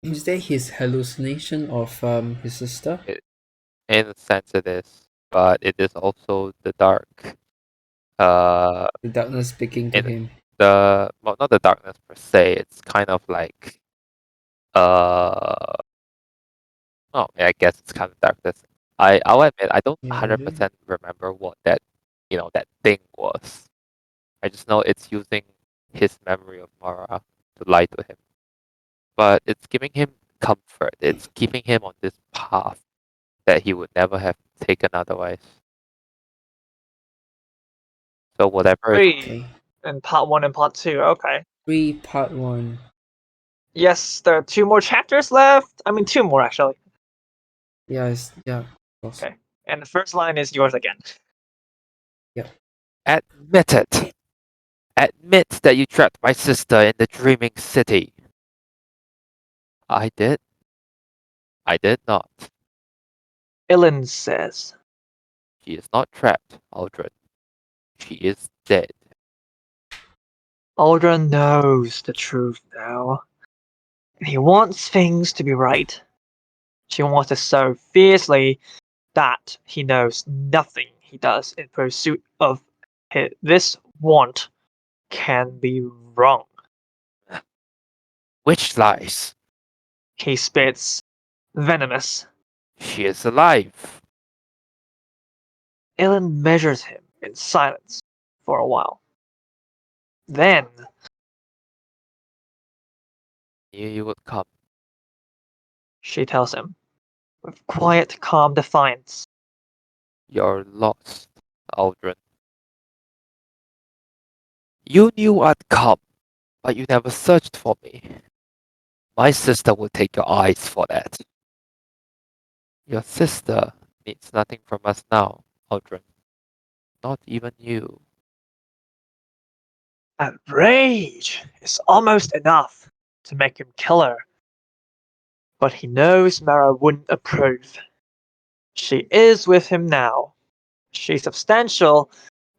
is that his hallucination of his sister? In a sense, it is, but it is also the dark. Uh, The darkness speaking to in him. not the darkness per se. It's kind of like uh, oh, yeah, I guess it's kind of darkness. I'll admit I don't Yeah, hundred maybe. percent remember what that that thing was. I just know it's using his memory of Mara to lie to him. But it's giving him comfort. It's keeping him on this path that he would never have taken otherwise. So whatever is Three Okay. in part one and part two. Okay. 3 part 1. Yes, there are two more chapters left. I mean, two more actually. Yes, yeah, of course. Okay. And the first line is yours again. admit it. Admit that you trapped my sister in the dreaming city. I did. I did not. Ilan says, She is not trapped, Aldrin. She is dead. Aldrin knows the truth now. And he wants things to be right. She wants it so fiercely that he knows nothing he does in pursuit of this want can be wrong. Which lies? He spits, venomous. She is alive. Ilan measures him in silence for a while. Then, Knew you would come. she tells him, with quiet, calm defiance, You're lost, Aldrin. You knew I'd come, but you never searched for me. My sister will take your eyes for that. Your sister needs nothing from us now, Aldrin. Not even you. that rage is almost enough to make him kill her. But he knows Mara wouldn't approve. She is with him now. She's substantial,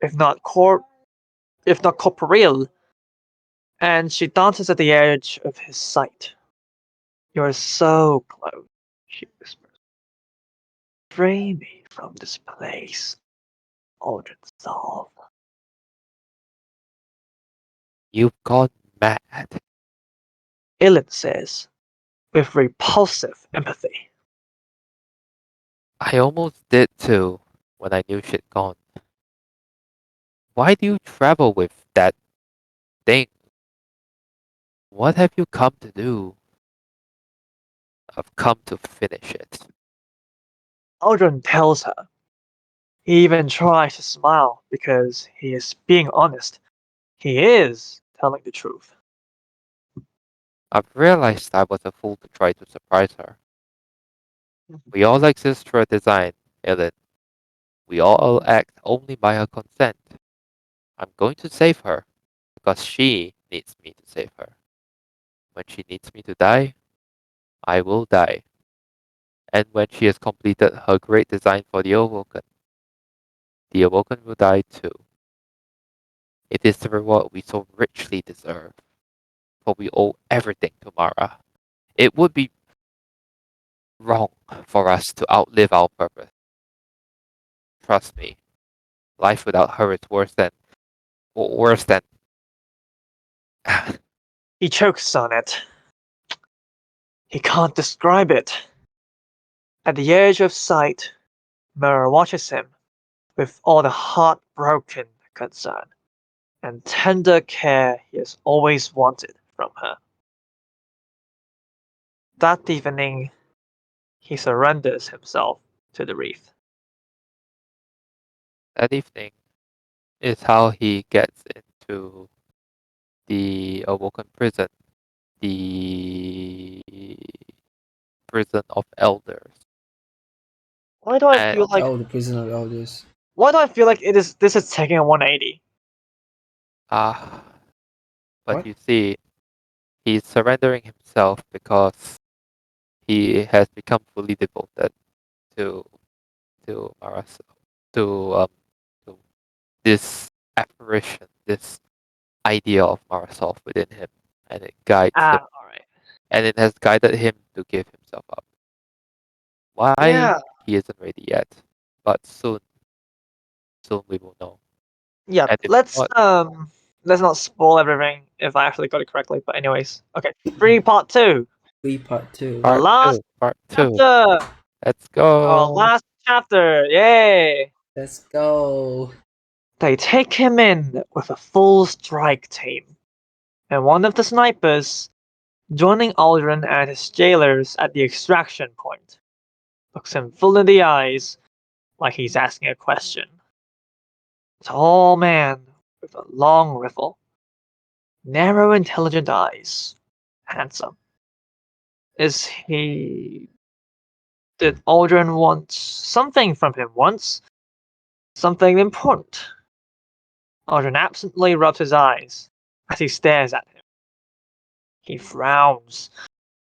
if not corporeal, and she dances at the edge of his sight. You're so close, she whispers. Free me from this place, Aldrin Solve. You've gone mad. Ilan says, with repulsive empathy. I almost did too, when I knew she'd gone. Why do you travel with that thing? What have you come to do? I've come to finish it. Aldrin tells her. He even tries to smile because he is being honest. He is telling the truth. I've realized I was a fool to try to surprise her. We all exist for a design, Ellen. We all act only by her consent. I'm going to save her because she needs me to save her. When she needs me to die, I will die. And when she has completed her great design for the Awoken will die too. It is the reward we so richly deserve, for we owe everything to Mara. It would be wrong for us to outlive our purpose. Trust me, life without her is worse than. He chokes on it. He can't describe it. At the edge of sight, Mara watches him with all the heartbroken concern and tender care he has always wanted from her. That evening, he surrenders himself to the reef. That evening is how he gets into the Awoken prison, the prison of elders. Why do I And feel like Oh, the Prison of Elders. why do I feel like this is taking a 180? but What? you see, he's surrendering himself because he has become fully devoted to Marasa, to this apparition, this idea of Marasov within him, and it guides him, Alright. and it has guided him to give himself up. Why Yeah. he isn't ready yet, but soon we will know. Yeah. And if not, Let's not spoil everything if I actually got it correctly. But anyways, okay. Free part 2. Part 2. The last part two. chapter. Let's Our go. last chapter. Yay! Let's go. They take him in with a full strike team, and one of the snipers, joining Aldrin and his jailers at the extraction point, looks him full in the eyes like he's asking a question. Tall man with a long rifle, narrow, intelligent eyes, handsome. Is he? Did Aldrin want something from him once? Something important? Aldrin absently rubs his eyes as he stares at him. He frowns,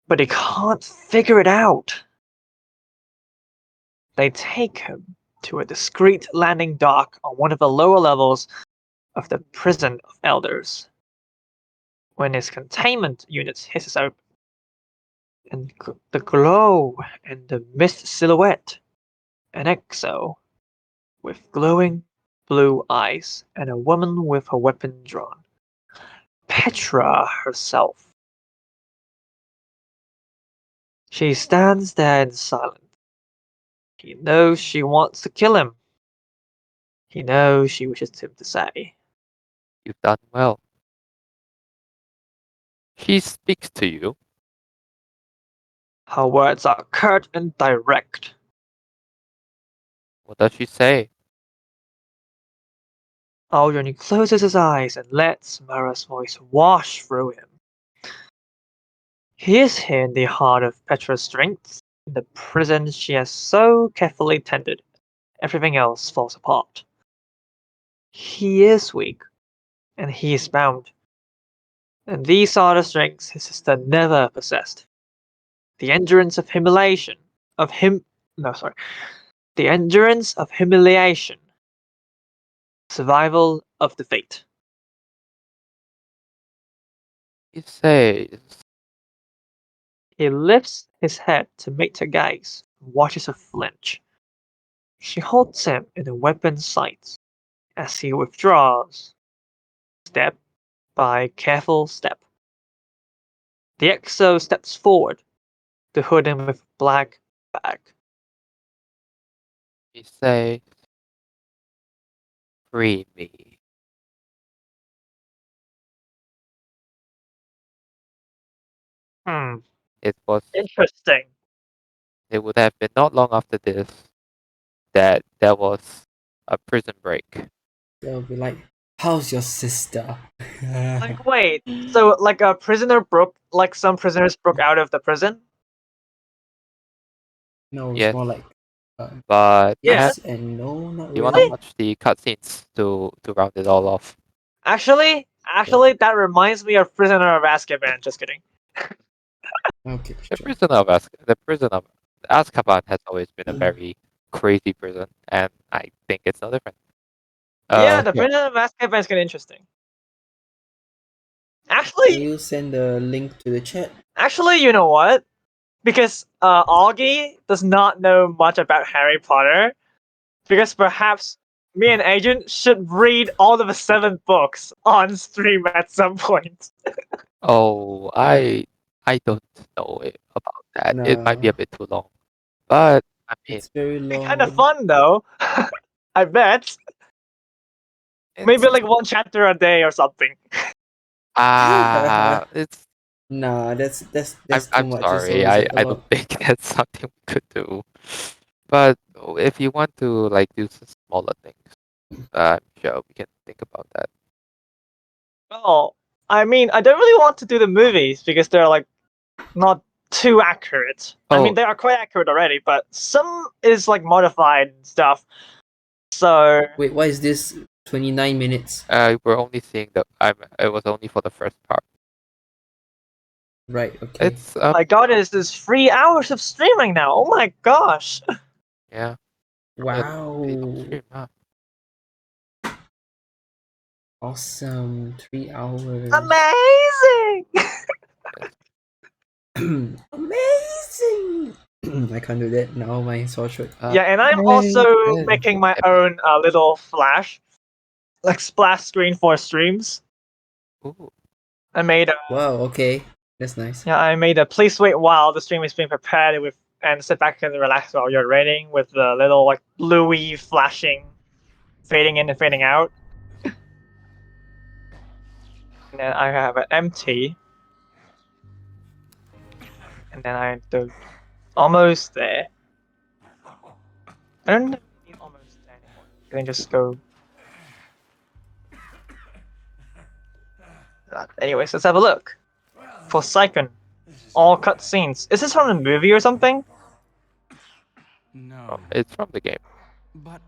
but he can't figure it out. They take him to a discreet landing dock on one of the lower levels of the Prison of Elders. When his containment unit hisses open, and the glow and the mist silhouette, an exo with glowing blue eyes and a woman with her weapon drawn. Petra herself. She stands there in silence. He knows she wants to kill him. He knows she wishes him to say. You've done well. She speaks to you. Her words are curt and direct. What does she say? Aldrin closes his eyes and lets Mara's voice wash through him. He is here in the heart of Petra's strength, in the prison she has so carefully tended. Everything else falls apart. He is weak, and he is bound. And these are the strengths his sister never possessed. The endurance of humiliation, the endurance of humiliation, survival of defeat. He says, He lifts his head to meet her gaze and watches her flinch. She holds him in a weapon's sight as he withdraws, step by careful step. The exo steps forward to hood him with a black bag. he says, free me. It was. Interesting. It would have been not long after this that there was a prison break. They'll be like, how's your sister? Like, wait, so like a prisoner like some prisoners broke out of the prison? No, it's Yes, more like but Yeah. yes and no, not you want really. to watch the cutscenes to round it all off. Actually, that reminds me of Prisoner of Azkaban. Just kidding. Okay, The sure. prison of Azkaban has always been a very crazy prison, and I think it's no different. Yeah, the Yeah. Prisoner of Azkaban is kind of interesting. Can Actually, you send the link to the chat? you know what? Because Augie does not know much about Harry Potter, because perhaps me and Agent should read all of the 7 books on stream at some point. Oh, I don't know about that. It might be No, a bit too long, but I mean, it's very It'd be kind of long. fun though. I bet. it's Maybe like 1 chapter a day or something. it's. Nah, that's too I'm much. It's sorry. always like a I don't lot. think that's something we could do. But if you want to like do some smaller things, I'm sure we can think about that. Oh, I mean, I don't really want to do the movies because they're like not too accurate. I mean, Oh, they are quite accurate already, but some is like modified stuff. So Wait, why is this 29 minutes? we're only seeing the. It was only for the first part. Right, okay. It's my god, it is 3 hours of streaming now. Oh my gosh. yeah. Wow. Pretty long stream, huh? Awesome. 3 hours. Amazing. Amazing. I can't do that now. My sore throat. Yeah, and I'm also Amazing. making my own little flash, like splash screen for streams. Ooh. I made a Wow. Okay, that's nice. please wait while the stream is being prepared with, and sit back and relax while you're reading with the little like bluey flashing, fading in and fading out. And then I have an empty, and then I do almost there. I don't need almost there anymore. I can just go. Anyways, let's have a look. For Psychon, all cutscenes. Is this from a movie or something? No, It's from the game. but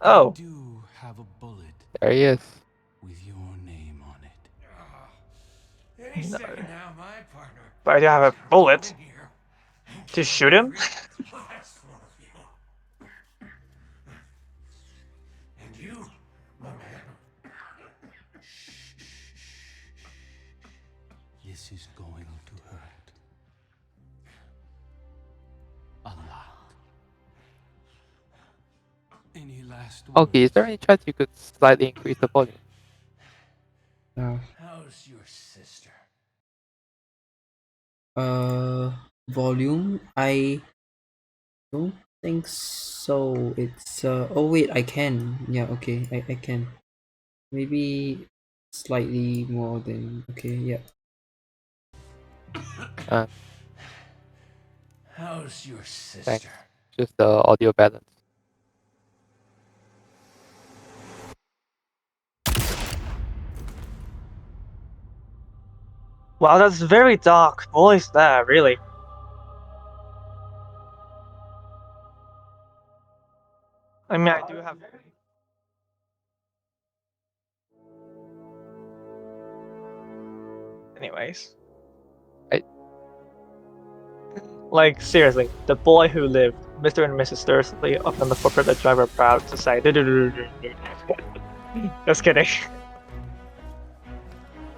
Oh. I do have a bullet There he is. with your name on it. Any No. second now, my partner. But I do have a bullet In here. to shoot him. That's full of you. And you, my man. This is going to hurt. A lot. Any last words? Okay, is there any chance you could slightly increase the volume? How's your sister? Volume. I don't think so. It's oh wait, I can. Yeah, okay, I can. Maybe slightly more than okay. Yeah. How's your sister? Thanks. Just the audio balance. Wow, that's very dark voice there, really. I mean, I do have. Anyways. Like, seriously, the boy who lived, Mr. and Mrs. Dursley, often the corporate driver proud to say. Just kidding.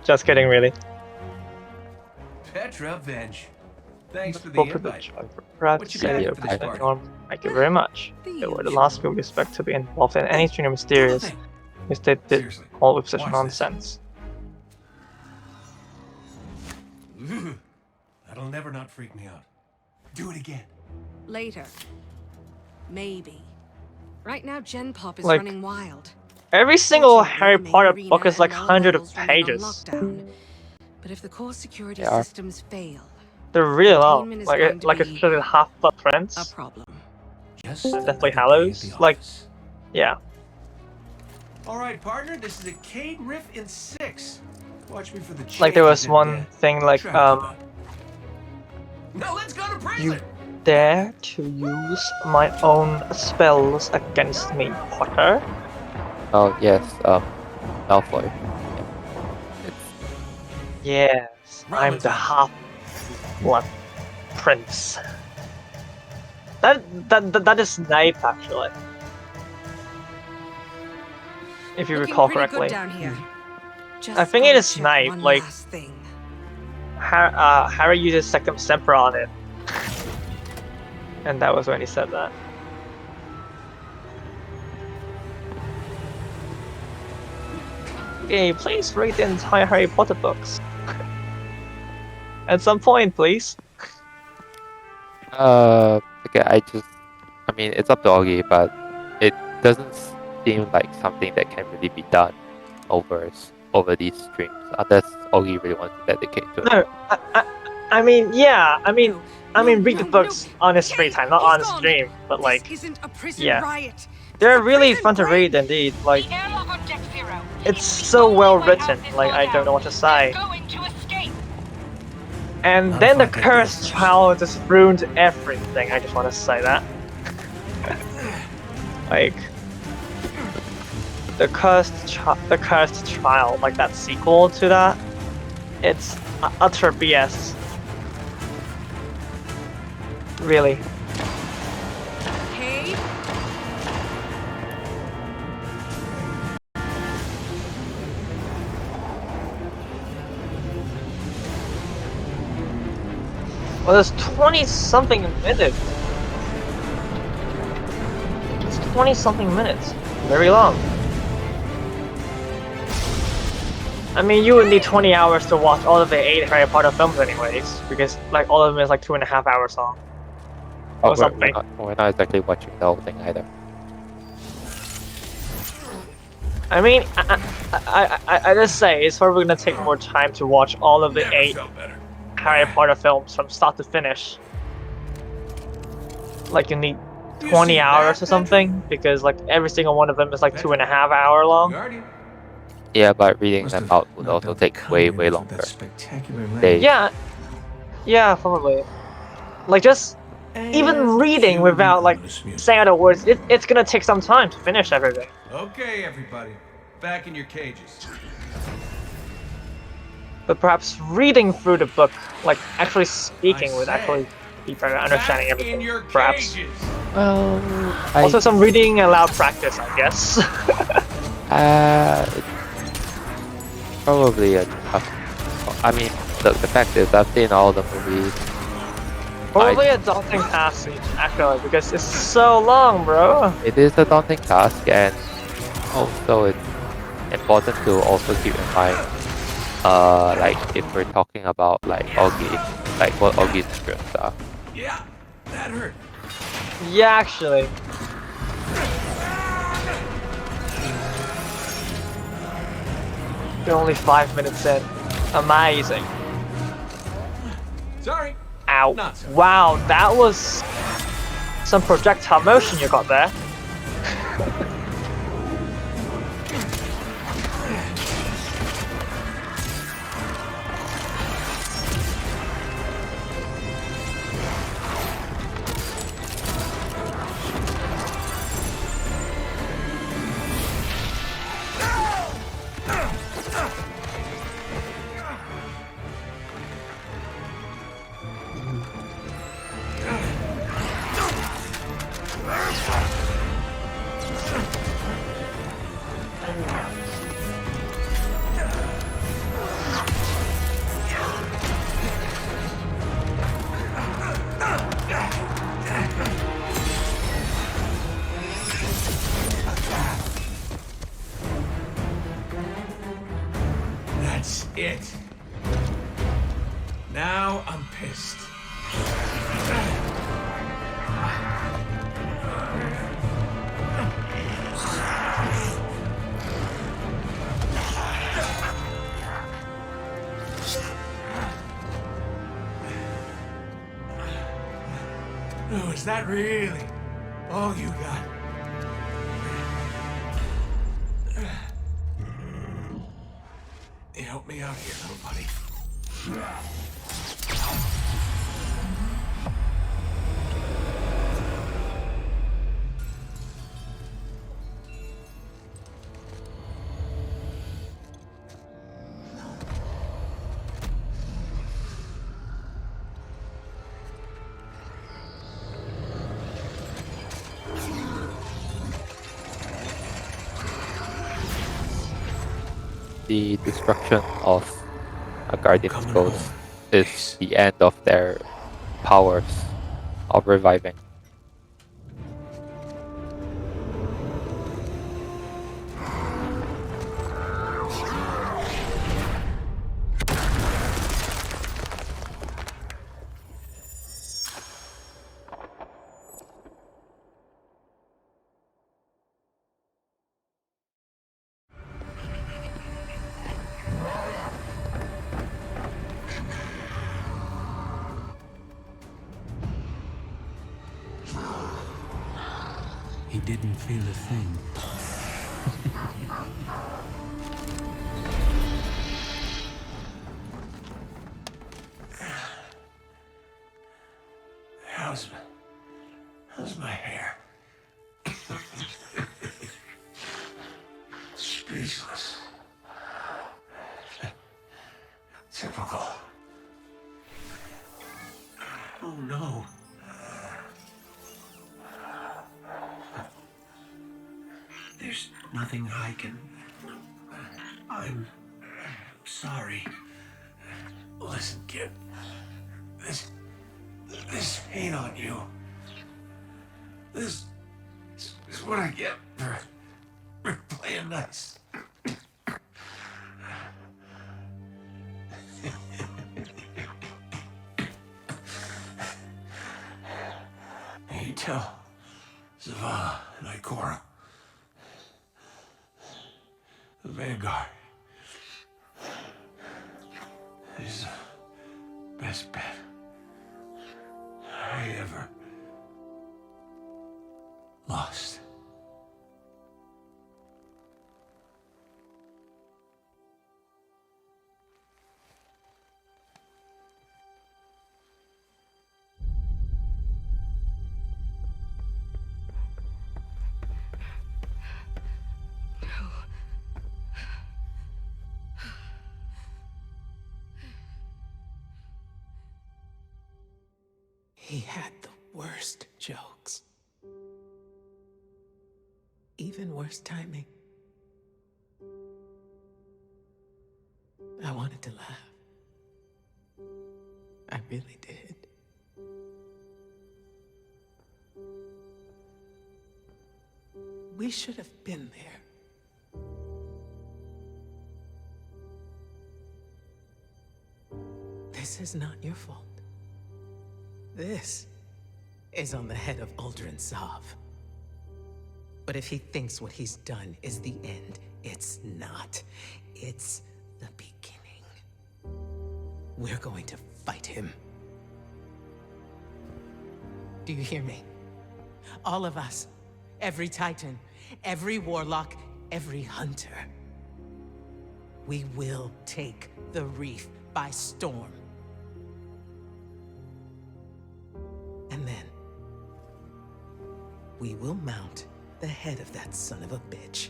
Just kidding, really. Petra Venge. Thanks for the Corporate invite. driver proud What to you say. got for this party? Thank you very much. They were the last people we expect to be involved in any string of mysterious. Nothing. Instead, did Seriously, all with such watch nonsense. this. That'll never not freak me out. Do it again. Later. Maybe. Right now, Gen Pop is Like, running wild. Every single Fortunately, Harry the main Potter arena book is like and all 100 levels remain on pages. lockdown. But if the core security They are. systems fail, They're really long. containment is Like, going to like be especially Half-Blood a Prince. problem. Just Deathly another day Hallows, at the like- office. Yeah. All right, partner. This is a Cade riff in 6. Watch me for the. Like there was changes in one debt. thing like, Now let's go to prison. you dare to use my own spells against me, Potter? Oh yes, Malfoy. Yes, I'm Roman the time. Half-Blood prince. That is Snipe actually. If you Looking recall pretty correctly. good down here. Just I think it gotta is check Snipe, one like last thing. Harry uses Sectum Sempra on it. And that was when he said that. Okay, please read the entire Harry Potter books. At some point, please. Okay, I mean, it's up to Augie, but it doesn't seem like something that can really be done over these streams, unless Augie really wants to dedicate to it. No, I mean, yeah, I mean, read the No, books on his free Kay, time, not he's on gone. stream, but This like, isn't a prison yeah. riot. They're It's a really prison fun to break. read indeed, like, The airlock on deck 0. it's the so only well way written, out this like, I don't know what to loadout. say. They're going to escape. And Not then if the I get cursed there first. child just ruined everything, I just want to say that. Like, the cursed child, like that sequel to that, it's utter BS. Really. Hey, Well, there's 20-something minutes. It's 20-something minutes. Very long. I mean, you would need 20 hours to watch all of the 8 Harry Potter films anyways, because like all of them is like 2.5 hours long. Oh, Or something. we're not exactly watching the whole thing either. I mean, I just say, it's probably gonna take more time to watch all of the 8 Harry Potter films from start to finish. Like you need 20 hours or something, because like every single one of them is like 2.5 hour long. Yeah, but reading Must them have out would knocked also out the take way coyotes with longer. that spectacular Days. leg. Yeah, probably. Like just even And reading cue without the like ominous music. saying other words, it's gonna take some time to finish everything. Okay, everybody. Back in your cages. But perhaps reading through the book, like actually speaking, I would said, actually be better at understanding Back in everything. your Perhaps. cages. Well, Also some reading aloud practice, I guess. it's probably a tough. I mean, look, the fact is, I've seen all the movies. Probably a daunting task, actually, because it's so long, bro. It is a daunting task, and also it's important to also keep in mind, like if we're talking about like Augie, like what Augie's scripts are. Yeah, that hurt. Yeah, actually. We're only 5 minutes in. Amazing. Sorry. Ow. Not so. Wow, that was some projectile motion you got there. That's it. Now I'm pissed. Oh, is that really all you got? You help me out here, little buddy. the destruction of a Guardian's Ghost is the end of their powers of reviving. He didn't feel a thing. How's my hair? Speechless. Typical. Oh no. There's nothing I can... I'm sorry. Listen, kid. This paint on you. This is what I get for playing nice. You tell Zavala and Ikora. The Vanguard is the best bet I ever lost. He had the worst jokes. Even worse timing. I wanted to laugh. I really did. We should have been there. This is not your fault. This is on the head of Uldren Sov. But if he thinks what he's done is the end, it's not. It's the beginning. We're going to fight him. Do you hear me? All of us, every Titan, every Warlock, every Hunter. We will take the Reef by storm. And then, we will mount the head of that son of a bitch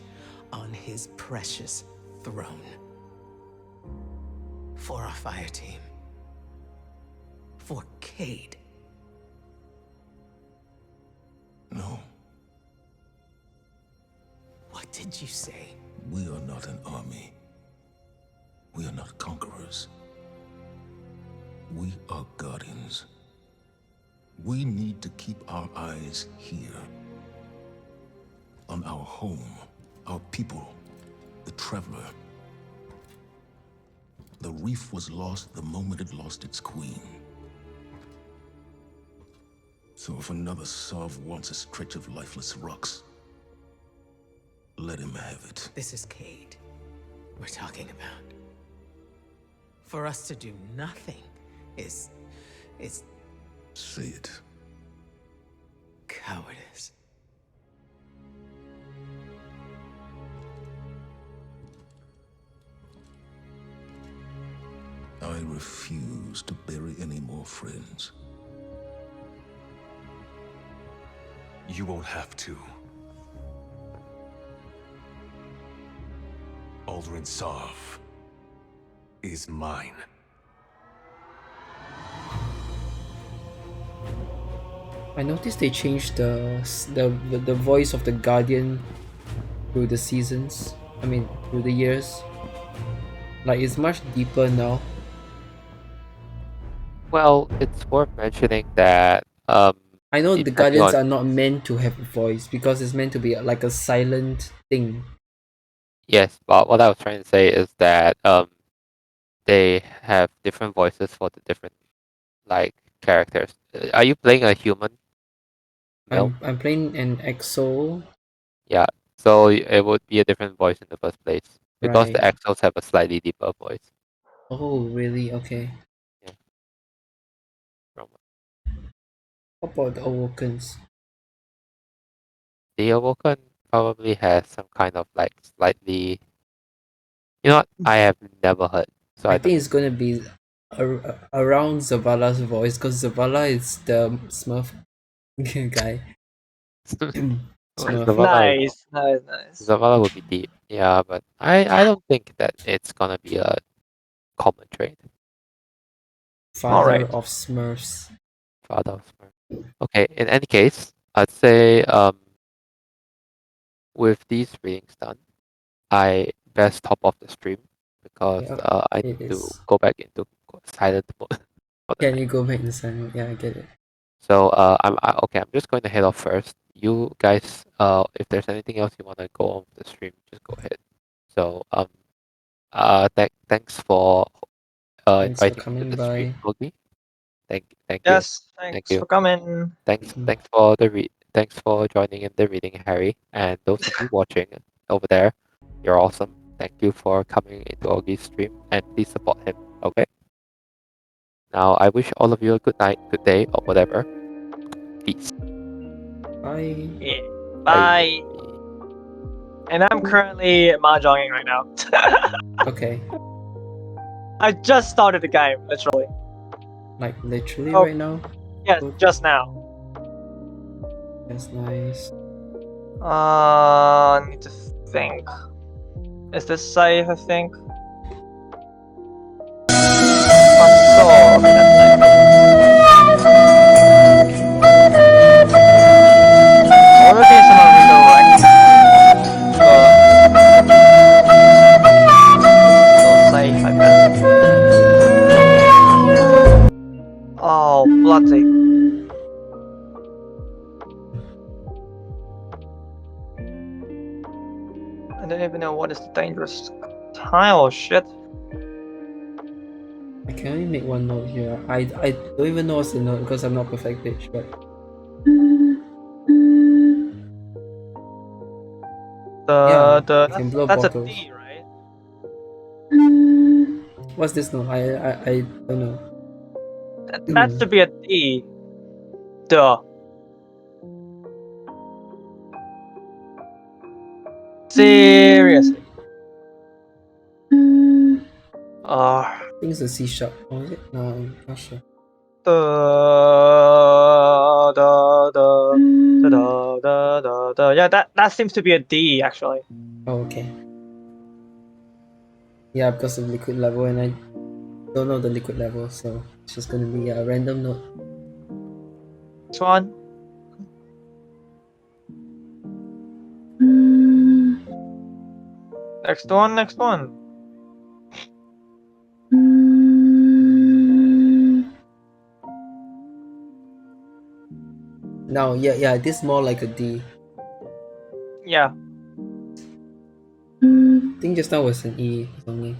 on his precious throne. For our fire team. For Cade. No. What did you say? We are not an army. We are not conquerors. We are guardians. We need to keep our eyes here. On our home, our people, the Traveler. The Reef was lost the moment it lost its queen. So if another Sov wants a stretch of lifeless rocks, let him have it. This is Cade we're talking about. For us to do nothing is Say it. cowardice. I refuse to bury any more friends. You won't have to. Uldren Sov is mine. I noticed they changed the voice of the Guardian through the seasons. I mean, through the years. Like it's much deeper now. Well, it's worth mentioning that I know the depending Guardians on are not meant to have a voice because it's meant to be like a silent thing. yes, but what I was trying to say is that they have different voices for the different like characters. Are you playing a human? Male? I'm playing an EXO. Yeah. So it would be a different voice in the first place because the Right. exos have a slightly deeper voice. Oh, really? Okay. Yeah. What about the Awokens? The Awoken probably has some kind of like slightly. You know what? I have never heard, so I I don't think know. it's gonna be around Zavala's voice because Zavala is the Smurf guy. Smurf. Nice, nice, nice. Zavala would be deep, yeah, but I don't think that it's gonna be a common trait. Father Alright. of Smurfs. Father of Smurf. Okay, in any case, I'd say with these readings done, I best hop off the stream because Yeah, I it need to is. go back into silent mode. for the Can night. you go back to Simon? Yeah, I get it. So okay. I'm just going to head off first. You guys, if there's anything else you wanna go on the stream, just go ahead. So thanks for Thanks for inviting me to coming the stream, by. Augy. Thank you, Yes, thank thanks you. for coming. Thanks for the thanks for joining in the reading, Harry. And those of you watching over there, you're awesome. Thank you for coming into Augy's stream, and please support him. Okay. Now I wish all of you a good night, good day, or whatever. Peace. Bye. Yeah. Bye. And I'm currently mahjonging right now. Okay. I just started the game, literally. Like literally Oh. right now? Yes, just now. That's nice. I need to think. Is this safe, I think? Console. Okay, that's safe. I wonder if there's some redirect. Still safe, I bet. Oh, bloody. I don't even know what is the dangerous tile. Shit. I can only make one note here. I don't even know what's the note because I'm not perfect pitch, but yeah, I can blow That's bottles. a D, right? What's this note? I don't know. That should be a D. Duh. Seriously. I think it's a C sharp. Oh, is it? No, I'm not sure. Yeah, that seems to be a D actually. Oh, okay. Yeah, because of liquid level, and I don't know the liquid level, so it's just gonna be a random note. Next one. Next one, next one. Now, yeah, this is more like a D. Yeah. I think just now was an E or something.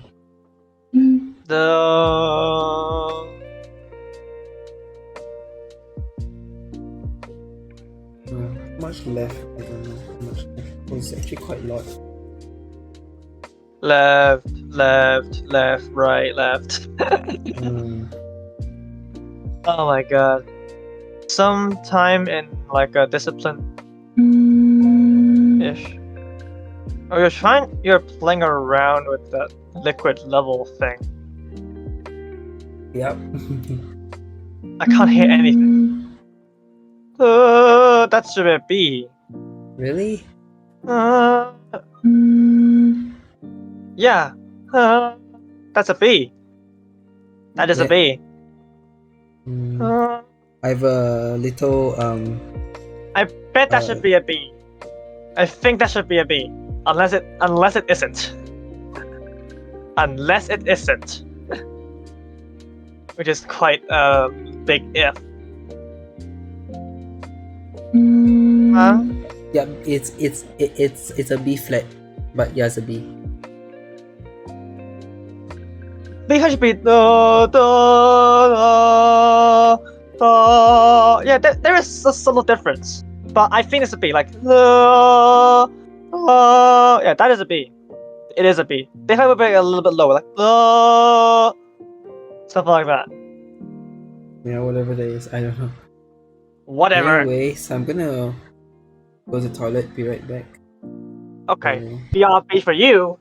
How much left? I don't know how much left. Oh, it's actually quite a lot. Left, right, left. Oh my god. Sometime in like a discipline-ish. Oh, you're playing around with that liquid level thing. Yep. I can't hear anything. That should be a B. Really? Yeah. That's a B. That is a B. I have a little I bet that should be a B. I think that should be a B. Unless it isn't. Unless it isn't. Which is quite a big if. Huh? Yeah, it's a B flat, but yeah, it's a B. B should be yeah, there is a subtle difference, but I think it's a B. Like yeah, that is a B. It is a B. They have a bit a little bit lower, like something like that. Yeah, whatever that is, I don't know. Whatever. Anyways, I'm gonna go to the toilet. Be right back. Okay, B for you.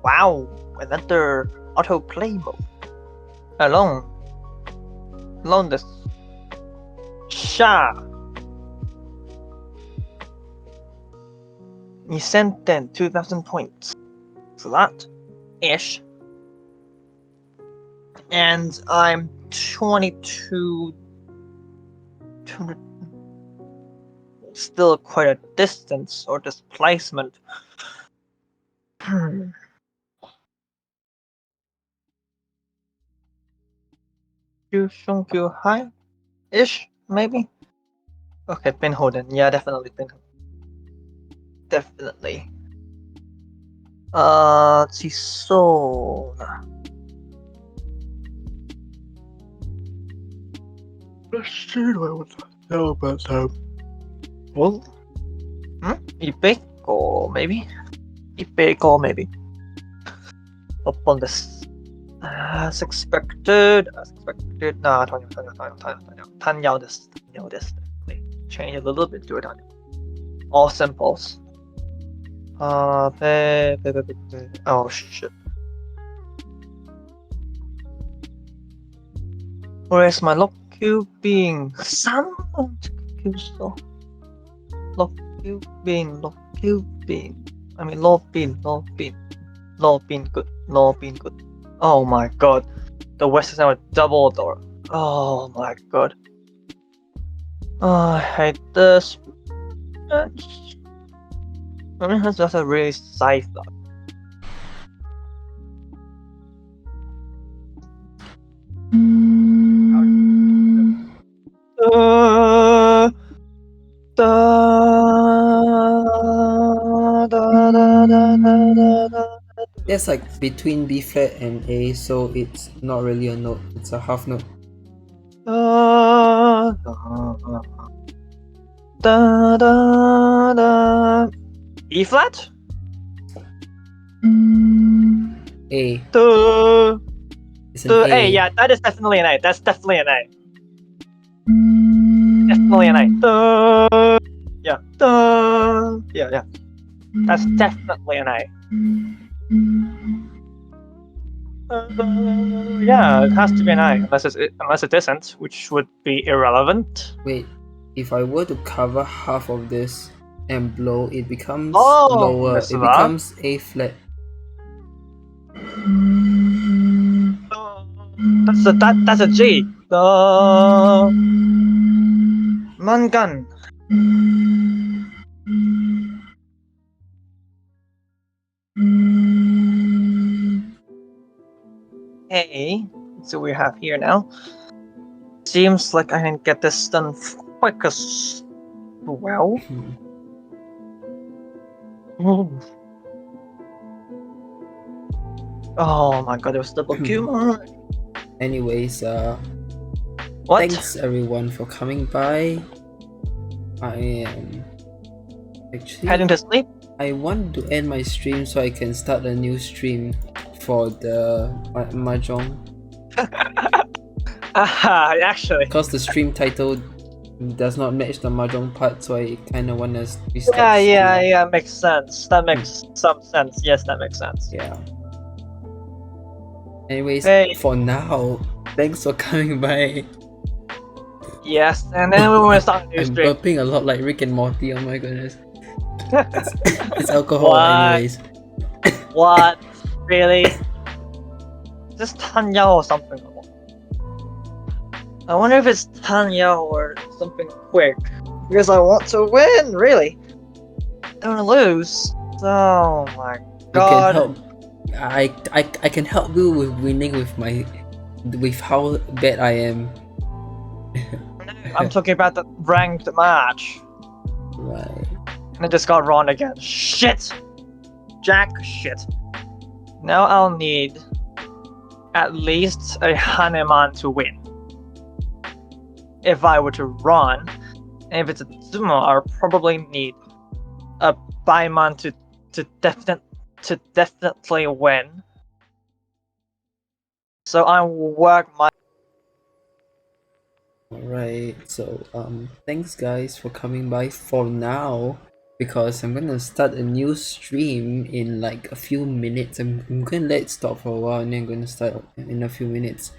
Wow, another autoplay mode. Alone this. Sha. You sent then 2,000 points. So that ish. And I'm 22. Still quite a distance or displacement. Kyushu high ish, maybe? Okay, Pinhoden. Yeah, definitely Pinhoden. Definitely. Let's see, so let's see what I want to know about them. Well, Ipeco, maybe? Ipeco, maybe. Upon this. As expected. Nah, Tanya this. Change a little bit to it. All simples. Oh shit. Where's my lock cubing? Lock cubing. I mean, law pin, good. Oh my god. The West is now a double door. Oh my god. Oh, I hate this. I mean, that's just a really sci-fi. It's like between B flat and A, so it's not really a note. It's a half note. E flat? A. It's an A. Yeah, that is definitely an A. That's definitely an A. Definitely an A. Yeah. Yeah. That's definitely an A. Yeah, it has to be an A, unless it isn't, which would be irrelevant. Wait, if I were to cover half of this and blow, it becomes Oh, lower. Mr. It Love. becomes A flat. That's a G. The Mangan. Hey, so we have here now. Seems like I can get this done quick as well. Oh my god, it was double Q. Anyways, What? thanks everyone for coming by. I am actually heading to sleep. I want to end my stream so I can start a new stream for the mahjong. Actually. Because the stream title does not match the mahjong part, so I kind of want to restart. Yeah, makes sense. That makes some sense. Yes, that makes sense. Yeah. Anyways, Hey. for now, thanks for coming by. Yes, and then we will start a new I'm stream. burping a lot like Rick and Morty, oh my goodness. It's alcohol What? anyways. What? Really? Just Tanya or something. I wonder if it's Tanya or something quick. Because I want to win, really. I don't want to lose. Oh my god. You can help. I can help you with winning with how bad I am. I'm talking about the ranked match. Right. And I just got wrong again. Shit! Jack shit. Now I'll need at least a Hanuman to win. If I were to run, and if it's a sumo, I'll probably need a Baiman to definitely win. So I will work my. Alright, so thanks guys for coming by for now, because I'm gonna start a new stream in like a few minutes. I'm gonna let it stop for a while and then I'm gonna start in a few minutes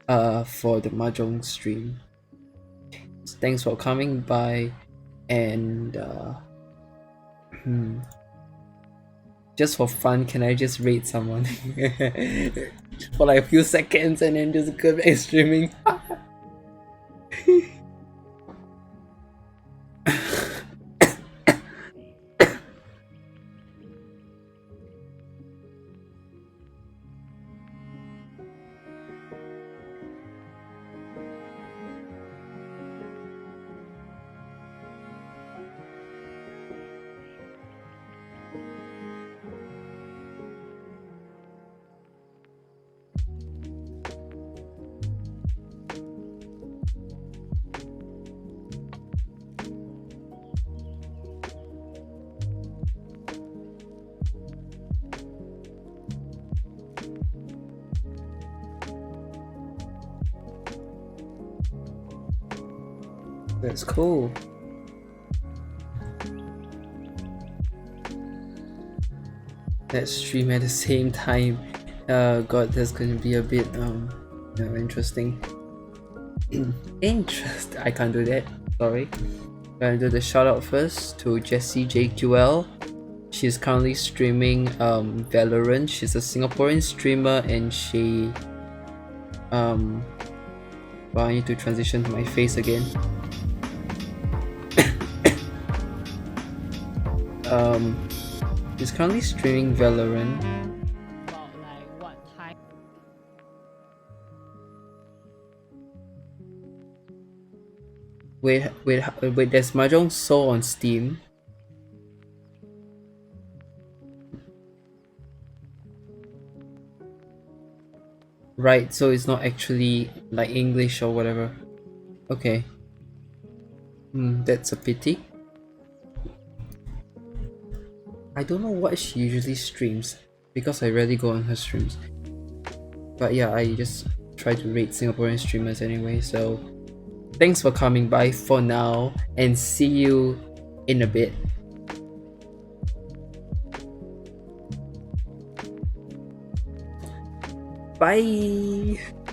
for the mahjong stream. So thanks for coming by, and just for fun, can I just raid someone for like a few seconds and then just go back streaming? That's cool. Let's stream at the same time. God, that's gonna be a bit interesting. I can't do that. Sorry. I'm gonna do the shout out first to Jessie JQL. She's currently streaming Valorant. She's a Singaporean streamer and she well, I need to transition to my face again. She's currently streaming Valorant. Wait, there's Mahjong Soul on Steam. Right, so it's not actually like English or whatever. Okay. That's a pity. I don't know what she usually streams because I rarely go on her streams. But yeah, I just try to rate Singaporean streamers anyway, so thanks for coming by for now and see you in a bit. Bye.